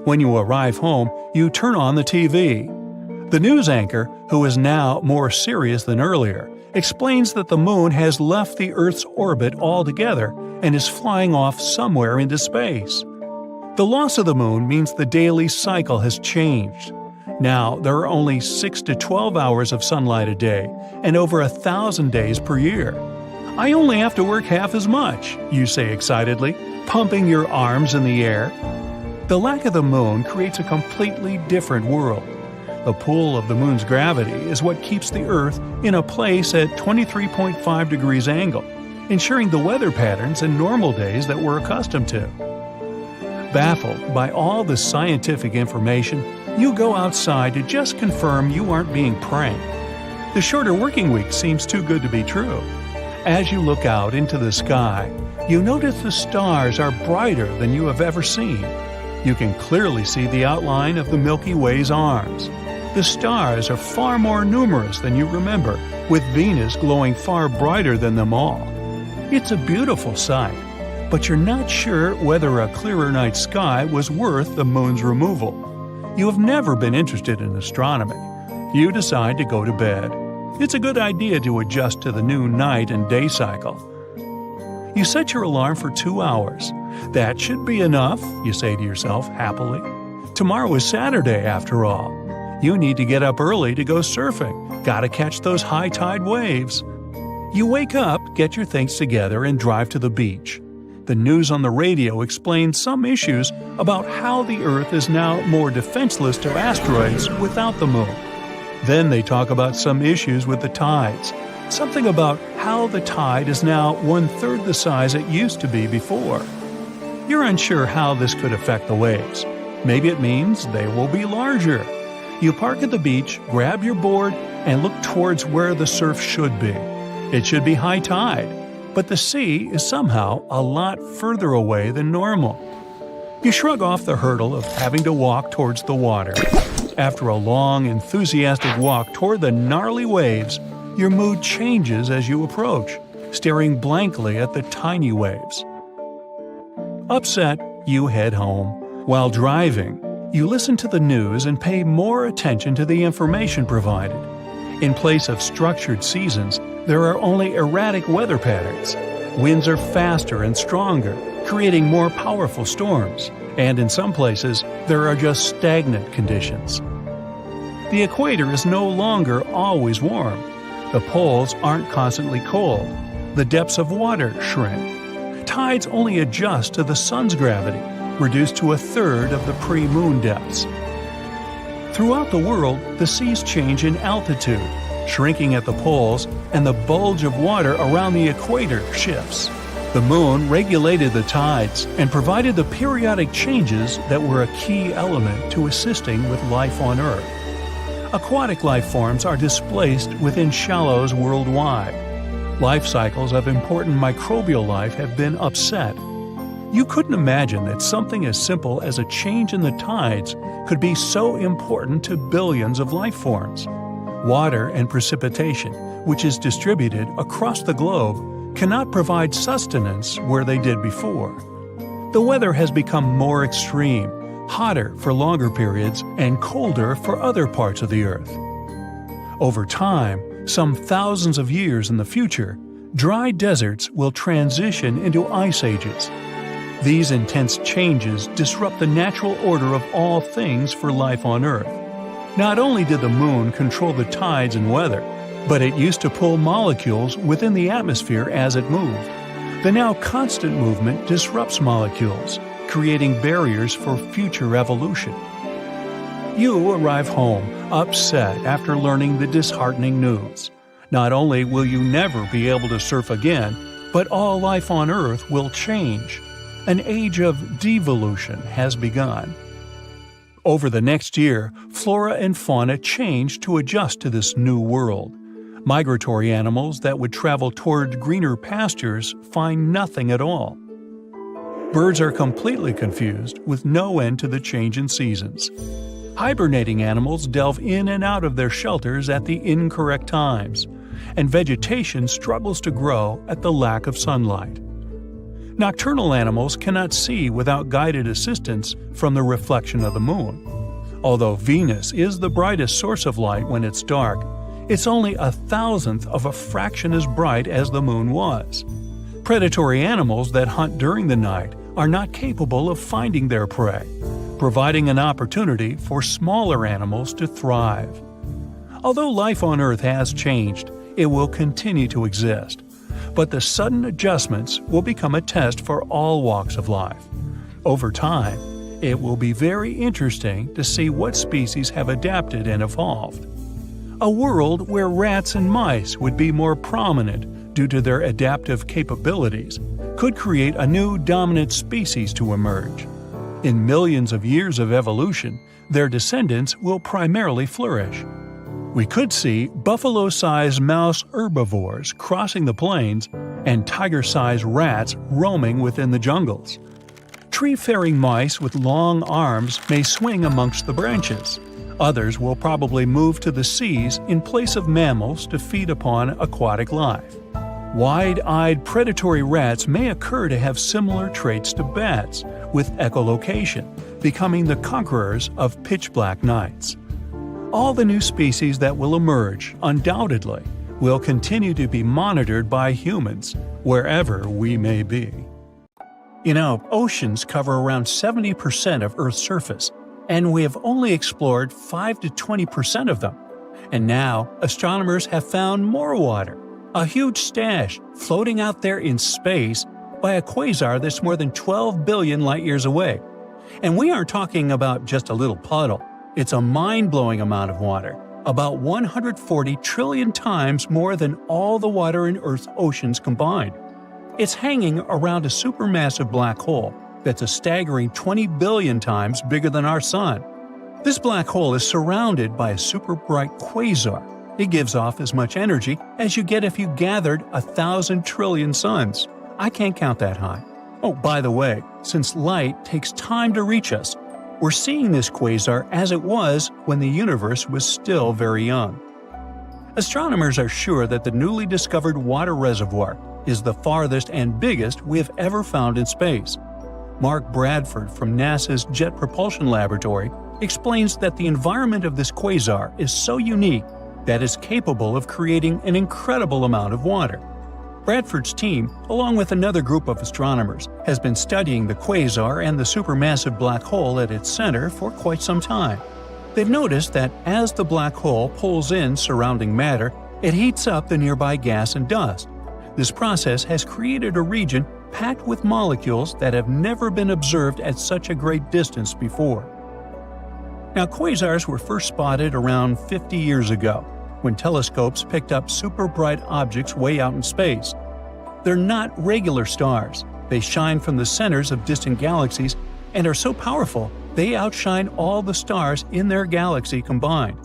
When you arrive home, you turn on the TV. The news anchor, who is now more serious than earlier, explains that the moon has left the Earth's orbit altogether and is flying off somewhere into space. The loss of the moon means the daily cycle has changed. Now, there are only 6 to 12 hours of sunlight a day and over 1,000 days per year. I only have to work half as much, you say excitedly, pumping your arms in the air. The lack of the moon creates a completely different world. The pull of the moon's gravity is what keeps the Earth in a place at 23.5 degrees angle, ensuring the weather patterns and normal days that we're accustomed to. Baffled by all the scientific information, you go outside to just confirm you aren't being pranked. The shorter working week seems too good to be true. As you look out into the sky, you notice the stars are brighter than you have ever seen. You can clearly see the outline of the Milky Way's arms. The stars are far more numerous than you remember, with Venus glowing far brighter than them all. It's a beautiful sight, but you're not sure whether a clearer night sky was worth the moon's removal. You have never been interested in astronomy. You decide to go to bed. It's a good idea to adjust to the new night and day cycle. You set your alarm for 2 hours. That should be enough, you say to yourself happily. Tomorrow is Saturday, after all. You need to get up early to go surfing. Gotta catch those high tide waves. You wake up, get your things together, and drive to the beach. The news on the radio explains some issues about how the Earth is now more defenseless to asteroids without the moon. Then they talk about some issues with the tides. Something about how the tide is now 1/3 the size it used to be before. You're unsure how this could affect the waves. Maybe it means they will be larger. You park at the beach, grab your board, and look towards where the surf should be. It should be high tide, but the sea is somehow a lot further away than normal. You shrug off the hurdle of having to walk towards the water. After a long, enthusiastic walk toward the gnarly waves, your mood changes as you approach, staring blankly at the tiny waves. Upset, you head home. While driving, you listen to the news and pay more attention to the information provided. In place of structured seasons, there are only erratic weather patterns. Winds are faster and stronger, creating more powerful storms, and in some places, there are just stagnant conditions. The equator is no longer always warm. The poles aren't constantly cold. The depths of water shrink. Tides only adjust to the sun's gravity, reduced to 1/3 of the pre-moon depths. Throughout the world, the seas change in altitude, shrinking at the poles, and the bulge of water around the equator shifts. The moon regulated the tides and provided the periodic changes that were a key element to assisting with life on Earth. Aquatic life forms are displaced within shallows worldwide. Life cycles of important microbial life have been upset. You couldn't imagine that something as simple as a change in the tides could be so important to billions of life forms. Water and precipitation, which is distributed across the globe, cannot provide sustenance where they did before. The weather has become more extreme, hotter for longer periods and colder for other parts of the Earth. Over time, some thousands of years in the future, dry deserts will transition into ice ages. These intense changes disrupt the natural order of all things for life on Earth. Not only did the moon control the tides and weather, but it used to pull molecules within the atmosphere as it moved. The now constant movement disrupts molecules, creating barriers for future evolution. You arrive home, upset after learning the disheartening news. Not only will you never be able to surf again, but all life on Earth will change. An age of devolution has begun. Over the next year, flora and fauna change to adjust to this new world. Migratory animals that would travel toward greener pastures find nothing at all. Birds are completely confused, with no end to the change in seasons. Hibernating animals delve in and out of their shelters at the incorrect times, and vegetation struggles to grow at the lack of sunlight. Nocturnal animals cannot see without guided assistance from the reflection of the moon. Although Venus is the brightest source of light when it's dark, it's only 1/1000th of a fraction as bright as the moon was. Predatory animals that hunt during the night are not capable of finding their prey, providing an opportunity for smaller animals to thrive. Although life on Earth has changed, it will continue to exist. But the sudden adjustments will become a test for all walks of life. Over time, it will be very interesting to see what species have adapted and evolved. A world where rats and mice would be more prominent due to their adaptive capabilities could create a new dominant species to emerge. In millions of years of evolution, their descendants will primarily flourish. We could see buffalo-sized mouse herbivores crossing the plains and tiger-sized rats roaming within the jungles. Tree-faring mice with long arms may swing amongst the branches. Others will probably move to the seas in place of mammals to feed upon aquatic life. Wide-eyed predatory rats may occur to have similar traits to bats, with echolocation, becoming the conquerors of pitch-black nights. All the new species that will emerge, undoubtedly, will continue to be monitored by humans, wherever we may be. You know, oceans cover around 70% of Earth's surface, and we have only explored 5 to 20% of them. And now, astronomers have found more water, a huge stash floating out there in space by a quasar that's more than 12 billion light-years away. And we aren't talking about just a little puddle. It's a mind-blowing amount of water, about 140 trillion times more than all the water in Earth's oceans combined. It's hanging around a supermassive black hole that's a staggering 20 billion times bigger than our Sun. This black hole is surrounded by a super bright quasar. It gives off as much energy as you get if you gathered 1,000 trillion suns. I can't count that high. Oh, by the way, since light takes time to reach us, we're seeing this quasar as it was when the universe was still very young. Astronomers are sure that the newly discovered water reservoir is the farthest and biggest we have ever found in space. Mark Bradford from NASA's Jet Propulsion Laboratory explains that the environment of this quasar is so unique that it's capable of creating an incredible amount of water. Bradford's team, along with another group of astronomers, has been studying the quasar and the supermassive black hole at its center for quite some time. They've noticed that as the black hole pulls in surrounding matter, it heats up the nearby gas and dust. This process has created a region packed with molecules that have never been observed at such a great distance before. Now, quasars were first spotted around 50 years ago, when telescopes picked up super bright objects way out in space. They're not regular stars. They shine from the centers of distant galaxies and are so powerful they outshine all the stars in their galaxy combined.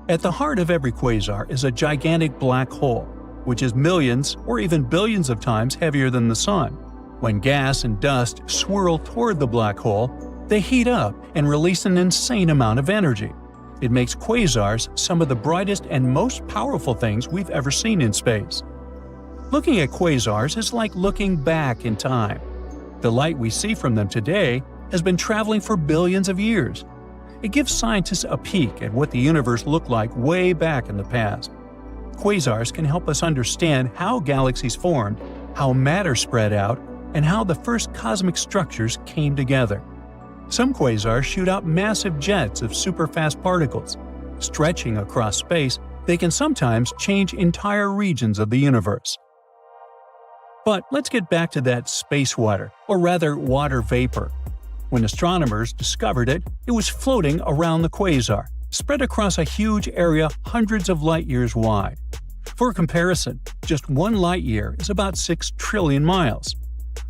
At the heart of every quasar is a gigantic black hole, which is millions or even billions of times heavier than the Sun. When gas and dust swirl toward the black hole, they heat up and release an insane amount of energy. It makes quasars some of the brightest and most powerful things we've ever seen in space. Looking at quasars is like looking back in time. The light we see from them today has been traveling for billions of years. It gives scientists a peek at what the universe looked like way back in the past. Quasars can help us understand how galaxies formed, how matter spread out, and how the first cosmic structures came together. Some quasars shoot out massive jets of superfast particles. Stretching across space, they can sometimes change entire regions of the universe. But let's get back to that space water, or rather water vapor. When astronomers discovered it, it was floating around the quasar, spread across a huge area hundreds of light-years wide. For comparison, just 1 light-year is about 6 trillion miles.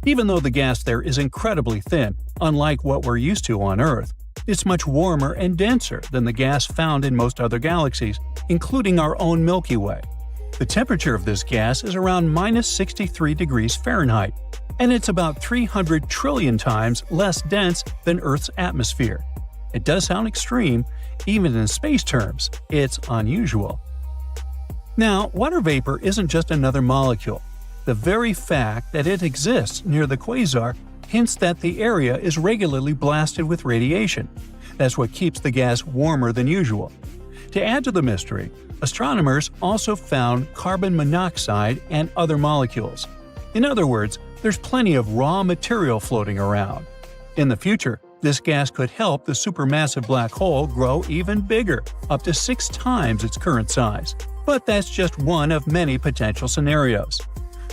Even though the gas there is incredibly thin, unlike what we're used to on Earth, it's much warmer and denser than the gas found in most other galaxies, including our own Milky Way. The temperature of this gas is around minus 63 degrees Fahrenheit, and it's about 300 trillion times less dense than Earth's atmosphere. It does sound extreme, even in space terms, it's unusual. Now, water vapor isn't just another molecule. The very fact that it exists near the quasar hints that the area is regularly blasted with radiation. That's what keeps the gas warmer than usual. To add to the mystery, astronomers also found carbon monoxide and other molecules. In other words, there's plenty of raw material floating around. In the future, this gas could help the supermassive black hole grow even bigger, up to 6 times its current size. But that's just one of many potential scenarios.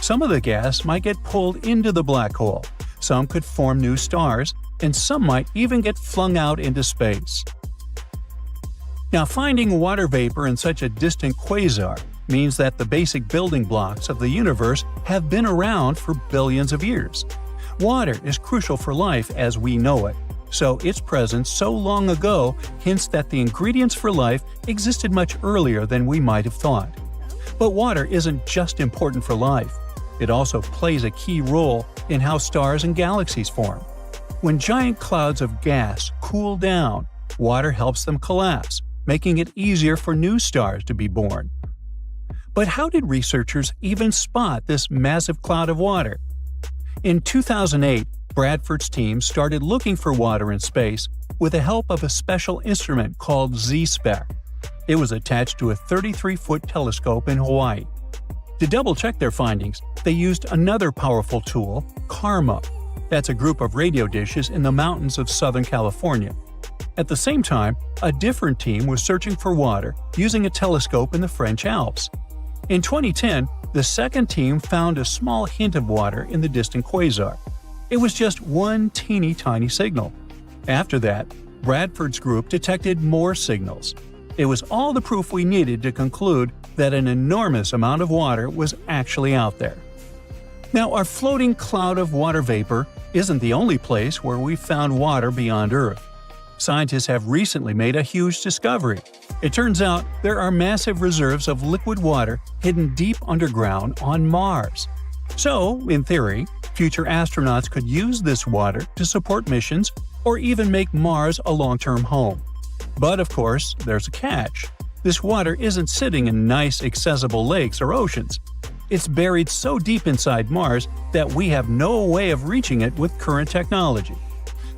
Some of the gas might get pulled into the black hole, some could form new stars, and some might even get flung out into space. Now, finding water vapor in such a distant quasar means that the basic building blocks of the universe have been around for billions of years. Water is crucial for life as we know it. so its presence so long ago hints that the ingredients for life existed much earlier than we might have thought. But water isn't just important for life. It also plays a key role in how stars and galaxies form. When giant clouds of gas cool down, water helps them collapse, making it easier for new stars to be born. But how did researchers even spot this massive cloud of water? In 2008, Bradford's team started looking for water in space with the help of a special instrument called Z-spec. It was attached to a 33-foot telescope in Hawaii. To double-check their findings, they used another powerful tool, CARMA. That's a group of radio dishes in the mountains of Southern California. At the same time, a different team was searching for water using a telescope in the French Alps. In 2010, the second team found a small hint of water in the distant quasar. It was just one teeny tiny signal. After that, Bradford's group detected more signals. It was all the proof we needed to conclude that an enormous amount of water was actually out there. Now, our floating cloud of water vapor isn't the only place where we found water beyond Earth. Scientists have recently made a huge discovery. It turns out there are massive reserves of liquid water hidden deep underground on Mars. So, in theory, future astronauts could use this water to support missions or even make Mars a long-term home. But of course, there's a catch. This water isn't sitting in nice, accessible lakes or oceans. It's buried so deep inside Mars that we have no way of reaching it with current technology.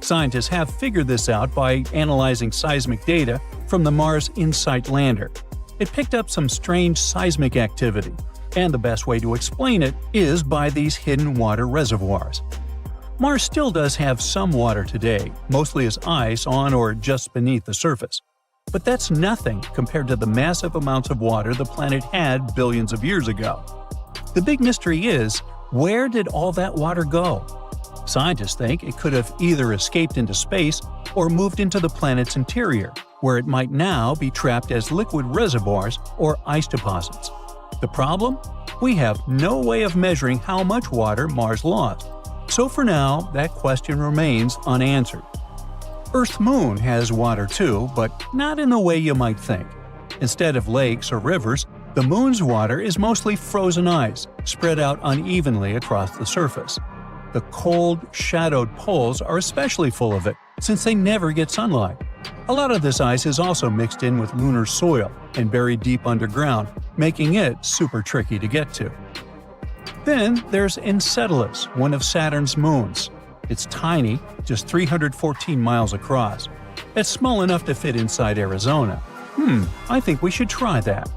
Scientists have figured this out by analyzing seismic data from the Mars InSight lander. It picked up some strange seismic activity, and the best way to explain it is by these hidden water reservoirs. Mars still does have some water today, mostly as ice on or just beneath the surface. But that's nothing compared to the massive amounts of water the planet had billions of years ago. The big mystery is, where did all that water go? Scientists think it could have either escaped into space or moved into the planet's interior, where it might now be trapped as liquid reservoirs or ice deposits. The problem? We have no way of measuring how much water Mars lost. So for now, that question remains unanswered. Earth's moon has water too, but not in the way you might think. Instead of lakes or rivers, the moon's water is mostly frozen ice, spread out unevenly across the surface. The cold, shadowed poles are especially full of it, since they never get sunlight. A lot of this ice is also mixed in with lunar soil and buried deep underground, making it super tricky to get to. Then there's Enceladus, one of Saturn's moons. It's tiny, just 314 miles across. It's small enough to fit inside Arizona. I think we should try that.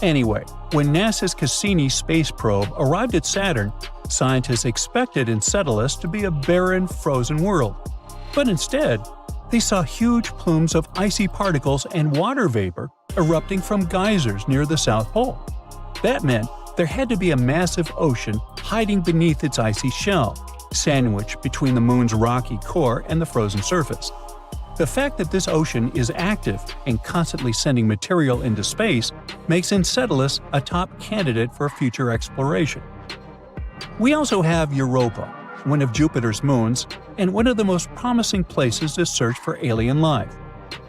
Anyway, when NASA's Cassini space probe arrived at Saturn, scientists expected Enceladus to be a barren, frozen world. But instead, they saw huge plumes of icy particles and water vapor erupting from geysers near the South Pole. That meant there had to be a massive ocean hiding beneath its icy shell, sandwiched between the moon's rocky core and the frozen surface. The fact that this ocean is active and constantly sending material into space makes Enceladus a top candidate for future exploration. We also have Europa, one of Jupiter's moons, and one of the most promising places to search for alien life.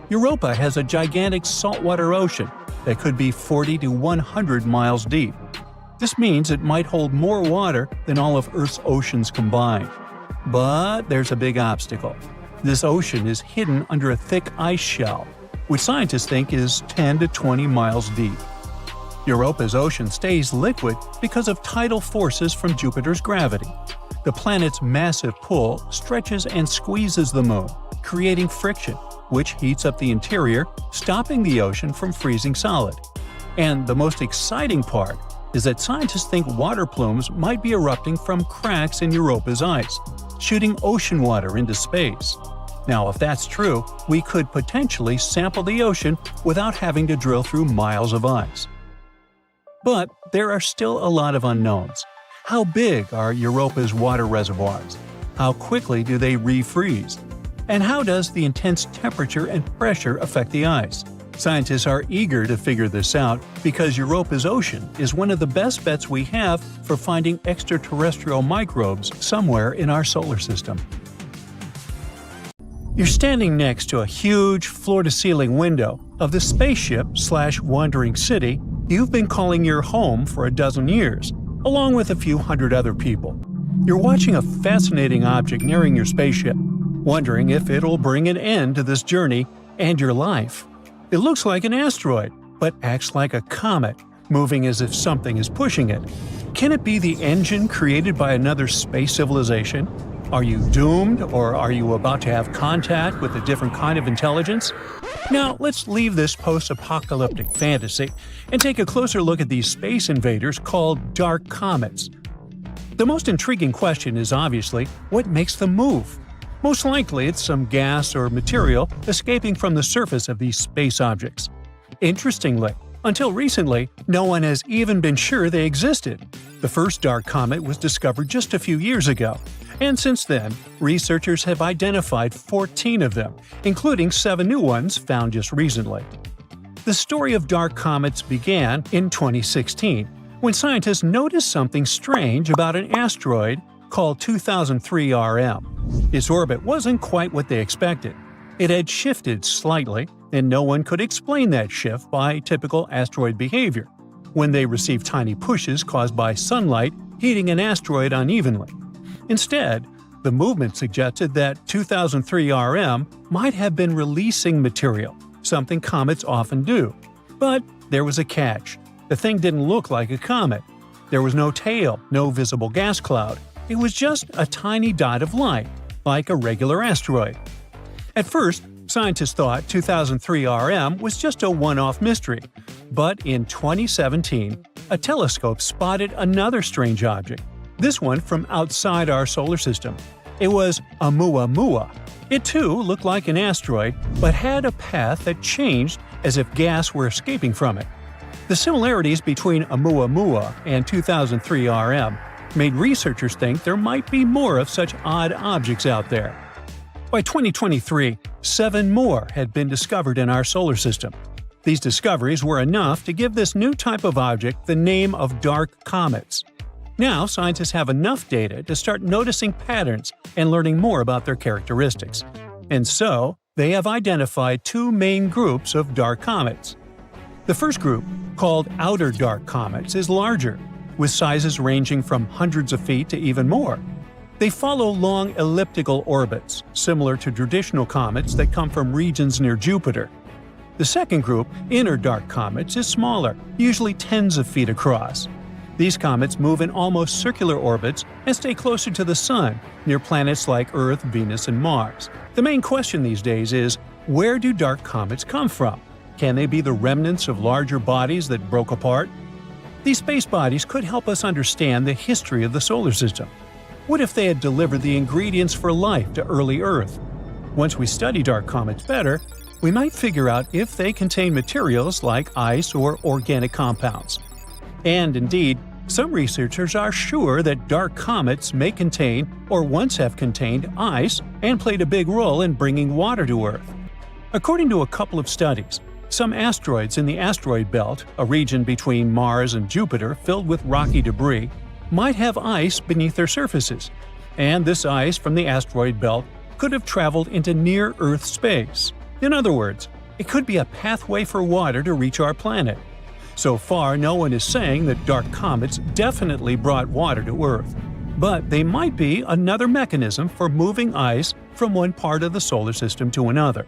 Europa has a gigantic saltwater ocean that could be 40 to 100 miles deep. This means it might hold more water than all of Earth's oceans combined. But there's a big obstacle. This ocean is hidden under a thick ice shell, which scientists think is 10 to 20 miles deep. Europa's ocean stays liquid because of tidal forces from Jupiter's gravity. The planet's massive pull stretches and squeezes the moon, creating friction, which heats up the interior, stopping the ocean from freezing solid. And the most exciting part is that scientists think water plumes might be erupting from cracks in Europa's ice, shooting ocean water into space. Now, if that's true, we could potentially sample the ocean without having to drill through miles of ice. But there are still a lot of unknowns. How big are Europa's water reservoirs? How quickly do they refreeze? And how does the intense temperature and pressure affect the ice? Scientists are eager to figure this out because Europa's ocean is one of the best bets we have for finding extraterrestrial microbes somewhere in our solar system. You're standing next to a huge floor-to-ceiling window of the spaceship/wandering city you've been calling your home for a dozen years, along with a few hundred other people. You're watching a fascinating object nearing your spaceship, wondering if it'll bring an end to this journey and your life. It looks like an asteroid, but acts like a comet, moving as if something is pushing it. Can it be the engine created by another space civilization? Are you doomed, or are you about to have contact with a different kind of intelligence? Now, let's leave this post-apocalyptic fantasy and take a closer look at these space invaders called dark comets. The most intriguing question is obviously, what makes them move? Most likely it's some gas or material escaping from the surface of these space objects. Interestingly, until recently, no one has even been sure they existed. The first dark comet was discovered just a few years ago, and since then, researchers have identified 14 of them, including 7 new ones found just recently. The story of dark comets began in 2016, when scientists noticed something strange about an asteroid called 2003 RM. Its orbit wasn't quite what they expected. It had shifted slightly, and no one could explain that shift by typical asteroid behavior, when they received tiny pushes caused by sunlight heating an asteroid unevenly. Instead, the movement suggested that 2003 RM might have been releasing material, something comets often do. But there was a catch. The thing didn't look like a comet. There was no tail, no visible gas cloud. It was just a tiny dot of light, like a regular asteroid. At first, scientists thought 2003 RM was just a one-off mystery. But in 2017, a telescope spotted another strange object, this one from outside our solar system. It was Oumuamua. It too looked like an asteroid, but had a path that changed as if gas were escaping from it. The similarities between Oumuamua and 2003 RM made researchers think there might be more of such odd objects out there. By 2023, 7 more had been discovered in our solar system. These discoveries were enough to give this new type of object the name of dark comets. Now, scientists have enough data to start noticing patterns and learning more about their characteristics. And so, they have identified 2 main groups of dark comets. The first group, called outer dark comets, is larger, with sizes ranging from hundreds of feet to even more. They follow long elliptical orbits, similar to traditional comets that come from regions near Jupiter. The second group, inner dark comets, is smaller, usually tens of feet across. These comets move in almost circular orbits and stay closer to the Sun, near planets like Earth, Venus, and Mars. The main question these days is, where do dark comets come from? Can they be the remnants of larger bodies that broke apart? These space bodies could help us understand the history of the solar system. What if they had delivered the ingredients for life to early Earth? Once we study dark comets better, we might figure out if they contain materials like ice or organic compounds. And indeed, some researchers are sure that dark comets may contain or once have contained ice and played a big role in bringing water to Earth. According to a couple of studies, some asteroids in the asteroid belt, a region between Mars and Jupiter filled with rocky debris, might have ice beneath their surfaces, and this ice from the asteroid belt could have traveled into near-Earth space. In other words, it could be a pathway for water to reach our planet. So far, no one is saying that dark comets definitely brought water to Earth, but they might be another mechanism for moving ice from one part of the solar system to another.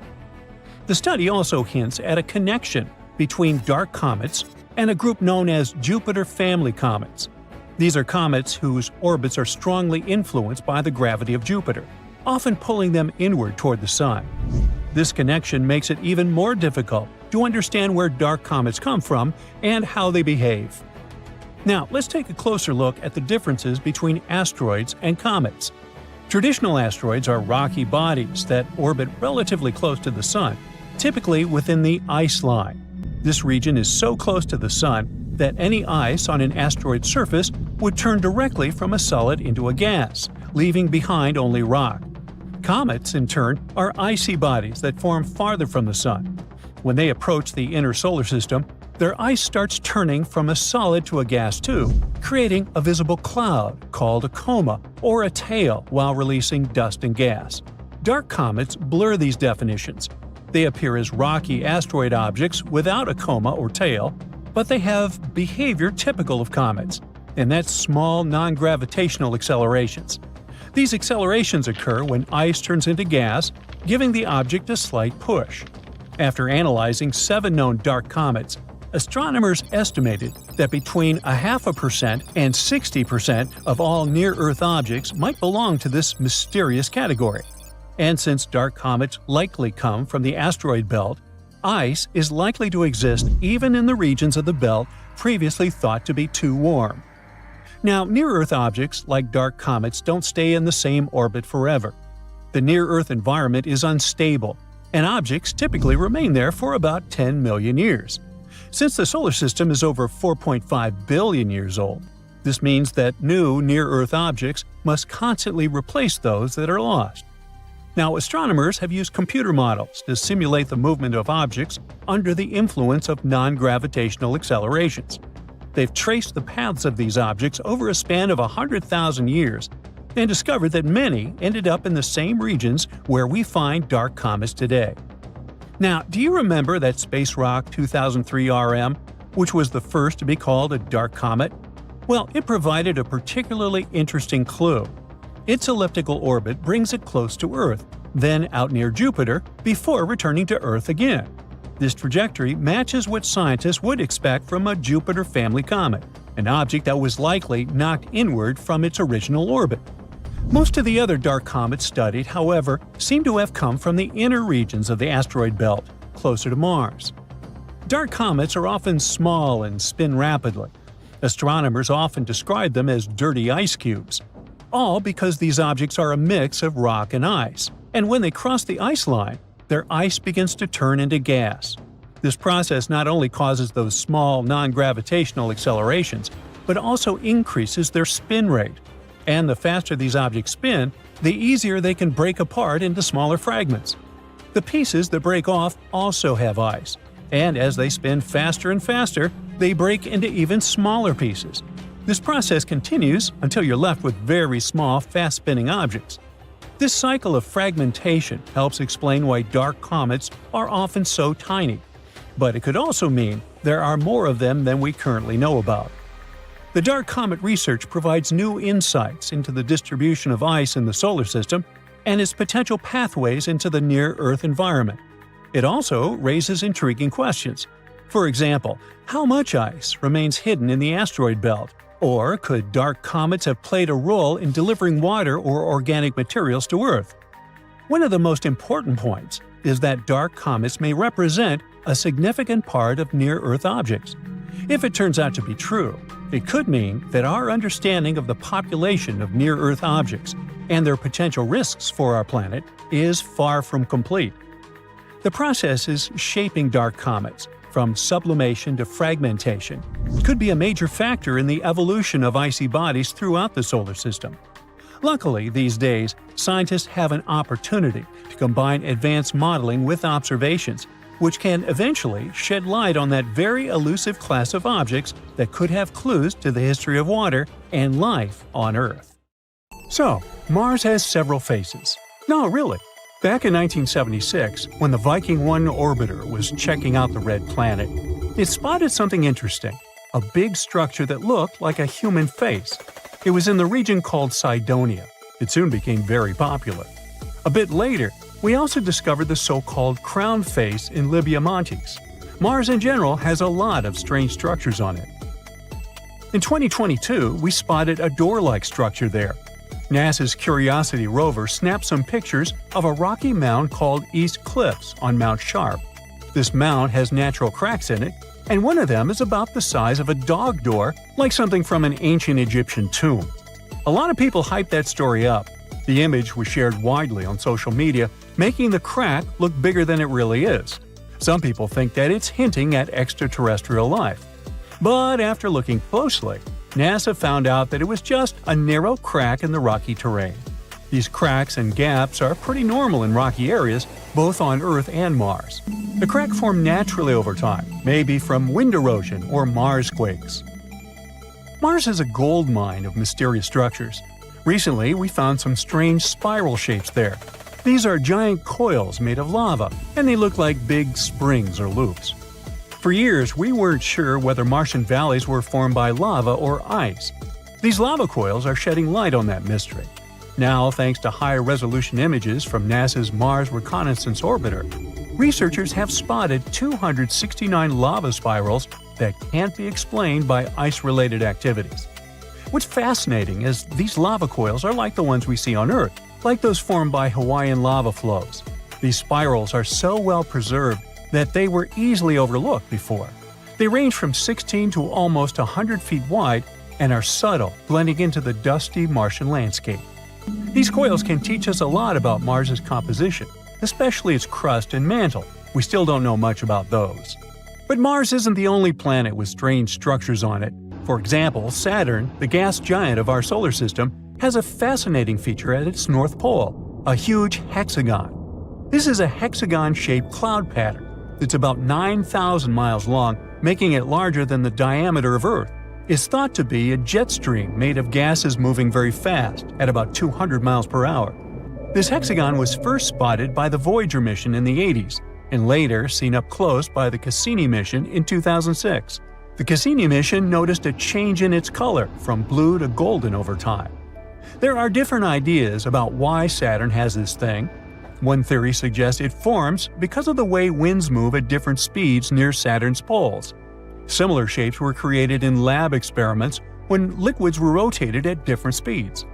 The study also hints at a connection between dark comets and a group known as Jupiter family comets. These are comets whose orbits are strongly influenced by the gravity of Jupiter, often pulling them inward toward the Sun. This connection makes it even more difficult to understand where dark comets come from and how they behave. Now, let's take a closer look at the differences between asteroids and comets. Traditional asteroids are rocky bodies that orbit relatively close to the Sun, typically within the ice line. This region is so close to the Sun that any ice on an asteroid's surface would turn directly from a solid into a gas, leaving behind only rock. Comets, in turn, are icy bodies that form farther from the Sun. When they approach the inner solar system, their ice starts turning from a solid to a gas too, creating a visible cloud called a coma or a tail while releasing dust and gas. Dark comets blur these definitions. They appear as rocky asteroid objects without a coma or tail, but they have behavior typical of comets, and that's small non-gravitational accelerations. These accelerations occur when ice turns into gas, giving the object a slight push. After analyzing 7 known dark comets, astronomers estimated that between 0.5% and 60% of all near-Earth objects might belong to this mysterious category. And since dark comets likely come from the asteroid belt, ice is likely to exist even in the regions of the belt previously thought to be too warm. Now, near-Earth objects like dark comets don't stay in the same orbit forever. The near-Earth environment is unstable, and objects typically remain there for about 10 million years. Since the solar system is over 4.5 billion years old, this means that new near-Earth objects must constantly replace those that are lost. Now, astronomers have used computer models to simulate the movement of objects under the influence of non-gravitational accelerations. They've traced the paths of these objects over a span of 100,000 years and discovered that many ended up in the same regions where we find dark comets today. Now, do you remember that space rock 2003 RM, which was the first to be called a dark comet? Well, it provided a particularly interesting clue. Its elliptical orbit brings it close to Earth, then out near Jupiter, before returning to Earth again. This trajectory matches what scientists would expect from a Jupiter family comet, an object that was likely knocked inward from its original orbit. Most of the other dark comets studied, however, seem to have come from the inner regions of the asteroid belt, closer to Mars. Dark comets are often small and spin rapidly. Astronomers often describe them as dirty ice cubes, all because these objects are a mix of rock and ice, and when they cross the ice line, their ice begins to turn into gas. This process not only causes those small non-gravitational accelerations, but also increases their spin rate. And the faster these objects spin, the easier they can break apart into smaller fragments. The pieces that break off also have ice, and as they spin faster and faster, they break into even smaller pieces. This process continues until you're left with very small, fast-spinning objects. This cycle of fragmentation helps explain why dark comets are often so tiny. But it could also mean there are more of them than we currently know about. The dark comet research provides new insights into the distribution of ice in the solar system and its potential pathways into the near-Earth environment. It also raises intriguing questions. For example, how much ice remains hidden in the asteroid belt? Or could dark comets have played a role in delivering water or organic materials to Earth? One of the most important points is that dark comets may represent a significant part of near-Earth objects. If it turns out to be true, it could mean that our understanding of the population of near-Earth objects and their potential risks for our planet is far from complete. The processes shaping dark comets, from sublimation to fragmentation, could be a major factor in the evolution of icy bodies throughout the solar system. Luckily, these days, scientists have an opportunity to combine advanced modeling with observations, which can eventually shed light on that very elusive class of objects that could have clues to the history of water and life on Earth. So, Mars has several faces. No, really. Back in 1976, when the Viking 1 orbiter was checking out the red planet, it spotted something interesting, a big structure that looked like a human face. It was in the region called Cydonia. It soon became very popular. A bit later, we also discovered the so-called crown face in Libya Montes. Mars in general has a lot of strange structures on it. In 2022, we spotted a door-like structure there. NASA's Curiosity rover snapped some pictures of a rocky mound called East Cliffs on Mount Sharp. This mound has natural cracks in it, and one of them is about the size of a dog door, like something from an ancient Egyptian tomb. A lot of people hyped that story up. The image was shared widely on social media, making the crack look bigger than it really is. Some people think that it's hinting at extraterrestrial life. But after looking closely, NASA found out that it was just a narrow crack in the rocky terrain. These cracks and gaps are pretty normal in rocky areas, both on Earth and Mars. The crack formed naturally over time, maybe from wind erosion or Mars quakes. Mars is a gold mine of mysterious structures. Recently, we found some strange spiral shapes there. These are giant coils made of lava, and they look like big springs or loops. For years, we weren't sure whether Martian valleys were formed by lava or ice. These lava coils are shedding light on that mystery. Now, thanks to high-resolution images from NASA's Mars Reconnaissance Orbiter, researchers have spotted 269 lava spirals that can't be explained by ice-related activities. What's fascinating is these lava coils are like the ones we see on Earth, like those formed by Hawaiian lava flows. These spirals are so well preserved that they were easily overlooked before. They range from 16 to almost 100 feet wide and are subtle, blending into the dusty Martian landscape. These coils can teach us a lot about Mars's composition, especially its crust and mantle. We still don't know much about those. But Mars isn't the only planet with strange structures on it. For example, Saturn, the gas giant of our solar system, has a fascinating feature at its north pole, a huge hexagon. This is a hexagon-shaped cloud pattern that's about 9,000 miles long, making it larger than the diameter of Earth. It's thought to be a jet stream made of gases moving very fast, at about 200 miles per hour. This hexagon was first spotted by the Voyager mission in the 80s, and later seen up close by the Cassini mission in 2006. The Cassini mission noticed a change in its color from blue to golden over time. There are different ideas about why Saturn has this thing. One theory suggests it forms because of the way winds move at different speeds near Saturn's poles. Similar shapes were created in lab experiments when liquids were rotated at different speeds.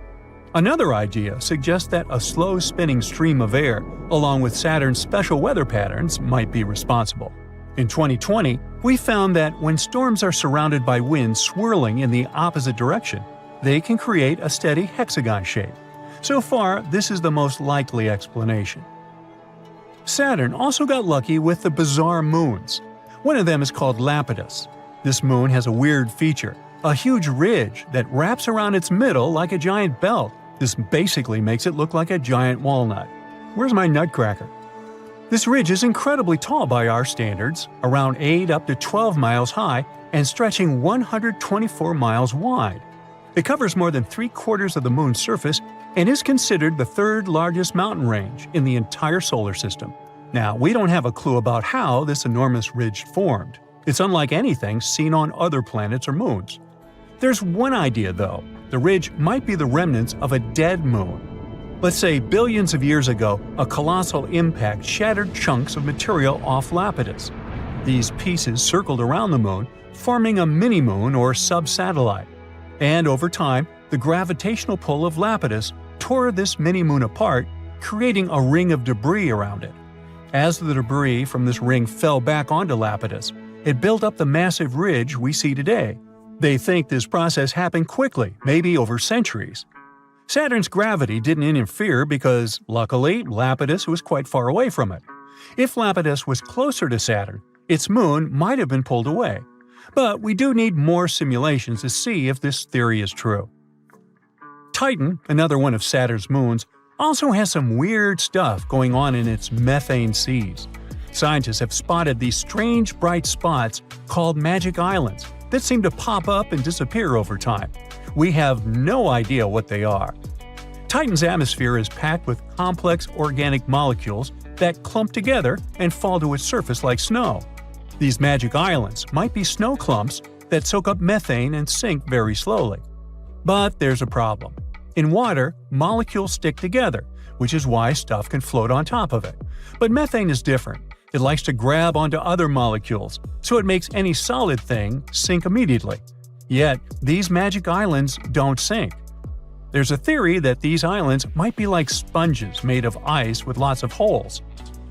Another idea suggests that a slow spinning stream of air, along with Saturn's special weather patterns, might be responsible. In 2020, we found that when storms are surrounded by winds swirling in the opposite direction, they can create a steady hexagon shape. So far, this is the most likely explanation. Saturn also got lucky with the bizarre moons. One of them is called Lapidus. This moon has a weird feature, a huge ridge that wraps around its middle like a giant belt. This basically makes it look like a giant walnut. Where's my nutcracker? This ridge is incredibly tall by our standards, around 8 up to 12 miles high and stretching 124 miles wide. It covers more than 3/4 of the moon's surface and is considered the third largest mountain range in the entire solar system. Now, we don't have a clue about how this enormous ridge formed. It's unlike anything seen on other planets or moons. There's one idea, though. The ridge might be the remnants of a dead moon. Let's say billions of years ago, a colossal impact shattered chunks of material off Lapidus. These pieces circled around the moon, forming a mini-moon or sub-satellite. And over time, the gravitational pull of Lapidus tore this mini-moon apart, creating a ring of debris around it. As the debris from this ring fell back onto Lapidus, it built up the massive ridge we see today. They think this process happened quickly, maybe over centuries. Saturn's gravity didn't interfere because, luckily, Lapidus was quite far away from it. If Lapidus was closer to Saturn, its moon might have been pulled away. But we do need more simulations to see if this theory is true. Titan, another one of Saturn's moons, also has some weird stuff going on in its methane seas. Scientists have spotted these strange bright spots called magic islands that seem to pop up and disappear over time. We have no idea what they are. Titan's atmosphere is packed with complex organic molecules that clump together and fall to its surface like snow. These magic islands might be snow clumps that soak up methane and sink very slowly. But there's a problem. In water, molecules stick together, which is why stuff can float on top of it. But methane is different. It likes to grab onto other molecules, so it makes any solid thing sink immediately. Yet, these magic islands don't sink. There's a theory that these islands might be like sponges made of ice with lots of holes.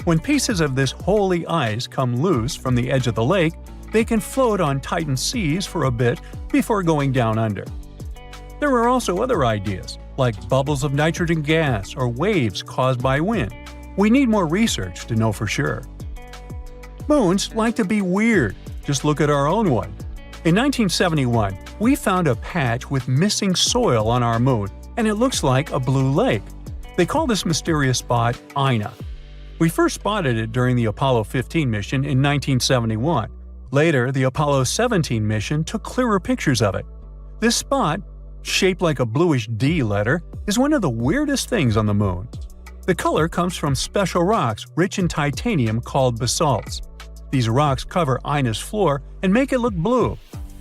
When pieces of this holy ice come loose from the edge of the lake, they can float on Titan's seas for a bit before going down under. There are also other ideas, like bubbles of nitrogen gas or waves caused by wind. We need more research to know for sure. Moons like to be weird. Just look at our own one. In 1971, we found a patch with missing soil on our moon, and it looks like a blue lake. They call this mysterious spot Ina. We first spotted it during the Apollo 15 mission in 1971. Later, the Apollo 17 mission took clearer pictures of it. This spot, shaped like a bluish D letter, is one of the weirdest things on the moon. The color comes from special rocks rich in titanium called basalts. These rocks cover Ina's floor and make it look blue.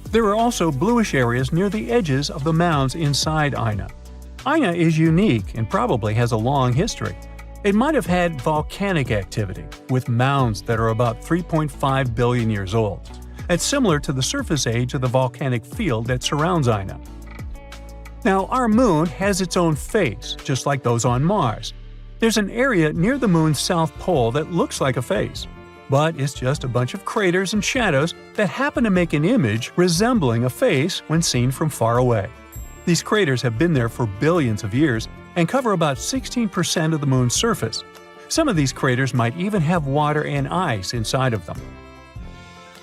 There are also bluish areas near the edges of the mounds inside Ina. Ina is unique and probably has a long history. It might have had volcanic activity, with mounds that are about 3.5 billion years old. It's similar to the surface age of the volcanic field that surrounds Ina. Now, our moon has its own face, just like those on Mars. There's an area near the moon's south pole that looks like a face, but it's just a bunch of craters and shadows that happen to make an image resembling a face when seen from far away. These craters have been there for billions of years and cover about 16% of the moon's surface. Some of these craters might even have water and ice inside of them.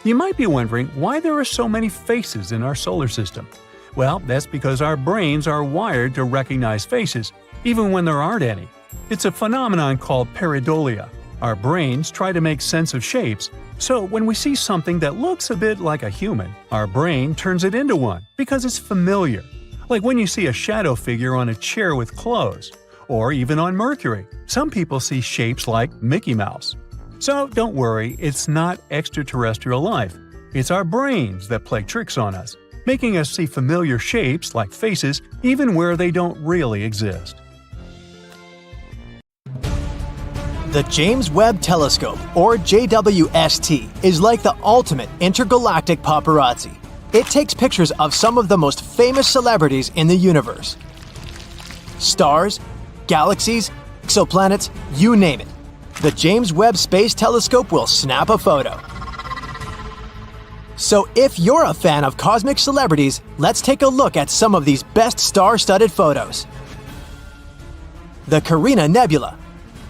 You might be wondering why there are so many faces in our solar system. Well, that's because our brains are wired to recognize faces, even when there aren't any. It's a phenomenon called pareidolia. Our brains try to make sense of shapes, so when we see something that looks a bit like a human, our brain turns it into one because it's familiar. Like when you see a shadow figure on a chair with clothes, or even on Mercury. Some people see shapes like Mickey Mouse. So don't worry, it's not extraterrestrial life. It's our brains that play tricks on us, making us see familiar shapes like faces even where they don't really exist. The James Webb Telescope, or JWST, is like the ultimate intergalactic paparazzi. It takes pictures of some of the most famous celebrities in the universe. Stars, galaxies, exoplanets, you name it. The James Webb Space Telescope will snap a photo. So if you're a fan of cosmic celebrities, let's take a look at some of these best star-studded photos. The Carina Nebula.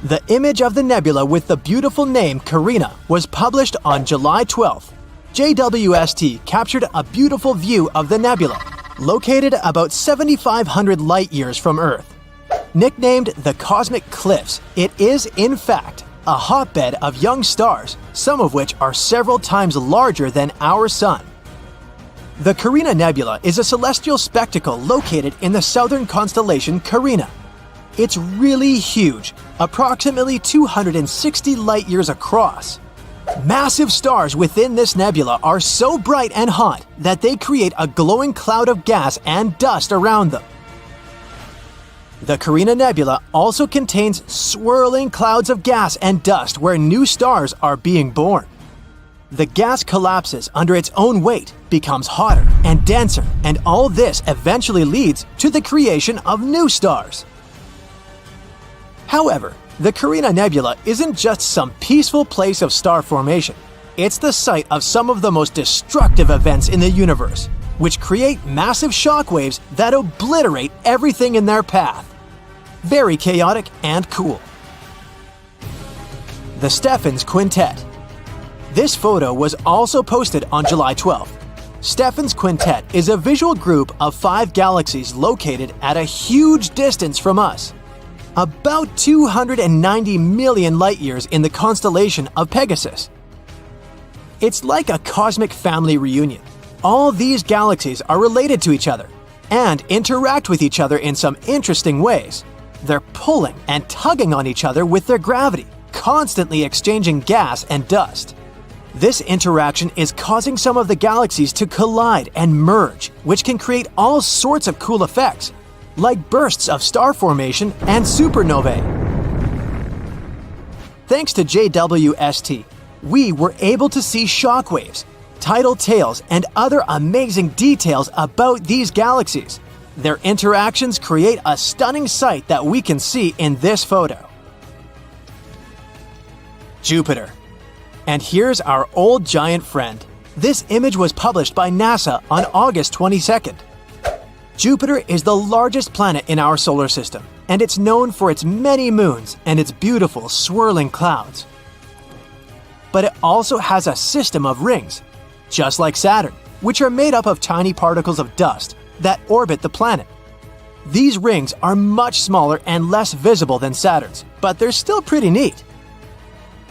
The image of the nebula with the beautiful name Carina was published on July 12th. JWST captured a beautiful view of the nebula, located about 7,500 light-years from Earth. Nicknamed the Cosmic Cliffs, it is, in fact, a hotbed of young stars, some of which are several times larger than our Sun. The Carina Nebula is a celestial spectacle located in the southern constellation Carina. It's really huge, approximately 260 light-years across. Massive stars within this nebula are so bright and hot that they create a glowing cloud of gas and dust around them. The Carina Nebula also contains swirling clouds of gas and dust where new stars are being born. The gas collapses under its own weight, becomes hotter and denser, and all this eventually leads to the creation of new stars. However, the Carina Nebula isn't just some peaceful place of star formation. It's the site of some of the most destructive events in the universe, which create massive shockwaves that obliterate everything in their path. Very chaotic and cool. The Stephan's Quintet. This photo was also posted on July 12th. Stephan's Quintet is a visual group of 5 galaxies located at a huge distance from us. About 290 million light-years in the constellation of Pegasus. It's like a cosmic family reunion. All these galaxies are related to each other and interact with each other in some interesting ways. They're pulling and tugging on each other with their gravity, constantly exchanging gas and dust. This interaction is causing some of the galaxies to collide and merge, which can create all sorts of cool effects, like bursts of star formation and supernovae. Thanks to JWST, we were able to see shockwaves, tidal tails, and other amazing details about these galaxies. Their interactions create a stunning sight that we can see in this photo. Jupiter. And here's our old giant friend. This image was published by NASA on August 22nd. Jupiter is the largest planet in our solar system, and it's known for its many moons and its beautiful swirling clouds. But it also has a system of rings, just like Saturn, which are made up of tiny particles of dust that orbit the planet. These rings are much smaller and less visible than Saturn's, but they're still pretty neat.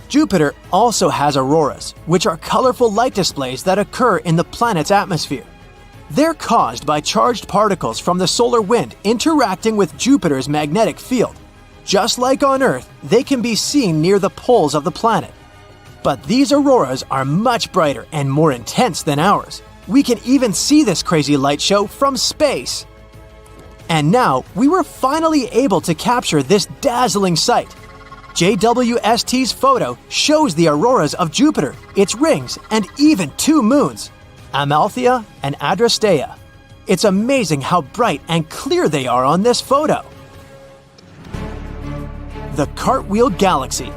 Jupiter also has auroras, which are colorful light displays that occur in the planet's atmosphere. They're caused by charged particles from the solar wind interacting with Jupiter's magnetic field. Just like on Earth, they can be seen near the poles of the planet. But these auroras are much brighter and more intense than ours. We can even see this crazy light show from space. And now, we were finally able to capture this dazzling sight. JWST's photo shows the auroras of Jupiter, its rings, and even 2 moons, Amalthea and Adrastea. It's amazing how bright and clear they are on this photo. The Cartwheel Galaxy.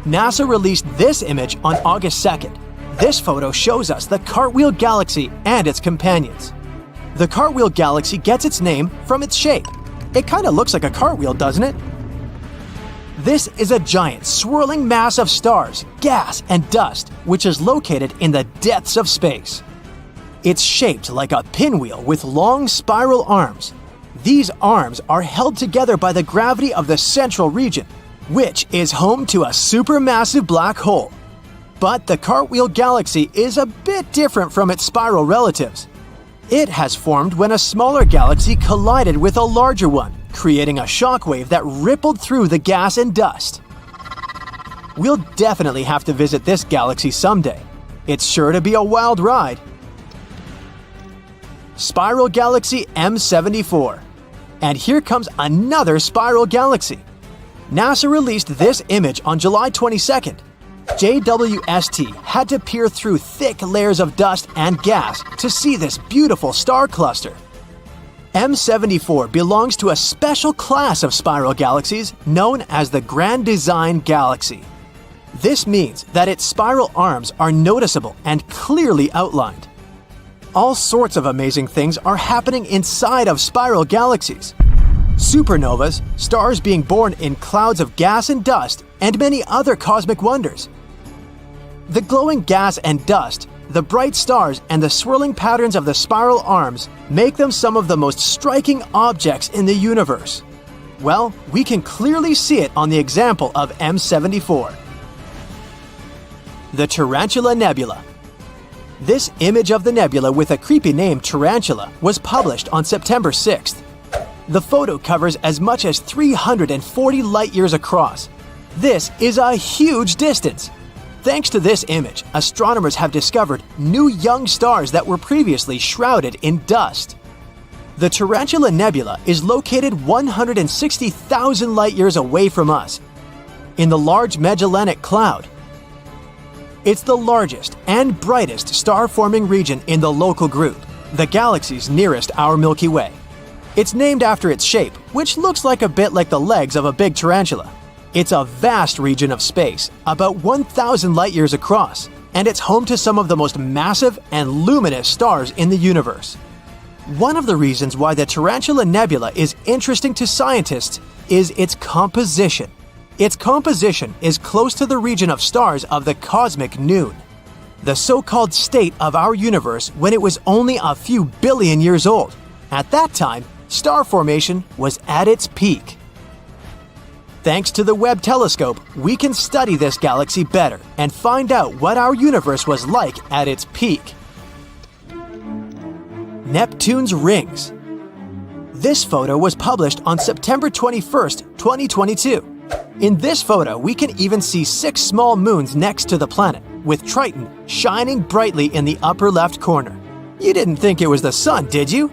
NASA released this image on August 2nd. This photo shows us the Cartwheel Galaxy and its companions. The Cartwheel Galaxy gets its name from its shape. It kind of looks like a cartwheel, doesn't it? This is a giant swirling mass of stars, gas, and dust, which is located in the depths of space. It's shaped like a pinwheel with long spiral arms. These arms are held together by the gravity of the central region, which is home to a supermassive black hole. But the Cartwheel Galaxy is a bit different from its spiral relatives. It has formed when a smaller galaxy collided with a larger one, creating a shockwave that rippled through the gas and dust. We'll definitely have to visit this galaxy someday. It's sure to be a wild ride. Spiral Galaxy M74. And here comes another spiral galaxy. NASA released this image on July 22nd. JWST had to peer through thick layers of dust and gas to see this beautiful star cluster. M74 belongs to a special class of spiral galaxies known as the Grand Design Galaxy. This means that its spiral arms are noticeable and clearly outlined. All sorts of amazing things are happening inside of spiral galaxies. Supernovas, stars being born in clouds of gas and dust, and many other cosmic wonders. The glowing gas and dust, the bright stars, and the swirling patterns of the spiral arms make them some of the most striking objects in the universe. Well, we can clearly see it on the example of M74. The Tarantula Nebula. This image of the nebula with a creepy name Tarantula was published on September 6th. The photo covers as much as 340 light-years across. This is a huge distance. Thanks to this image, astronomers have discovered new young stars that were previously shrouded in dust. The Tarantula Nebula is located 160,000 light-years away from us, in the Large Magellanic Cloud. It's the largest and brightest star-forming region in the local group, the galaxies nearest our Milky Way. It's named after its shape, which looks like a bit like the legs of a big tarantula. It's a vast region of space, about 1,000 light-years across, and it's home to some of the most massive and luminous stars in the universe. One of the reasons why the Tarantula Nebula is interesting to scientists is its composition. Its composition is close to the region of stars of the cosmic noon, the so-called state of our universe when it was only a few billion years old. At that time, star formation was at its peak. Thanks to the Webb telescope, we can study this galaxy better and find out what our universe was like at its peak. Neptune's rings. This photo was published on September 21st, 2022. In this photo, we can even see 6 small moons next to the planet, with Triton shining brightly in the upper left corner. You didn't think it was the sun, did you?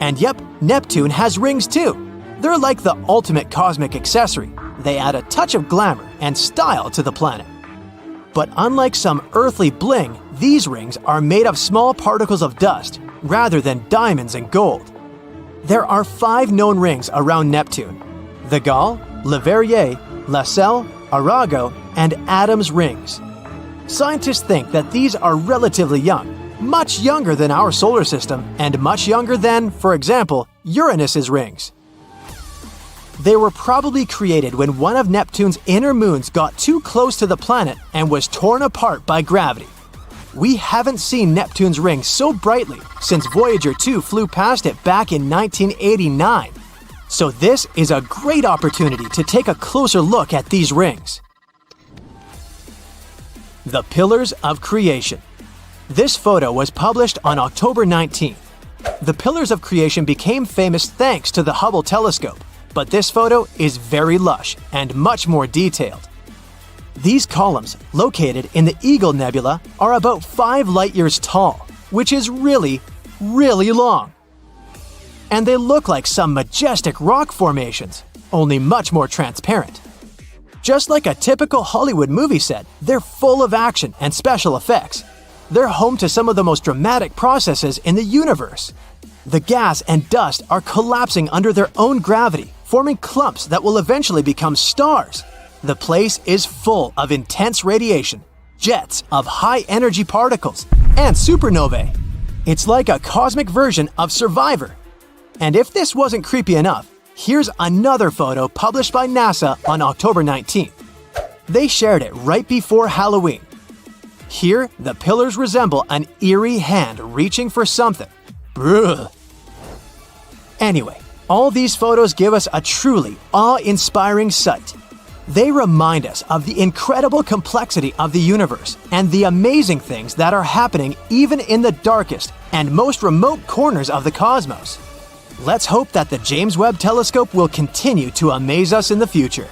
And yep, Neptune has rings too. They're like the ultimate cosmic accessory. They add a touch of glamour and style to the planet. But unlike some earthly bling, these rings are made of small particles of dust, rather than diamonds and gold. There are 5 known rings around Neptune: the Gall, Leverrier, Lassell, Arago, and Adam's rings. Scientists think that these are relatively young, much younger than our solar system, and much younger than, for example, Uranus's rings. They were probably created when one of Neptune's inner moons got too close to the planet and was torn apart by gravity. We haven't seen Neptune's rings so brightly since Voyager 2 flew past it back in 1989. So this is a great opportunity to take a closer look at these rings. The Pillars of Creation. This photo was published on October 19th. The Pillars of Creation became famous thanks to the Hubble telescope. but this photo is very lush and much more detailed. These columns, located in the Eagle Nebula, are about 5 light-years tall, which is really, really long. And they look like some majestic rock formations, only much more transparent. Just like a typical Hollywood movie set, they're full of action and special effects. They're home to some of the most dramatic processes in the universe. The gas and dust are collapsing under their own gravity, forming clumps that will eventually become stars. The place is full of intense radiation, jets of high-energy particles, and supernovae. It's like a cosmic version of Survivor. And if this wasn't creepy enough, here's another photo published by NASA on October 19th. They shared it right before Halloween. Here, the pillars resemble an eerie hand reaching for something. Brrr. Anyway, all these photos give us a truly awe-inspiring sight. They remind us of the incredible complexity of the universe and the amazing things that are happening even in the darkest and most remote corners of the cosmos. Let's hope that the James Webb Telescope will continue to amaze us in the future.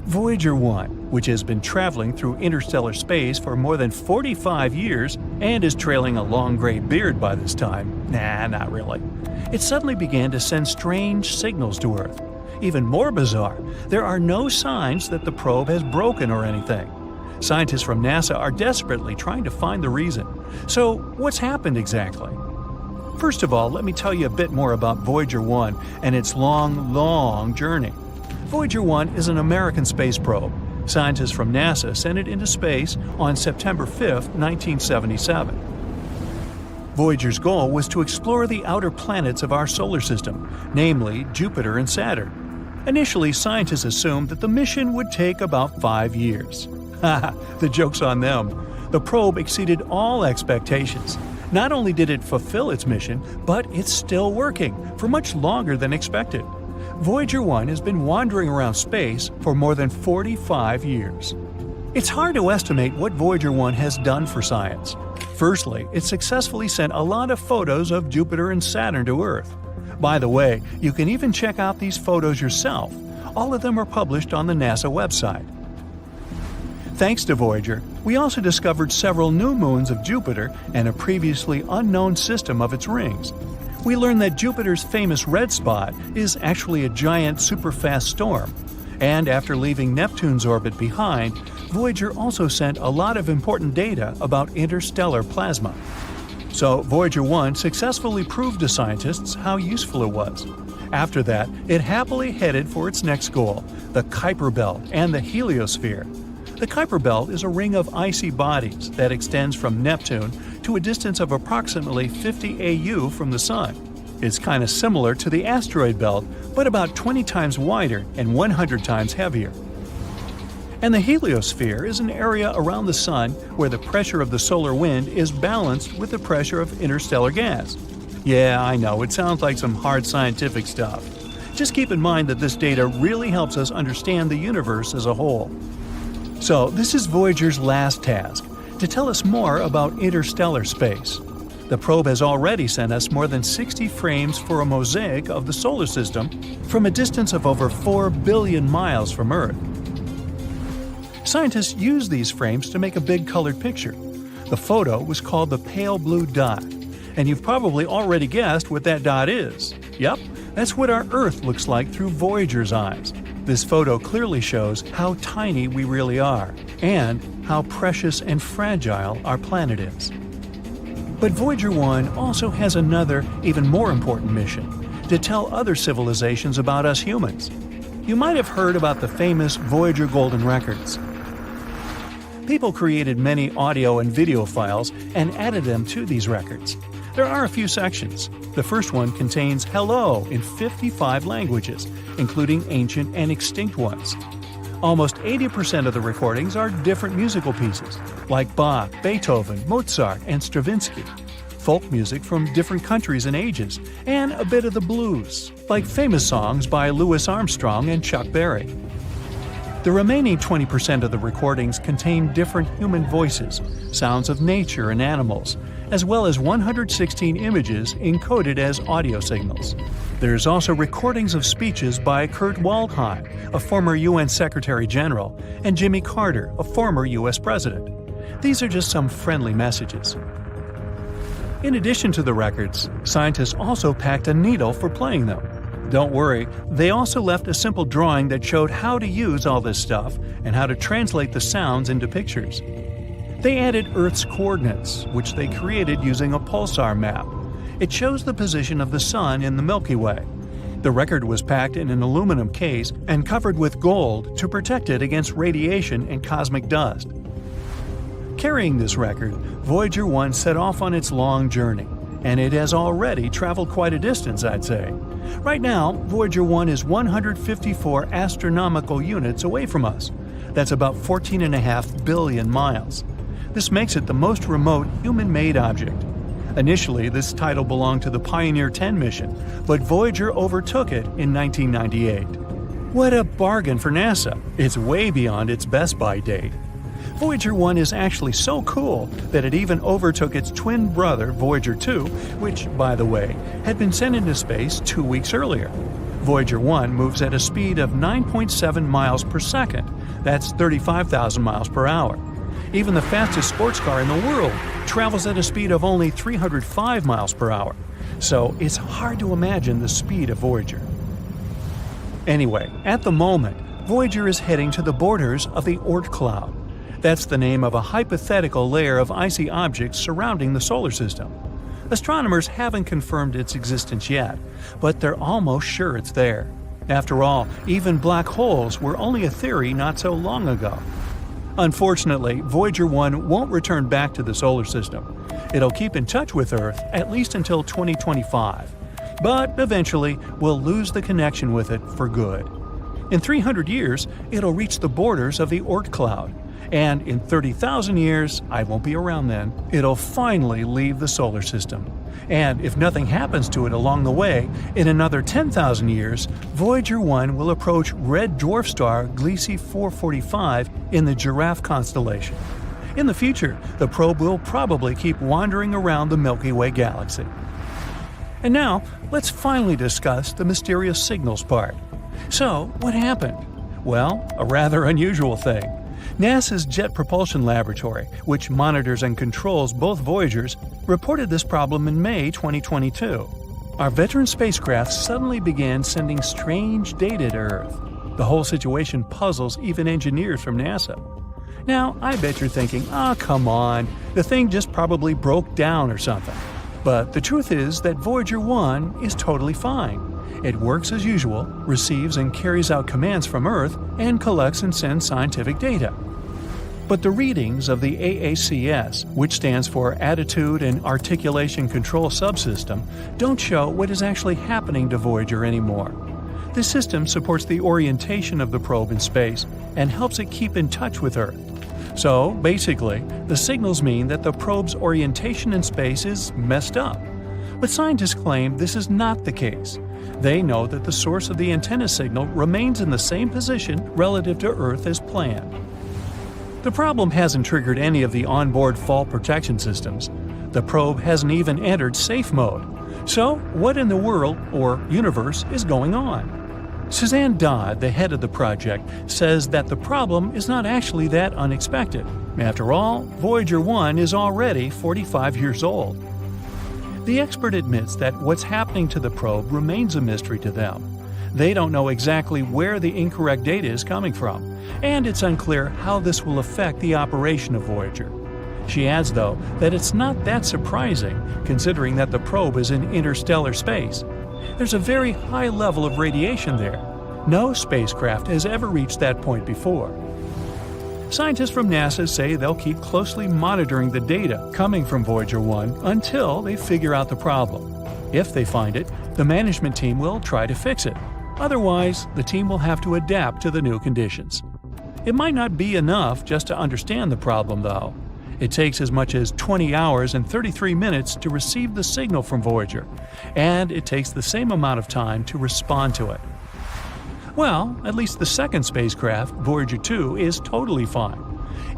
Voyager 1, which has been traveling through interstellar space for more than 45 years and is trailing a long gray beard by this time, not really, it suddenly began to send strange signals to Earth. Even more bizarre, there are no signs that the probe has broken or anything. Scientists from NASA are desperately trying to find the reason. So, what's happened exactly? First of all, let me tell you a bit more about Voyager 1 and its long journey. Voyager 1 is an American space probe. Scientists from NASA sent it into space on September 5, 1977. Voyager's goal was to explore the outer planets of our solar system, namely Jupiter and Saturn. Initially, scientists assumed that the mission would take about 5 years. Haha, the joke's on them. The probe exceeded all expectations. Not only did it fulfill its mission, but it's still working for much longer than expected. Voyager 1 has been wandering around space for more than 45 years. It's hard to estimate what Voyager 1 has done for science. Firstly, it successfully sent a lot of photos of Jupiter and Saturn to Earth. By the way, you can even check out these photos yourself. All of them are published on the NASA website. Thanks to Voyager, we also discovered several new moons of Jupiter and a previously unknown system of its rings. We learned that Jupiter's famous red spot is actually a giant superfast storm. And after leaving Neptune's orbit behind, Voyager also sent a lot of important data about interstellar plasma. So Voyager 1 successfully proved to scientists how useful it was. After that, it happily headed for its next goal, the Kuiper Belt and the heliosphere. The Kuiper Belt is a ring of icy bodies that extends from Neptune to a distance of approximately 50 AU from the Sun. It's kind of similar to the asteroid belt, but about 20 times wider and 100 times heavier. And the heliosphere is an area around the Sun where the pressure of the solar wind is balanced with the pressure of interstellar gas. Yeah, I know, it sounds like some hard scientific stuff. Just keep in mind that this data really helps us understand the universe as a whole. So, this is Voyager's last task, to tell us more about interstellar space. The probe has already sent us more than 60 frames for a mosaic of the solar system from a distance of over 4 billion miles from Earth. Scientists use these frames to make a big colored picture. The photo was called the pale blue dot, and you've probably already guessed what that dot is. Yep, that's what our Earth looks like through Voyager's eyes. This photo clearly shows how tiny we really are, and how precious and fragile our planet is. But Voyager 1 also has another, even more important mission, to tell other civilizations about us humans. You might have heard about the famous Voyager Golden Records. People created many audio and video files and added them to these records. There are a few sections. The first one contains hello in 55 languages, including ancient and extinct ones. Almost 80% of the recordings are different musical pieces, like Bach, Beethoven, Mozart, and Stravinsky. Folk music from different countries and ages, and a bit of the blues, like famous songs by Louis Armstrong and Chuck Berry. The remaining 20% of the recordings contain different human voices, sounds of nature and animals, as well as 116 images encoded as audio signals. There's also recordings of speeches by Kurt Waldheim, a former UN Secretary General, and Jimmy Carter, a former US President. These are just some friendly messages. In addition to the records, scientists also packed a needle for playing them. Don't worry, they also left a simple drawing that showed how to use all this stuff and how to translate the sounds into pictures. They added Earth's coordinates, which they created using a pulsar map. It shows the position of the Sun in the Milky Way. The record was packed in an aluminum case and covered with gold to protect it against radiation and cosmic dust. Carrying this record, Voyager 1 set off on its long journey, and it has already traveled quite a distance, I'd say. Right now, Voyager 1 is 154 astronomical units away from us. That's about 14.5 billion miles. This makes it the most remote human-made object. Initially, this title belonged to the Pioneer 10 mission, but Voyager overtook it in 1998. What a bargain for NASA! It's way beyond its best-by date. Voyager 1 is actually so cool that it even overtook its twin brother, Voyager 2, which, by the way, had been sent into space 2 weeks earlier. Voyager 1 moves at a speed of 9.7 miles per second. That's 35,000 miles per hour. Even the fastest sports car in the world travels at a speed of only 305 miles per hour. So it's hard to imagine the speed of Voyager. Anyway, at the moment, Voyager is heading to the borders of the Oort cloud. That's the name of a hypothetical layer of icy objects surrounding the solar system. Astronomers haven't confirmed its existence yet, but they're almost sure it's there. After all, even black holes were only a theory not so long ago. Unfortunately, Voyager 1 won't return back to the solar system. It'll keep in touch with Earth at least until 2025. But eventually, we'll lose the connection with it for good. In 300 years, it'll reach the borders of the Oort cloud. And in 30,000 years, I won't be around then, it'll finally leave the solar system. And if nothing happens to it along the way, in another 10,000 years, Voyager 1 will approach red dwarf star Gliese 445 in the Giraffe constellation. In the future, the probe will probably keep wandering around the Milky Way galaxy. And now, let's finally discuss the mysterious signals part. So, what happened? Well, a rather unusual thing. NASA's Jet Propulsion Laboratory, which monitors and controls both Voyagers, reported this problem in May 2022. Our veteran spacecraft suddenly began sending strange data to Earth. The whole situation puzzles even engineers from NASA. Now, I bet you're thinking, come on, the thing just probably broke down or something. But the truth is that Voyager 1 is totally fine. It works as usual, receives and carries out commands from Earth, and collects and sends scientific data. But the readings of the AACS, which stands for Attitude and Articulation Control Subsystem, don't show what is actually happening to Voyager anymore. This system supports the orientation of the probe in space and helps it keep in touch with Earth. So, basically, the signals mean that the probe's orientation in space is messed up. But scientists claim this is not the case. They know that the source of the antenna signal remains in the same position relative to Earth as planned. The problem hasn't triggered any of the onboard fall protection systems. The probe hasn't even entered safe mode. So, what in the world, or universe, is going on? Suzanne Dodd, the head of the project, says that the problem is not actually that unexpected. After all, Voyager 1 is already 45 years old. The expert admits that what's happening to the probe remains a mystery to them. They don't know exactly where the incorrect data is coming from, and it's unclear how this will affect the operation of Voyager. She adds, though, that it's not that surprising, considering that the probe is in interstellar space. There's a very high level of radiation there. No spacecraft has ever reached that point before. Scientists from NASA say they'll keep closely monitoring the data coming from Voyager 1 until they figure out the problem. If they find it, the management team will try to fix it. Otherwise, the team will have to adapt to the new conditions. It might not be enough just to understand the problem, though. It takes as much as 20 hours and 33 minutes to receive the signal from Voyager, and it takes the same amount of time to respond to it. Well, at least the second spacecraft, Voyager 2, is totally fine,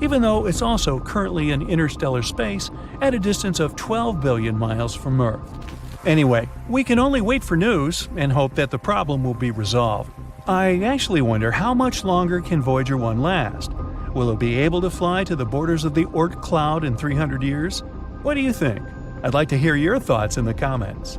even though it's also currently in interstellar space at a distance of 12 billion miles from Earth. Anyway, we can only wait for news and hope that the problem will be resolved. I actually wonder how much longer can Voyager 1 last? Will it be able to fly to the borders of the Oort cloud in 300 years? What do you think? I'd like to hear your thoughts in the comments.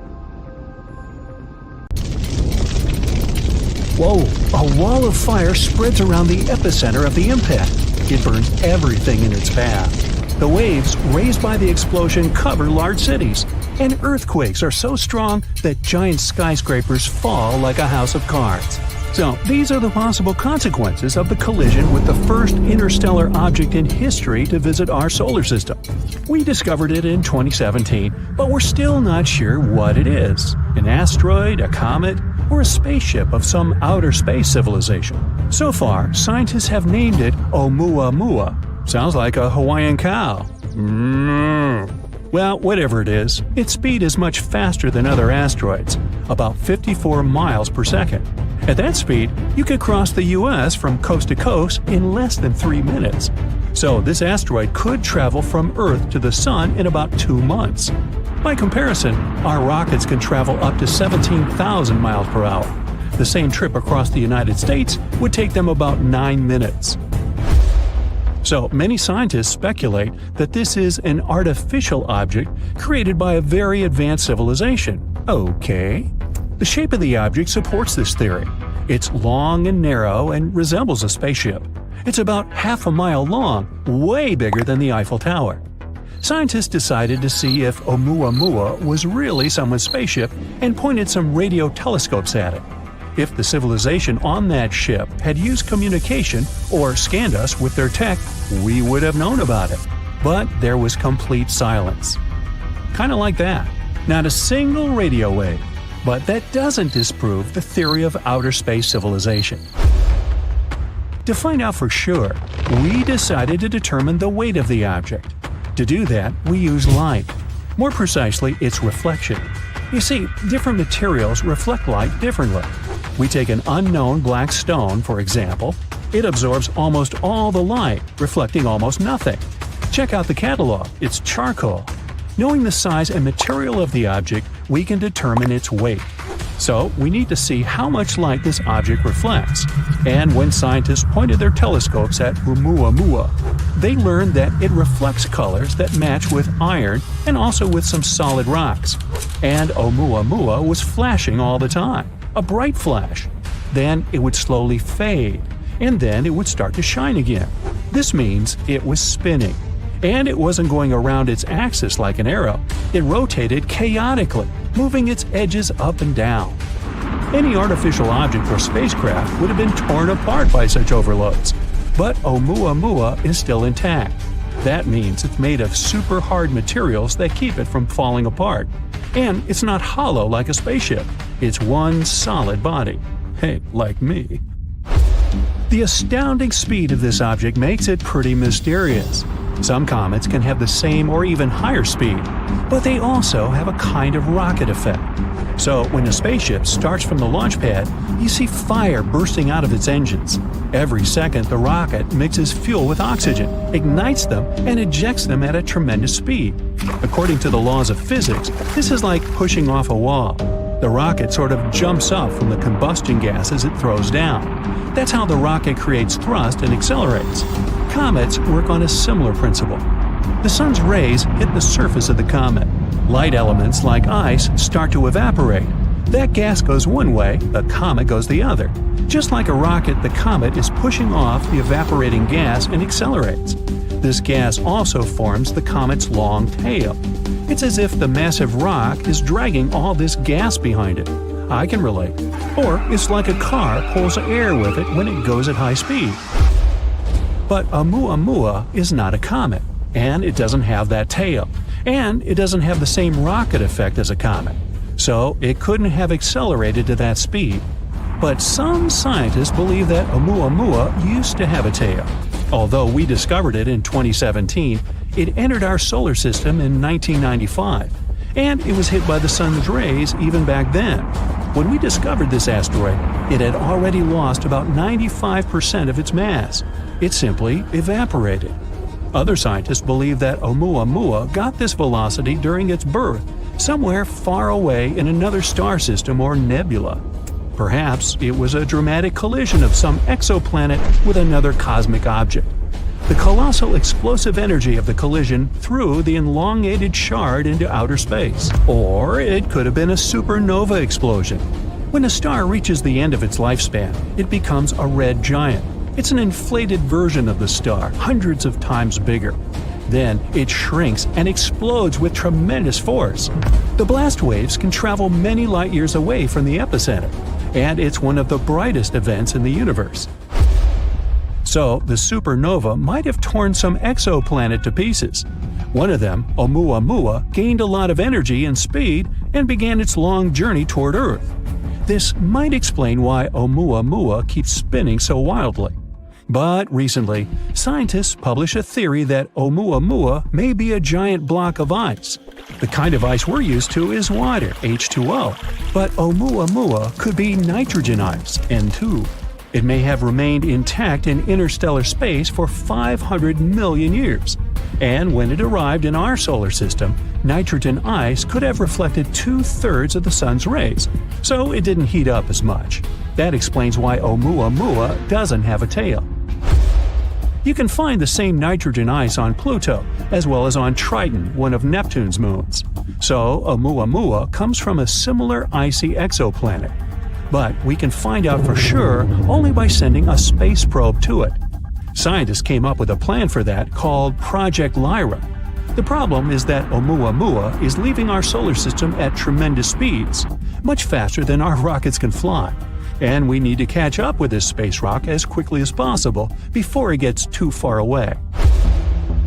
Whoa! A wall of fire spreads around the epicenter of the impact. It burns everything in its path. The waves raised by the explosion cover large cities, and earthquakes are so strong that giant skyscrapers fall like a house of cards. So, these are the possible consequences of the collision with the first interstellar object in history to visit our solar system. We discovered it in 2017, but we're still not sure what it is. An asteroid, a comet, or a spaceship of some outer space civilization. So far, scientists have named it Oumuamua. Sounds like a Hawaiian cow. Well, whatever it is, its speed is much faster than other asteroids, about 54 miles per second. At that speed, you could cross the US from coast to coast in less than 3 minutes. So this asteroid could travel from Earth to the Sun in about 2 months. By comparison, our rockets can travel up to 17,000 miles per hour. The same trip across the United States would take them about 9 minutes. So, many scientists speculate that this is an artificial object created by a very advanced civilization. Okay. The shape of the object supports this theory. It's long and narrow and resembles a spaceship. It's about half a mile long, way bigger than the Eiffel Tower. Scientists decided to see if Oumuamua was really someone's spaceship and pointed some radio telescopes at it. If the civilization on that ship had used communication or scanned us with their tech, we would have known about it. But there was complete silence. Kinda like that. Not a single radio wave. But that doesn't disprove the theory of outer space civilization. To find out for sure, we decided to determine the weight of the object. To do that, we use light. More precisely, its reflection. You see, different materials reflect light differently. We take an unknown black stone, for example. It absorbs almost all the light, reflecting almost nothing. Check out the catalog, it's charcoal. Knowing the size and material of the object, we can determine its weight. So, we need to see how much light this object reflects. And when scientists pointed their telescopes at Oumuamua, they learned that it reflects colors that match with iron and also with some solid rocks. And Oumuamua was flashing all the time, a bright flash. Then it would slowly fade, and then it would start to shine again. This means it was spinning. And it wasn't going around its axis like an arrow. It rotated chaotically, moving its edges up and down. Any artificial object or spacecraft would have been torn apart by such overloads. But Oumuamua is still intact. That means it's made of super hard materials that keep it from falling apart. And it's not hollow like a spaceship. It's one solid body. Hey, like me. The astounding speed of this object makes it pretty mysterious. Some comets can have the same or even higher speed, but they also have a kind of rocket effect. So when a spaceship starts from the launch pad, you see fire bursting out of its engines. Every second, the rocket mixes fuel with oxygen, ignites them, and ejects them at a tremendous speed. According to the laws of physics, this is like pushing off a wall. The rocket sort of jumps up from the combustion gases it throws down. That's how the rocket creates thrust and accelerates. Comets work on a similar principle. The sun's rays hit the surface of the comet. Light elements like ice start to evaporate. That gas goes one way, the comet goes the other. Just like a rocket, the comet is pushing off the evaporating gas and accelerates. This gas also forms the comet's long tail. It's as if the massive rock is dragging all this gas behind it. I can relate. Or it's like a car pulls air with it when it goes at high speed. But Oumuamua is not a comet, and it doesn't have that tail, and it doesn't have the same rocket effect as a comet. So it couldn't have accelerated to that speed. But some scientists believe that Oumuamua used to have a tail. Although we discovered it in 2017, it entered our solar system in 1995. and it was hit by the sun's rays even back then. When we discovered this asteroid, it had already lost about 95% of its mass. It simply evaporated. Other scientists believe that Oumuamua got this velocity during its birth, somewhere far away in another star system or nebula. Perhaps it was a dramatic collision of some exoplanet with another cosmic object. The colossal explosive energy of the collision threw the elongated shard into outer space. Or it could have been a supernova explosion. When a star reaches the end of its lifespan, it becomes a red giant. It's an inflated version of the star, hundreds of times bigger. Then it shrinks and explodes with tremendous force. The blast waves can travel many light years away from the epicenter, and it's one of the brightest events in the universe. So, the supernova might have torn some exoplanet to pieces. One of them, Oumuamua, gained a lot of energy and speed and began its long journey toward Earth. This might explain why Oumuamua keeps spinning so wildly. But recently, scientists published a theory that Oumuamua may be a giant block of ice. The kind of ice we're used to is water, H2O, but Oumuamua could be nitrogen ice, N2. It may have remained intact in interstellar space for 500 million years. And when it arrived in our solar system, nitrogen ice could have reflected 2/3 of the sun's rays, so it didn't heat up as much. That explains why Oumuamua doesn't have a tail. You can find the same nitrogen ice on Pluto, as well as on Triton, one of Neptune's moons. So Oumuamua comes from a similar icy exoplanet. But we can find out for sure only by sending a space probe to it. Scientists came up with a plan for that called Project Lyra. The problem is that Oumuamua is leaving our solar system at tremendous speeds, much faster than our rockets can fly, and we need to catch up with this space rock as quickly as possible before it gets too far away.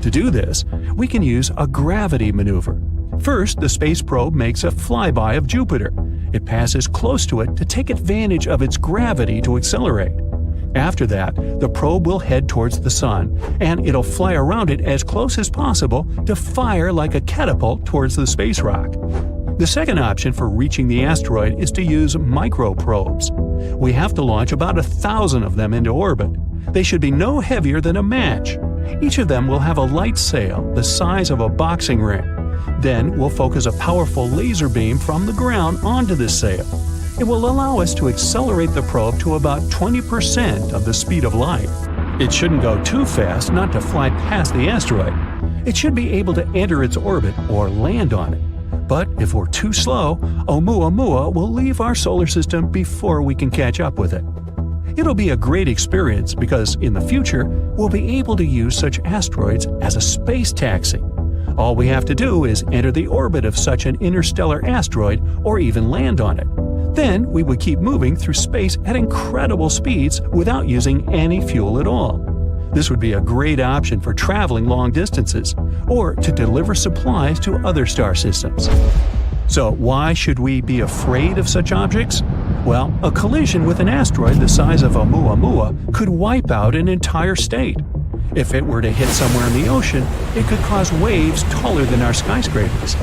To do this, we can use a gravity maneuver. First, the space probe makes a flyby of Jupiter. It passes close to it to take advantage of its gravity to accelerate. After that, the probe will head towards the Sun, and it'll fly around it as close as possible to fire like a catapult towards the space rock. The second option for reaching the asteroid is to use microprobes. We have to launch about 1,000 of them into orbit. They should be no heavier than a match. Each of them will have a light sail the size of a boxing ring. Then we'll focus a powerful laser beam from the ground onto this sail. It will allow us to accelerate the probe to about 20% of the speed of light. It shouldn't go too fast not to fly past the asteroid. It should be able to enter its orbit or land on it. But if we're too slow, Oumuamua will leave our solar system before we can catch up with it. It'll be a great experience because in the future, we'll be able to use such asteroids as a space taxi. All we have to do is enter the orbit of such an interstellar asteroid or even land on it. Then we would keep moving through space at incredible speeds without using any fuel at all. This would be a great option for traveling long distances or to deliver supplies to other star systems. So why should we be afraid of such objects? Well, a collision with an asteroid the size of Oumuamua could wipe out an entire state. If it were to hit somewhere in the ocean, it could cause waves taller than our skyscrapers.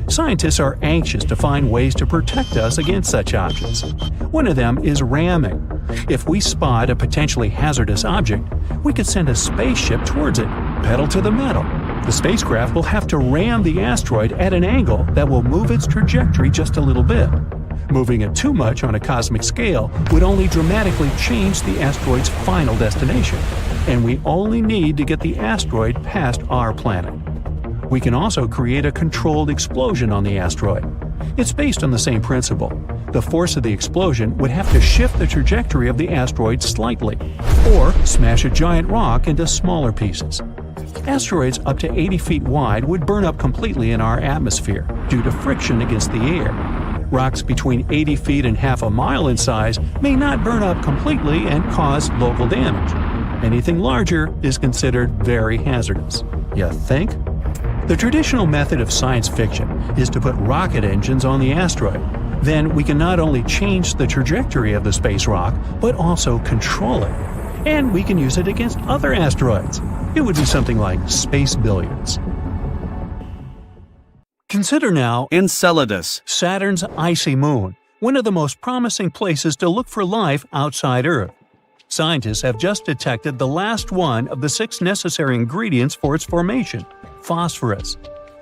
Scientists are anxious to find ways to protect us against such objects. One of them is ramming. If we spot a potentially hazardous object, we could send a spaceship towards it, pedal to the metal. The spacecraft will have to ram the asteroid at an angle that will move its trajectory just a little bit. Moving it too much on a cosmic scale would only dramatically change the asteroid's final destination, and we only need to get the asteroid past our planet. We can also create a controlled explosion on the asteroid. It's based on the same principle. The force of the explosion would have to shift the trajectory of the asteroid slightly, or smash a giant rock into smaller pieces. Asteroids up to 80 feet wide would burn up completely in our atmosphere due to friction against the air. Rocks between 80 feet and half a mile in size may not burn up completely and cause local damage. Anything larger is considered very hazardous. You think? The traditional method of science fiction is to put rocket engines on the asteroid. Then we can not only change the trajectory of the space rock, but also control it. And we can use it against other asteroids. It would be something like space billiards. Consider now Enceladus, Saturn's icy moon, one of the most promising places to look for life outside Earth. Scientists have just detected the last one of the 6 necessary ingredients for its formation, phosphorus.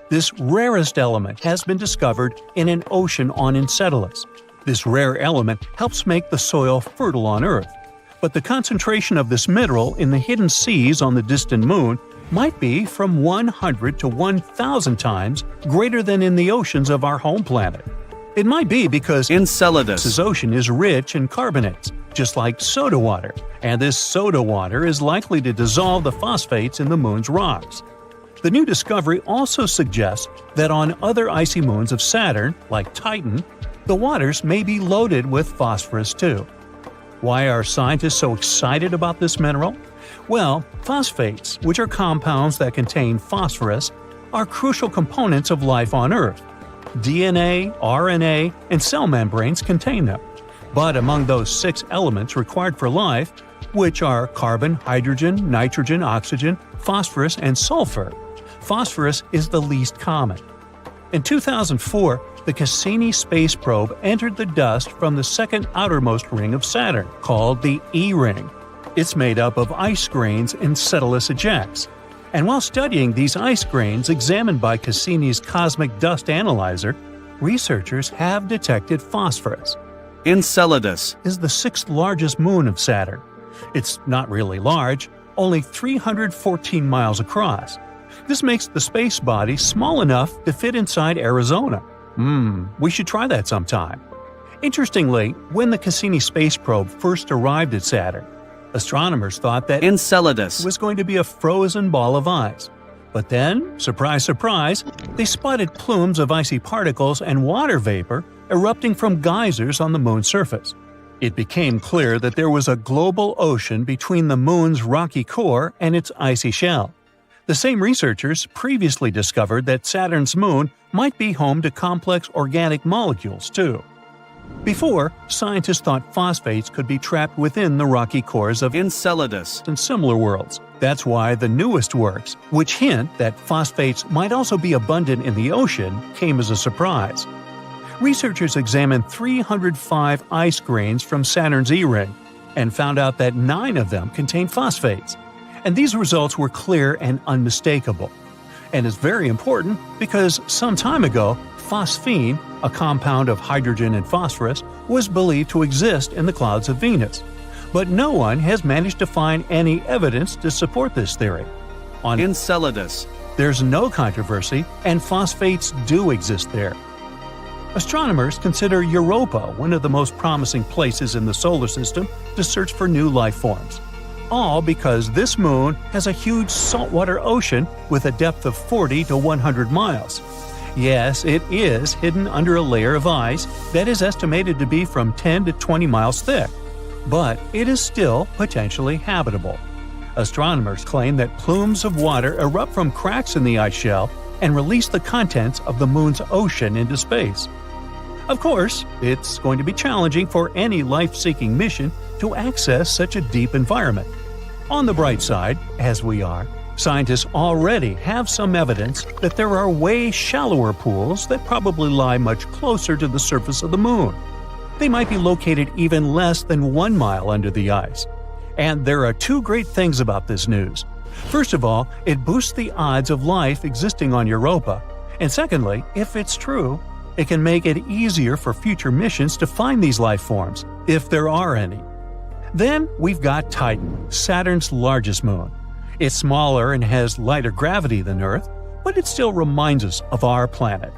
This rarest element has been discovered in an ocean on Enceladus. This rare element helps make the soil fertile on Earth. But the concentration of this mineral in the hidden seas on the distant moon might be from 100 to 1,000 times greater than in the oceans of our home planet. It might be because Enceladus' ocean is rich in carbonates, just like soda water, and this soda water is likely to dissolve the phosphates in the moon's rocks. The new discovery also suggests that on other icy moons of Saturn, like Titan, the waters may be loaded with phosphorus too. Why are scientists so excited about this mineral? Well, phosphates, which are compounds that contain phosphorus, are crucial components of life on Earth. DNA, RNA, and cell membranes contain them. But among those 6 elements required for life, which are carbon, hydrogen, nitrogen, oxygen, phosphorus, and sulfur, phosphorus is the least common. In 2004, the Cassini space probe entered the dust from the second outermost ring of Saturn, called the E-ring. It's made up of ice grains Enceladus ejects. And while studying these ice grains examined by Cassini's cosmic dust analyzer, researchers have detected phosphorus. Enceladus Is the 6th largest moon of Saturn. It's not really large, only 314 miles across. This makes the space body small enough to fit inside Arizona. We should try that sometime. Interestingly, when the Cassini space probe first arrived at Saturn, astronomers thought that Enceladus was going to be a frozen ball of ice. But then, surprise, surprise, they spotted plumes of icy particles and water vapor erupting from geysers on the moon's surface. It became clear that there was a global ocean between the moon's rocky core and its icy shell. The same researchers previously discovered that Saturn's moon might be home to complex organic molecules, too. Before, scientists thought phosphates could be trapped within the rocky cores of Enceladus and similar worlds. That's why the newest works, which hint that phosphates might also be abundant in the ocean, came as a surprise. Researchers examined 305 ice grains from Saturn's E-ring and found out that 9 of them contain phosphates. And these results were clear and unmistakable. And it's very important because some time ago, phosphine, a compound of hydrogen and phosphorus, was believed to exist in the clouds of Venus. But no one has managed to find any evidence to support this theory. On Enceladus there's no controversy, and phosphates do exist there. Astronomers consider Europa one of the most promising places in the solar system to search for new life forms. All because this moon has a huge saltwater ocean with a depth of 40 to 100 miles. Yes, it is hidden under a layer of ice that is estimated to be from 10 to 20 miles thick. But it is still potentially habitable. Astronomers claim that plumes of water erupt from cracks in the ice shell and release the contents of the moon's ocean into space. Of course, it's going to be challenging for any life-seeking mission to access such a deep environment. On the bright side, as we are, scientists already have some evidence that there are way shallower pools that probably lie much closer to the surface of the moon. They might be located even less than 1 mile under the ice. And there are 2 great things about this news. First of all, it boosts the odds of life existing on Europa. And secondly, if it's true, it can make it easier for future missions to find these life forms, if there are any. Then we've got Titan, Saturn's largest moon. It's smaller and has lighter gravity than Earth, but it still reminds us of our planet.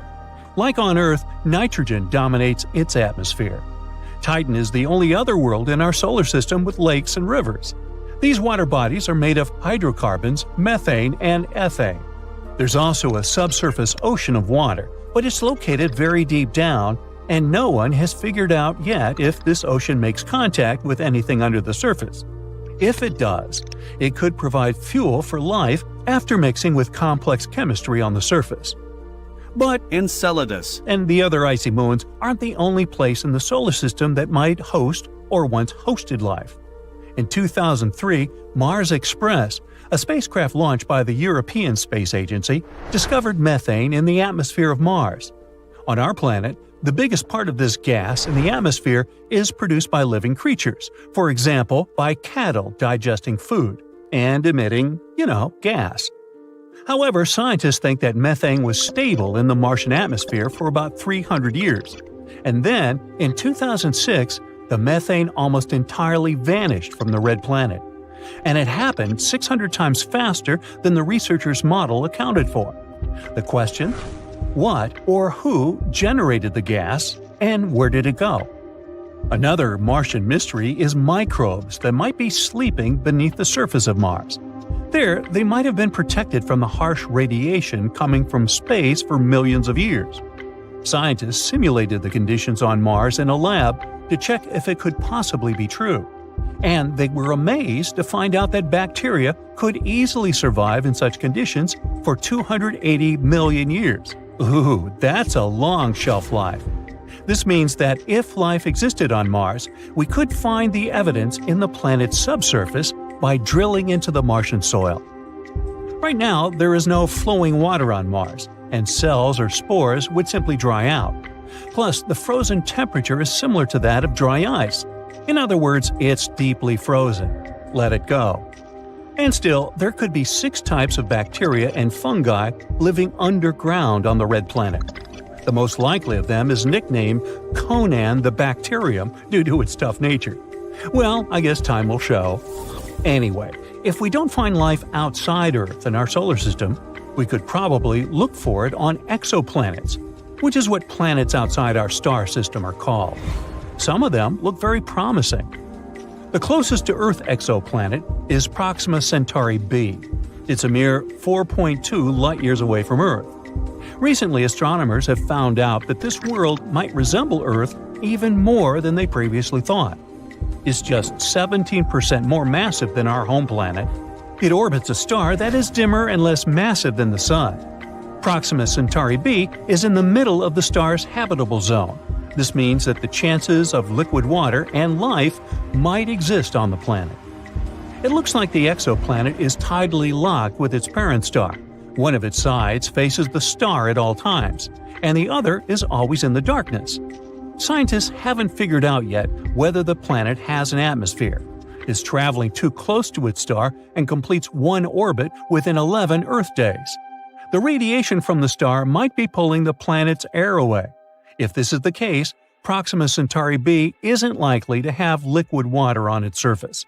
Like on Earth, nitrogen dominates its atmosphere. Titan is the only other world in our solar system with lakes and rivers. These water bodies are made of hydrocarbons, methane, and ethane. There's also a subsurface ocean of water, but it's located very deep down, and no one has figured out yet if this ocean makes contact with anything under the surface. If it does, it could provide fuel for life after mixing with complex chemistry on the surface. But Enceladus and the other icy moons aren't the only place in the solar system that might host or once hosted life. In 2003, Mars Express, A spacecraft launched by the European Space Agency discovered methane in the atmosphere of Mars. On our planet, the biggest part of this gas in the atmosphere is produced by living creatures, for example, by cattle digesting food and emitting, gas. However, scientists think that methane was stable in the Martian atmosphere for about 300 years. And then, in 2006, the methane almost entirely vanished from the red planet. And it happened 600 times faster than the researchers' model accounted for. The question? What or who generated the gas, and where did it go? Another Martian mystery is microbes that might be sleeping beneath the surface of Mars. There, they might have been protected from the harsh radiation coming from space for millions of years. Scientists simulated the conditions on Mars in a lab to check if it could possibly be true. And they were amazed to find out that bacteria could easily survive in such conditions for 280 million years. Ooh, that's a long shelf life. This means that if life existed on Mars, we could find the evidence in the planet's subsurface by drilling into the Martian soil. Right now, there is no flowing water on Mars, and cells or spores would simply dry out. Plus, the frozen temperature is similar to that of dry ice. In other words, it's deeply frozen. Let it go. And still, there could be 6 types of bacteria and fungi living underground on the red planet. The most likely of them is nicknamed Conan the Bacterium due to its tough nature. Well, I guess time will show. Anyway, if we don't find life outside Earth in our solar system, we could probably look for it on exoplanets, which is what planets outside our star system are called. Some of them look very promising. The closest to Earth exoplanet is Proxima Centauri b. It's a mere 4.2 light-years away from Earth. Recently, astronomers have found out that this world might resemble Earth even more than they previously thought. It's just 17% more massive than our home planet. It orbits a star that is dimmer and less massive than the Sun. Proxima Centauri b is in the middle of the star's habitable zone. This means that the chances of liquid water and life might exist on the planet. It looks like the exoplanet is tidally locked with its parent star. One of its sides faces the star at all times, and the other is always in the darkness. Scientists haven't figured out yet whether the planet has an atmosphere, is traveling too close to its star, and completes one orbit within 11 Earth days. The radiation from the star might be pulling the planet's air away. If this is the case, Proxima Centauri b isn't likely to have liquid water on its surface.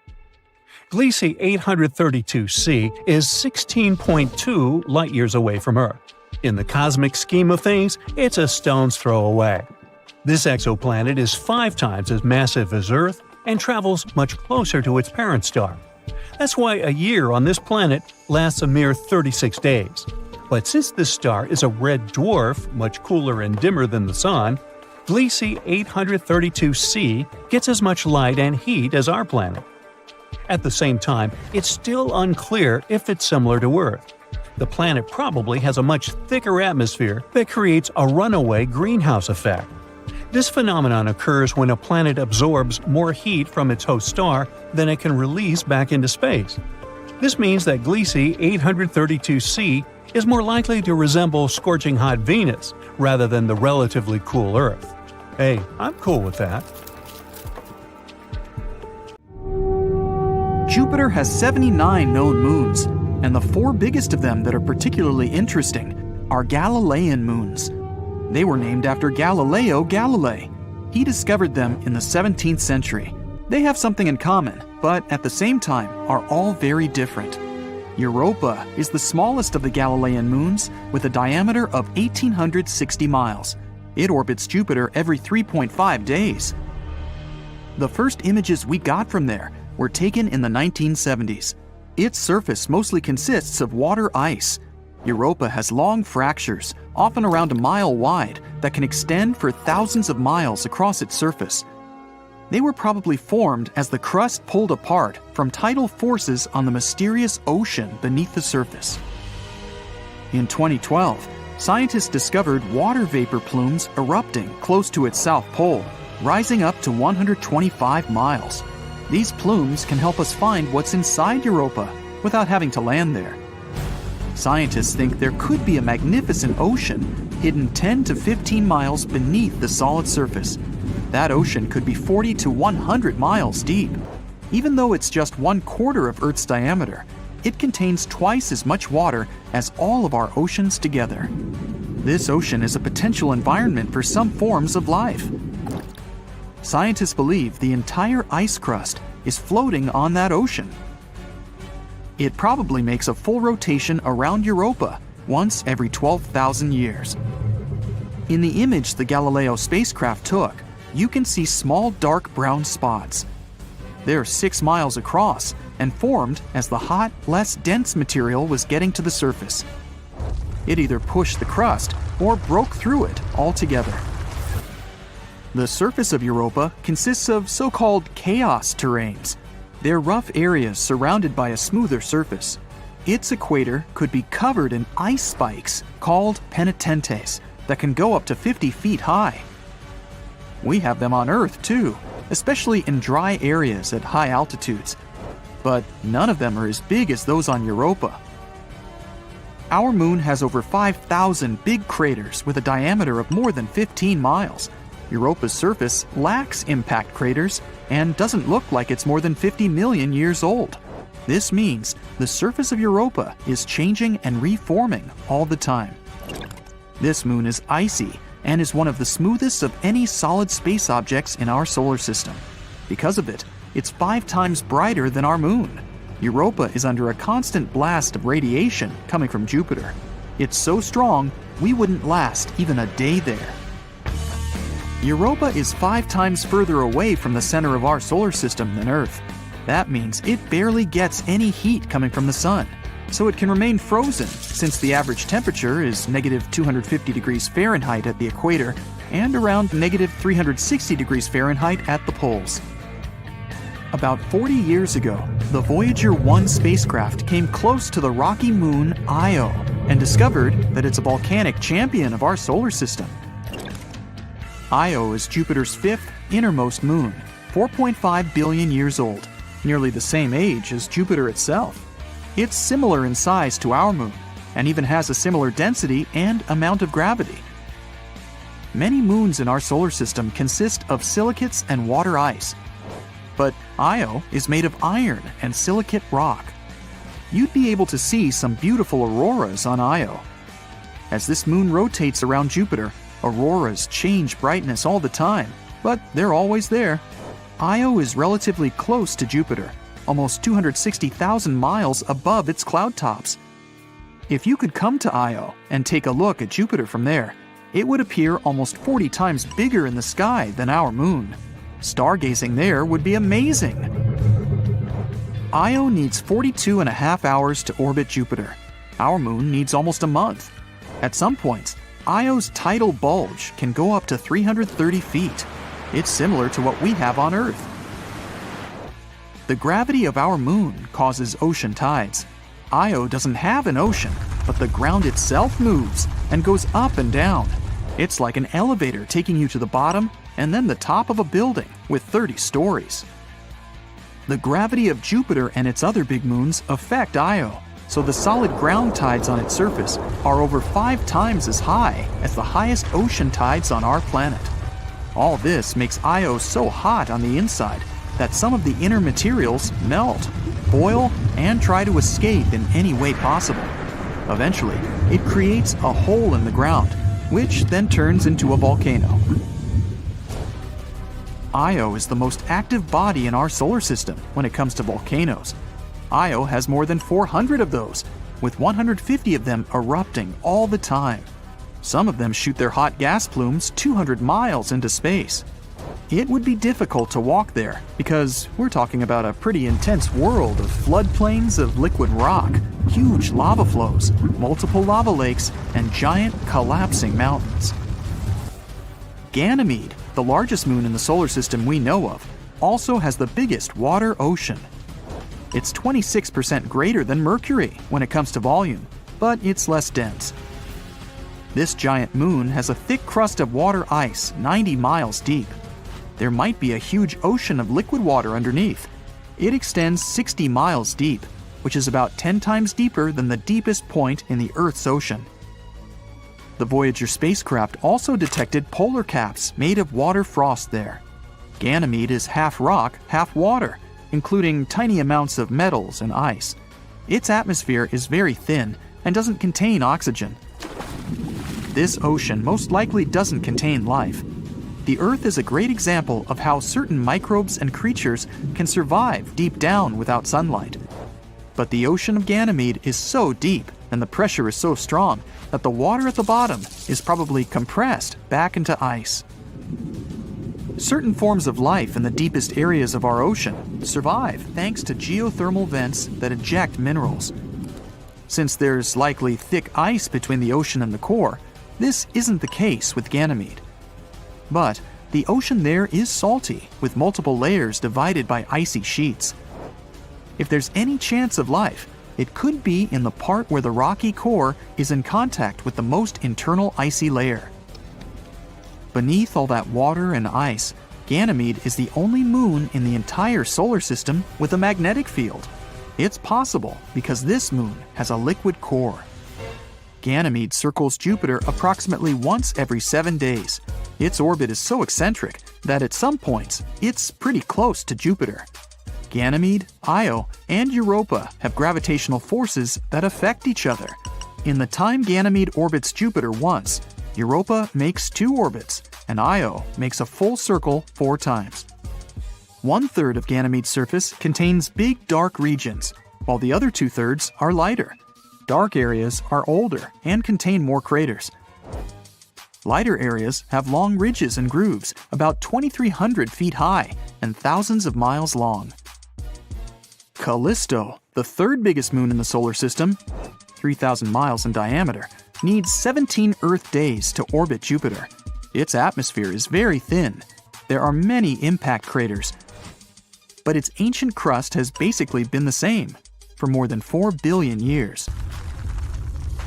Gliese 832c is 16.2 light-years away from Earth. In the cosmic scheme of things, it's a stone's throw away. This exoplanet is 5 times as massive as Earth and travels much closer to its parent star. That's why a year on this planet lasts a mere 36 days. But since this star is a red dwarf, much cooler and dimmer than the Sun, Gliese 832c gets as much light and heat as our planet. At the same time, it's still unclear if it's similar to Earth. The planet probably has a much thicker atmosphere that creates a runaway greenhouse effect. This phenomenon occurs when a planet absorbs more heat from its host star than it can release back into space. This means that Gliese 832c is more likely to resemble scorching hot Venus rather than the relatively cool Earth. Hey, I'm cool with that. Jupiter has 79 known moons, and the 4 biggest of them that are particularly interesting are Galilean moons. They were named after Galileo Galilei. He discovered them in the 17th century. They have something in common, but at the same time are all very different. Europa is the smallest of the Galilean moons with a diameter of 1,860 miles. It orbits Jupiter every 3.5 days. The first images we got from there were taken in the 1970s. Its surface mostly consists of water ice. Europa has long fractures, often around a mile wide, that can extend for thousands of miles across its surface. They were probably formed as the crust pulled apart from tidal forces on the mysterious ocean beneath the surface. In 2012, scientists discovered water vapor plumes erupting close to its south pole, rising up to 125 miles. These plumes can help us find what's inside Europa, without having to land there. Scientists think there could be a magnificent ocean hidden 10 to 15 miles beneath the solid surface. That ocean could be 40 to 100 miles deep. Even though it's just 1/4 of Earth's diameter, it contains twice as much water as all of our oceans together. This ocean is a potential environment for some forms of life. Scientists believe the entire ice crust is floating on that ocean. It probably makes a full rotation around Europa once every 12,000 years. In the image the Galileo spacecraft took, you can see small dark brown spots. They're 6 miles across and formed as the hot, less dense material was getting to the surface. It either pushed the crust or broke through it altogether. The surface of Europa consists of so-called chaos terrains. They're rough areas surrounded by a smoother surface. Its equator could be covered in ice spikes called penitentes that can go up to 50 feet high. We have them on Earth too, especially in dry areas at high altitudes. But none of them are as big as those on Europa. Our moon has over 5,000 big craters with a diameter of more than 15 miles. Europa's surface lacks impact craters and doesn't look like it's more than 50 million years old. This means the surface of Europa is changing and reforming all the time. This moon is icy and is one of the smoothest of any solid space objects in our solar system. Because of it, it's 5 times brighter than our moon. Europa is under a constant blast of radiation coming from Jupiter. It's so strong, we wouldn't last even a day there. Europa is 5 times further away from the center of our solar system than Earth. That means it barely gets any heat coming from the sun, so it can remain frozen since the average temperature is negative 250 degrees Fahrenheit at the equator and around negative 360 degrees Fahrenheit at the poles. About 40 years ago, the Voyager 1 spacecraft came close to the rocky moon Io and discovered that it's a volcanic champion of our solar system. Io is Jupiter's 5th innermost moon, 4.5 billion years old, nearly the same age as Jupiter itself. It's similar in size to our moon, and even has a similar density and amount of gravity. Many moons in our solar system consist of silicates and water ice, but Io is made of iron and silicate rock. You'd be able to see some beautiful auroras on Io. As this moon rotates around Jupiter, auroras change brightness all the time, but they're always there. Io is relatively close to Jupiter, almost 260,000 miles above its cloud tops. If you could come to Io and take a look at Jupiter from there, it would appear almost 40 times bigger in the sky than our moon. Stargazing there would be amazing. Io needs 42.5 hours to orbit Jupiter. Our moon needs almost a month. At some points, Io's tidal bulge can go up to 330 feet. It's similar to what we have on Earth. The gravity of our moon causes ocean tides. Io doesn't have an ocean, but the ground itself moves and goes up and down. It's like an elevator taking you to the bottom and then the top of a building with 30 stories. The gravity of Jupiter and its other big moons affect Io, so the solid ground tides on its surface are over 5 times as high as the highest ocean tides on our planet. All this makes Io so hot on the inside that some of the inner materials melt, boil, and try to escape in any way possible. Eventually, it creates a hole in the ground, which then turns into a volcano. Io is the most active body in our solar system when it comes to volcanoes. Io has more than 400 of those, with 150 of them erupting all the time. Some of them shoot their hot gas plumes 200 miles into space. It would be difficult to walk there because we're talking about a pretty intense world of floodplains of liquid rock, huge lava flows, multiple lava lakes, and giant collapsing mountains. Ganymede, the largest moon in the solar system we know of, also has the biggest water ocean. It's 26% greater than Mercury when it comes to volume, but it's less dense. This giant moon has a thick crust of water ice 90 miles deep. There might be a huge ocean of liquid water underneath. It extends 60 miles deep, which is about 10 times deeper than the deepest point in the Earth's ocean. The Voyager spacecraft also detected polar caps made of water frost there. Ganymede is half rock, half water, including tiny amounts of metals and ice. Its atmosphere is very thin and doesn't contain oxygen. This ocean most likely doesn't contain life. The Earth is a great example of how certain microbes and creatures can survive deep down without sunlight. But the ocean of Ganymede is so deep and the pressure is so strong that the water at the bottom is probably compressed back into ice. Certain forms of life in the deepest areas of our ocean survive thanks to geothermal vents that eject minerals. Since there's likely thick ice between the ocean and the core, this isn't the case with Ganymede. But the ocean there is salty, with multiple layers divided by icy sheets. If there's any chance of life, it could be in the part where the rocky core is in contact with the most internal icy layer. Beneath all that water and ice, Ganymede is the only moon in the entire solar system with a magnetic field. It's possible because this moon has a liquid core. Ganymede circles Jupiter approximately once every 7 days. Its orbit is so eccentric that at some points, it's pretty close to Jupiter. Ganymede, Io, and Europa have gravitational forces that affect each other. In the time Ganymede orbits Jupiter once, Europa makes 2 orbits, and Io makes a full circle 4 times. 1/3 of Ganymede's surface contains big dark regions, while the other 2/3 are lighter. Dark areas are older and contain more craters. Lighter areas have long ridges and grooves, about 2,300 feet high and thousands of miles long. Callisto, the 3rd biggest moon in the solar system, 3,000 miles in diameter, needs 17 Earth days to orbit Jupiter. Its atmosphere is very thin. There are many impact craters, but its ancient crust has basically been the same for more than 4 billion years.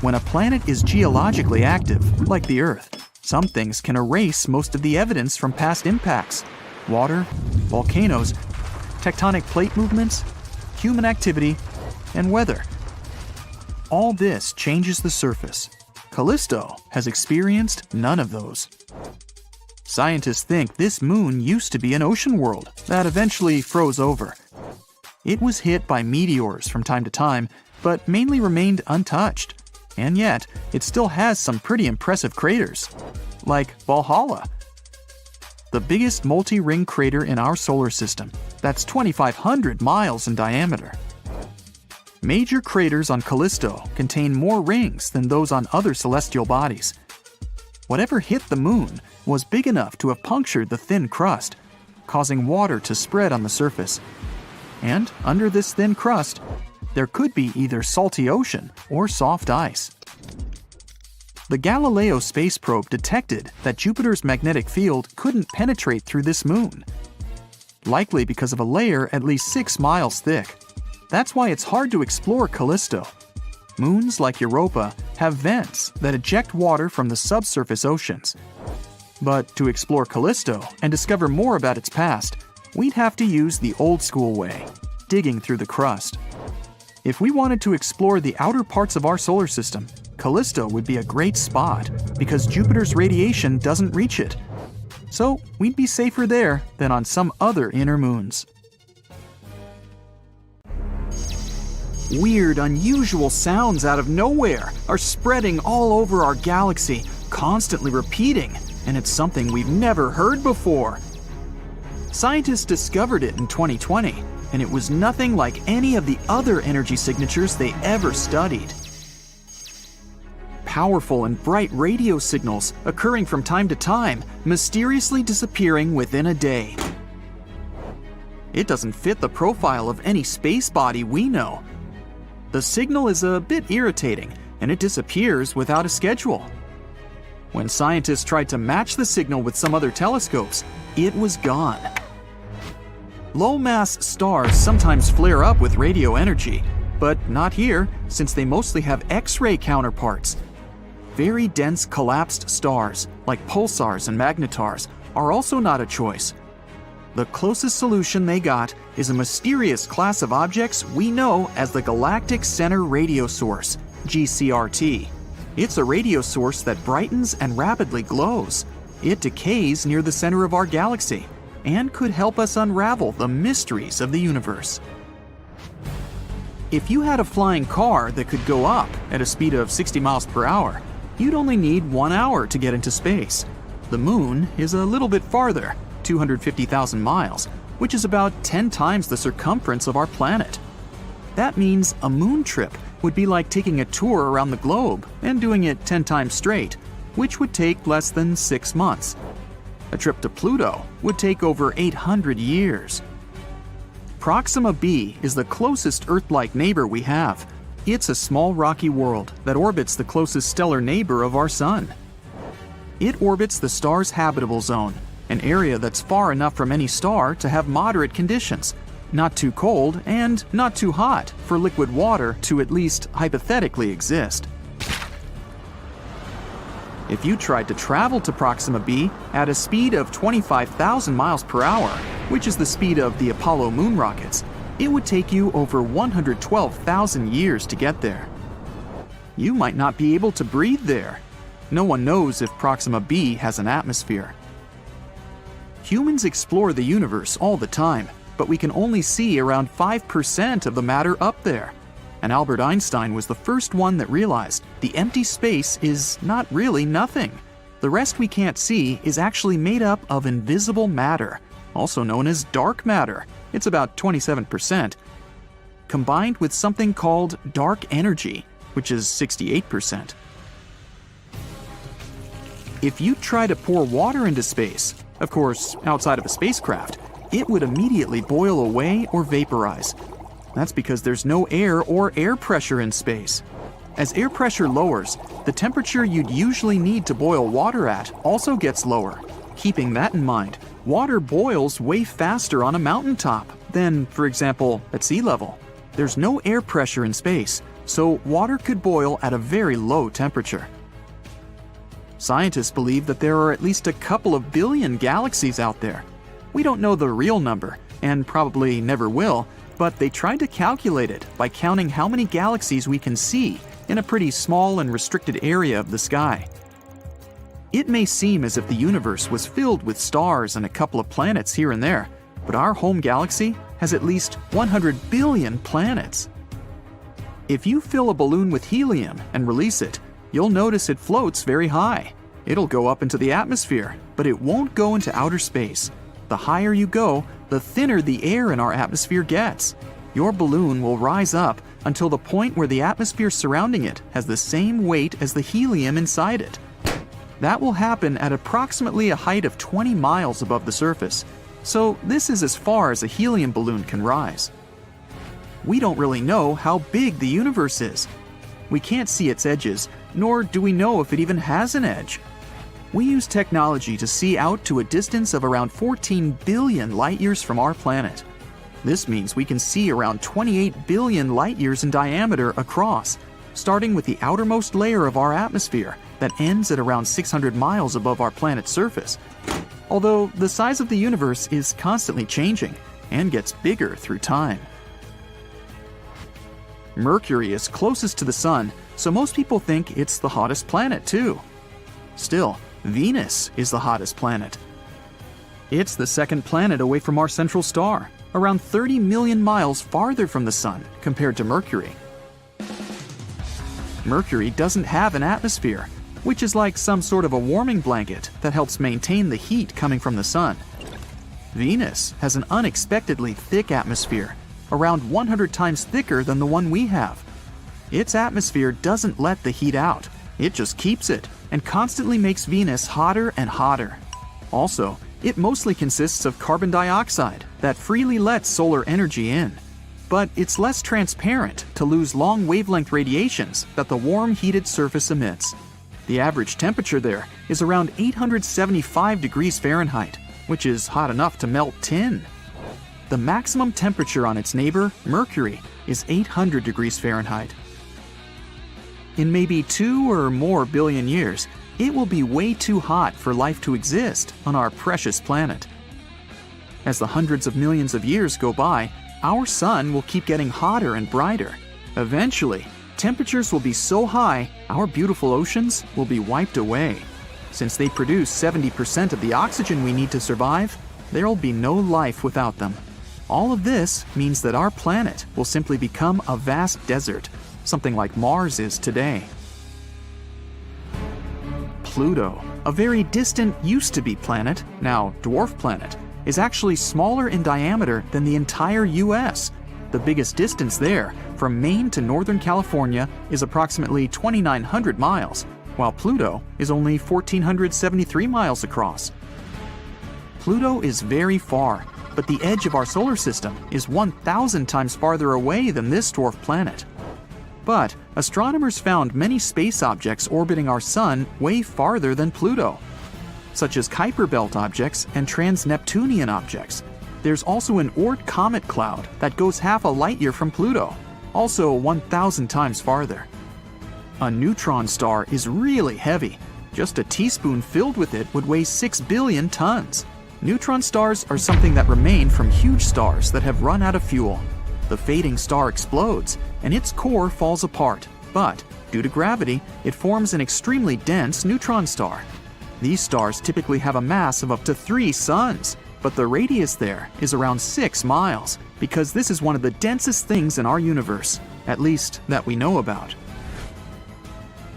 When a planet is geologically active, like the Earth, some things can erase most of the evidence from past impacts: water, volcanoes, tectonic plate movements, human activity, and weather. All this changes the surface. Callisto has experienced none of those. Scientists think this moon used to be an ocean world that eventually froze over. It was hit by meteors from time to time, but mainly remained untouched. And yet, it still has some pretty impressive craters, like Valhalla, the biggest multi-ring crater in our solar system. That's 2,500 miles in diameter. Major craters on Callisto contain more rings than those on other celestial bodies. Whatever hit the moon was big enough to have punctured the thin crust, causing water to spread on the surface. And under this thin crust, there could be either salty ocean or soft ice. The Galileo space probe detected that Jupiter's magnetic field couldn't penetrate through this moon, likely because of a layer at least 6 miles thick. That's why it's hard to explore Callisto. Moons like Europa have vents that eject water from the subsurface oceans. But to explore Callisto and discover more about its past, we'd have to use the old-school way, digging through the crust. If we wanted to explore the outer parts of our solar system, Callisto would be a great spot because Jupiter's radiation doesn't reach it. So we'd be safer there than on some other inner moons. Weird, unusual sounds out of nowhere are spreading all over our galaxy, constantly repeating, and it's something we've never heard before. Scientists discovered it in 2020, and it was nothing like any of the other energy signatures they ever studied. Powerful and bright radio signals occurring from time to time, mysteriously disappearing within a day. It doesn't fit the profile of any space body we know. The signal is a bit irritating, and it disappears without a schedule. When scientists tried to match the signal with some other telescopes, it was gone. Low-mass stars sometimes flare up with radio energy, but not here, since they mostly have X-ray counterparts. Very dense collapsed stars, like pulsars and magnetars, are also not a choice. the closest solution they got is a mysterious class of objects we know as the Galactic Center Radio Source, GCRT. It's a radio source that brightens and rapidly glows. It decays near the center of our galaxy and could help us unravel the mysteries of the universe. If you had a flying car that could go up at a speed of 60 miles per hour, you'd only need 1 hour to get into space. The moon is a little bit farther, 250,000 miles, which is about 10 times the circumference of our planet. That means a moon trip would be like taking a tour around the globe and doing it 10 times straight, which would take less than 6 months. A trip to Pluto would take over 800 years. Proxima b is the closest Earth-like neighbor we have. It's a small rocky world that orbits the closest stellar neighbor of our Sun. It orbits the star's habitable zone, an area that's far enough from any star to have moderate conditions, not too cold and not too hot for liquid water to at least hypothetically exist. If you tried to travel to Proxima b at a speed of 25,000 miles per hour, which is the speed of the Apollo moon rockets, it would take you over 112,000 years to get there. You might not be able to breathe there. No one knows if Proxima b has an atmosphere. Humans explore the universe all the time, but we can only see around 5% of the matter up there. And Albert Einstein was the first one that realized the empty space is not really nothing. The rest we can't see is actually made up of invisible matter, also known as dark matter. It's about 27%, combined with something called dark energy, which is 68%. If you try to pour water into space, of course, outside of a spacecraft, it would immediately boil away or vaporize. That's because there's no air or air pressure in space. As air pressure lowers, the temperature you'd usually need to boil water at also gets lower. Keeping that in mind, water boils way faster on a mountaintop than, for example, at sea level. There's no air pressure in space, so water could boil at a very low temperature. Scientists believe that there are at least a couple of billion galaxies out there. We don't know the real number, and probably never will, but they tried to calculate it by counting how many galaxies we can see in a pretty small and restricted area of the sky. It may seem as if the universe was filled with stars and a couple of planets here and there, but our home galaxy has at least 100 billion planets. If you fill a balloon with helium and release it, you'll notice it floats very high. It'll go up into the atmosphere, but it won't go into outer space. The higher you go, the thinner the air in our atmosphere gets. Your balloon will rise up until the point where the atmosphere surrounding it has the same weight as the helium inside it. That will happen at approximately a height of 20 miles above the surface, so this is as far as a helium balloon can rise. We don't really know how big the universe is. We can't see its edges, nor do we know if it even has an edge. We use technology to see out to a distance of around 14 billion light-years from our planet. This means we can see around 28 billion light-years in diameter across, starting with the outermost layer of our atmosphere that ends at around 600 miles above our planet's surface. Although the size of the universe is constantly changing and gets bigger through time. Mercury is closest to the Sun, so most people think it's the hottest planet too. Still, Venus is the hottest planet. It's the second planet away from our central star, around 30 million miles farther from the Sun compared to Mercury. Mercury doesn't have an atmosphere, which is like some sort of a warming blanket that helps maintain the heat coming from the Sun. Venus has an unexpectedly thick atmosphere, around 100 times thicker than the one we have. Its atmosphere doesn't let the heat out, it just keeps it, and constantly makes Venus hotter and hotter. Also, it mostly consists of carbon dioxide that freely lets solar energy in. But it's less transparent to lose long wavelength radiations that the warm heated surface emits. The average temperature there is around 875 degrees Fahrenheit, which is hot enough to melt tin. The maximum temperature on its neighbor, Mercury, is 800 degrees Fahrenheit. In maybe 2 or more billion years, it will be way too hot for life to exist on our precious planet. As the hundreds of millions of years go by, our sun will keep getting hotter and brighter. Eventually, temperatures will be so high, our beautiful oceans will be wiped away. Since they produce 70% of the oxygen we need to survive, there'll be no life without them. All of this means that our planet will simply become a vast desert, something like Mars is today. Pluto, a very distant used-to-be planet, now dwarf planet, is actually smaller in diameter than the entire US. The biggest distance there, from Maine to Northern California, is approximately 2,900 miles, while Pluto is only 1,473 miles across. Pluto is very far, but the edge of our solar system is 1,000 times farther away than this dwarf planet. But astronomers found many space objects orbiting our sun way farther than Pluto, such as Kuiper Belt objects and trans-Neptunian objects. There's also an Oort comet cloud that goes half a light year from Pluto, also 1,000 times farther. A neutron star is really heavy. Just a teaspoon filled with it would weigh 6 billion tons. Neutron stars are something that remain from huge stars that have run out of fuel. The fading star explodes, and its core falls apart, but due to gravity, it forms an extremely dense neutron star. These stars typically have a mass of up to 3 suns, but the radius there is around 6 miles, because this is one of the densest things in our universe, at least that we know about.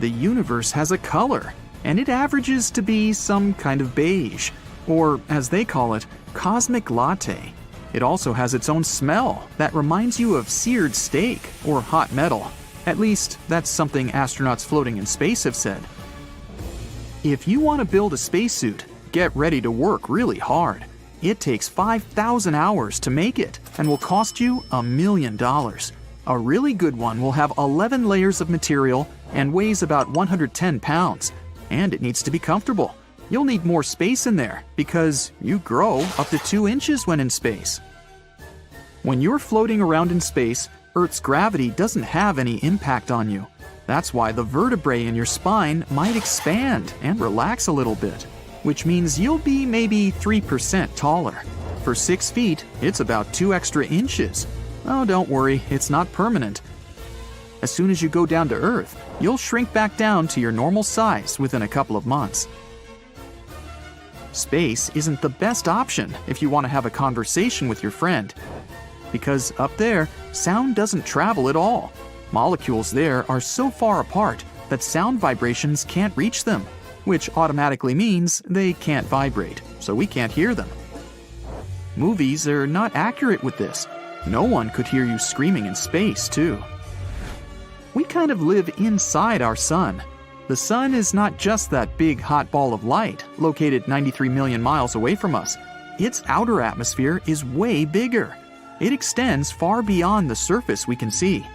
The universe has a color, and it averages to be some kind of beige, or as they call it, cosmic latte. It also has its own smell that reminds you of seared steak or hot metal. At least, that's something astronauts floating in space have said. If you want to build a spacesuit, get ready to work really hard. It takes 5,000 hours to make it and will cost you $1 million. A really good one will have 11 layers of material and weighs about 110 pounds, and it needs to be comfortable. You'll need more space in there because you grow up to 2 inches when in space. When you're floating around in space, Earth's gravity doesn't have any impact on you. That's why the vertebrae in your spine might expand and relax a little bit, which means you'll be maybe 3% taller. For 6 feet, it's about 2 extra inches. Oh, don't worry, it's not permanent. As soon as you go down to Earth, you'll shrink back down to your normal size within a couple of months. Space isn't the best option if you want to have a conversation with your friend, because up there, sound doesn't travel at all. Molecules there are so far apart that sound vibrations can't reach them, which automatically means they can't vibrate, so we can't hear them. Movies are not accurate with this. No one could hear you screaming in space, too. We kind of live inside our sun. The sun is not just that big hot ball of light located 93 million miles away from us. Its outer atmosphere is way bigger. It extends far beyond the surface we can see.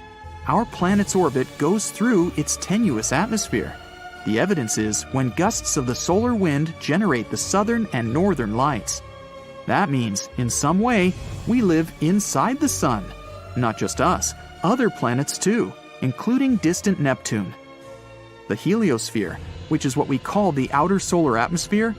Our planet's orbit goes through its tenuous atmosphere. The evidence is when gusts of the solar wind generate the southern and northern lights. That means, in some way, we live inside the sun. Not just us, other planets too, including distant Neptune. The heliosphere, which is what we call the outer solar atmosphere,